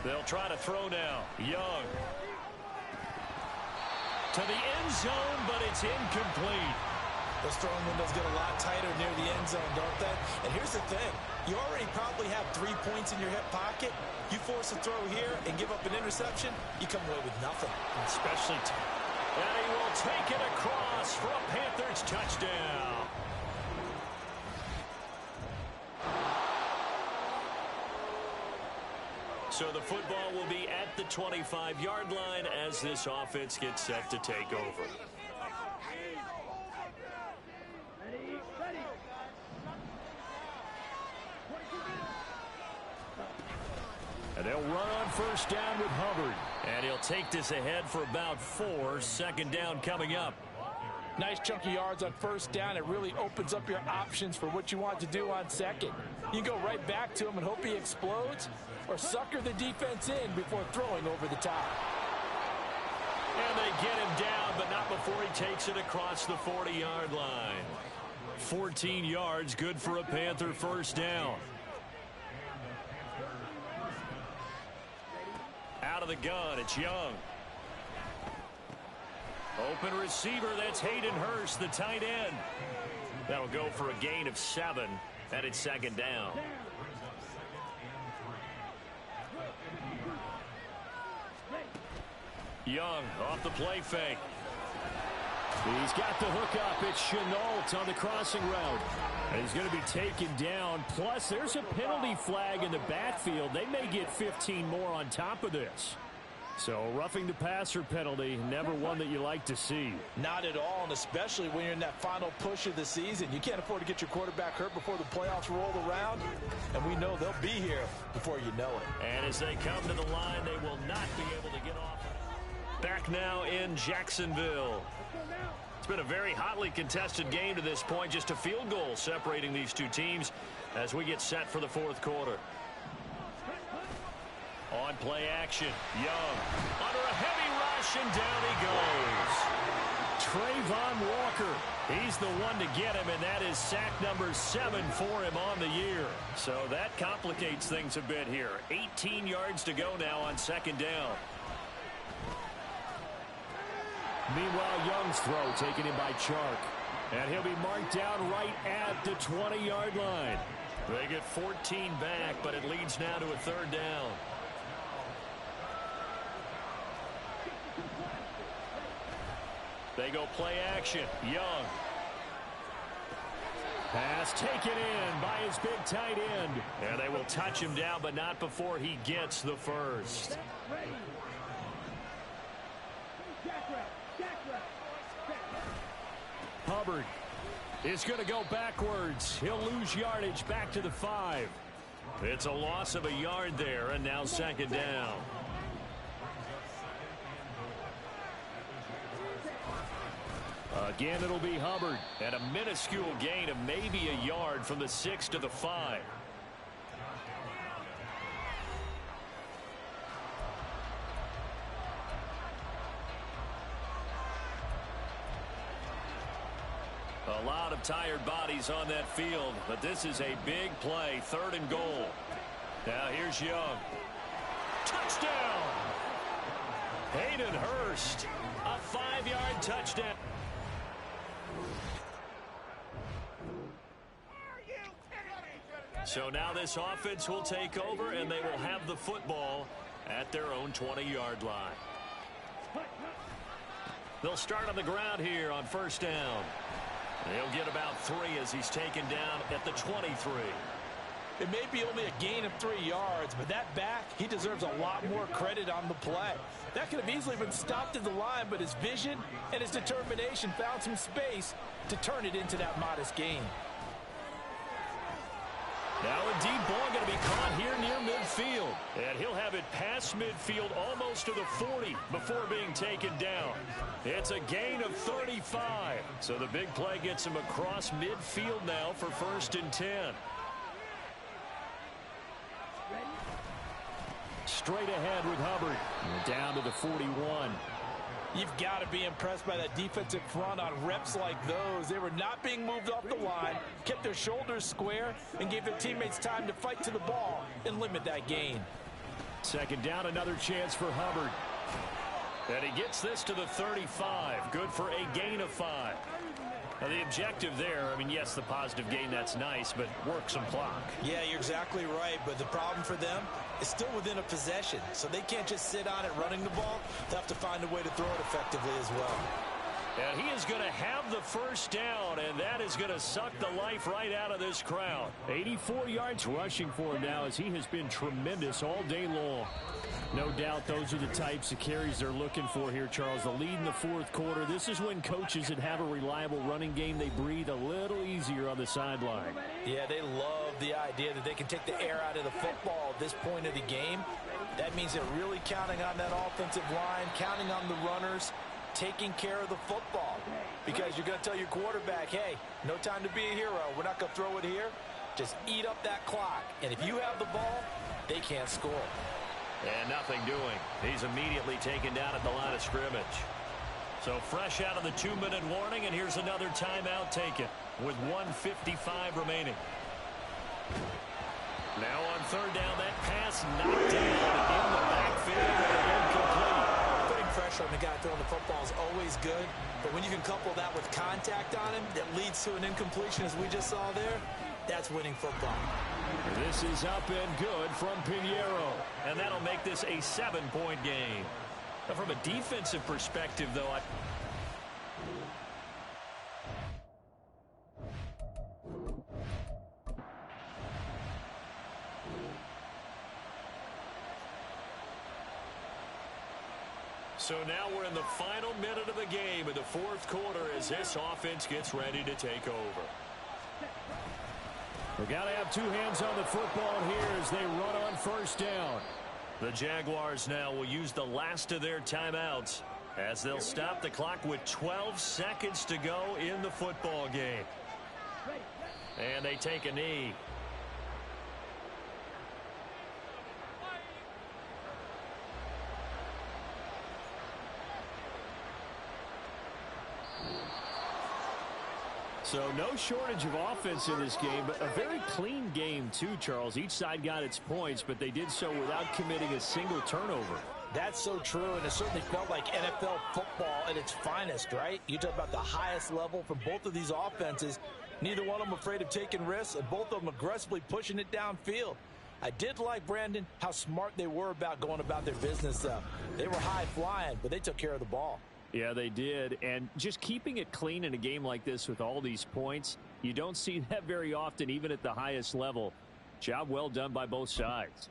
They'll try to throw now. Young. To the end zone, but it's incomplete. Those throwing windows get a lot tighter near the end zone, don't they? And here's the thing. You already probably have 3 points in your hip pocket. You force a throw here and give up an interception, you come away with nothing. Especially, and he will take it across for a Panthers touchdown. So the football will be at the 25-yard line as this offense gets set to take over. And they'll run on first down with Hubbard. And he'll take this ahead for about 4. 2nd down coming up. Nice chunky yards on first down. It really opens up your options for what you want to do on second. You go right back to him and hope he explodes, or sucker the defense in before throwing over the top. And they get him down, but not before he takes it across the 40-yard line. 14 yards, good for a Panther first down. Out of the gun, it's Young. Open receiver, that's Hayden Hurst, the tight end. That'll go for a gain of 7, and it's 2nd down. Young off the play fake. He's got the hook up. It's Chenault on the crossing route. And he's going to be taken down. Plus, there's a penalty flag in the backfield. They may get 15 more on top of this. So, roughing the passer penalty, never one that you like to see. Not at all, and especially when you're in that final push of the season. You can't afford to get your quarterback hurt before the playoffs roll around, and we know they'll be here before you know it. And as they come to the line, they will not be able to get off. Back now in Jacksonville. It's been a very hotly contested game to this point. Just a field goal separating these two teams as we get set for the 4th quarter. On play action, Young under a heavy rush, and down he goes. Trayvon Walker, he's the one to get him, and that is sack number 7 for him on the year. So that complicates things a bit here. 18 yards to go now on 2nd down. Meanwhile, Young's throw taken in by Chark. And he'll be marked down right at the 20-yard line. They get 14 back, but it leads now to a third down. They go play action. Young. Pass taken in by his big tight end. And they will touch him down, but not before he gets the first. Hubbard is going to go backwards. He'll lose yardage back to the 5. It's a loss of a yard there, and now second down. Again, it'll be Hubbard. And a minuscule gain of maybe a yard from the 6 to the 5. A lot of tired bodies on that field, but this is a big play, 3rd and goal. Now here's Young. Touchdown! Hayden Hurst, a 5-yard touchdown. So now this offense will take over, and they will have the football at their own 20-yard line. They'll start on the ground here on first down. He'll get about 3 as he's taken down at the 23. It may be only a gain of 3 yards, but that back, he deserves a lot more credit on the play. That could have easily been stopped at the line, but his vision and his determination found some space to turn it into that modest gain. Now a deep ball going to be caught here near midfield. And he'll have it past midfield almost to the 40 before being taken down. It's a gain of 35. So the big play gets him across midfield now for 1st and 10. Straight ahead with Hubbard. Down to the 41. You've got to be impressed by that defensive front on reps like those. They were not being moved off the line, kept their shoulders square, and gave their teammates time to fight to the ball and limit that gain. Second down, another chance for Hubbard. And he gets this to the 35. Good for a gain of 5. Now the objective there, I mean, yes, the positive gain, that's nice, but work some clock. Yeah, you're exactly right, but the problem for them is still within a possession, so they can't just sit on it running the ball. They have to find a way to throw it effectively as well. And he is going to have the first down, and that is going to suck the life right out of this crowd. 84 yards rushing for him now as he has been tremendous all day long. No doubt those are the types of carries they're looking for here, Charles. The lead in the 4th quarter. This is when coaches that have a reliable running game, they breathe a little easier on the sideline. Yeah, they love the idea that they can take the air out of the football at this point of the game. That means they're really counting on that offensive line, counting on the runners, taking care of the football. Because you're going to tell your quarterback, hey, no time to be a hero. We're not going to throw it here. Just eat up that clock. And if you have the ball, they can't score. And nothing doing. He's immediately taken down at the line of scrimmage. So fresh out of the 2-minute warning, and here's another timeout taken with 1:55 remaining. Now on third down, that pass knocked down in the backfield and incomplete. Putting pressure on the guy throwing the football is always good, but when you can couple that with contact on him that leads to an incompletion, as we just saw there, that's winning football. This is up and good from Pinheiro. And that'll make this a 7-point game. Now from a defensive perspective, though, So now we're in the final minute of the game in the 4th quarter as this offense gets ready to take over. We've got to have 2 hands on the football here as they run on first down. The Jaguars now will use the last of their timeouts as they'll stop the clock with 12 seconds to go in the football game. And they take a knee. So no shortage of offense in this game, but a very clean game too, Charles. Each side got its points, but they did so without committing a single turnover. That's so true, and it certainly felt like NFL football at its finest, right? You talk about the highest level from both of these offenses. Neither one of them afraid of taking risks, and both of them aggressively pushing it downfield. I did like, Brandon, how smart they were about going about their business, though. They were high-flying, but they took care of the ball. Yeah, they did, and just keeping it clean in a game like this with all these points, you don't see that very often, even at the highest level. Job well done by both sides.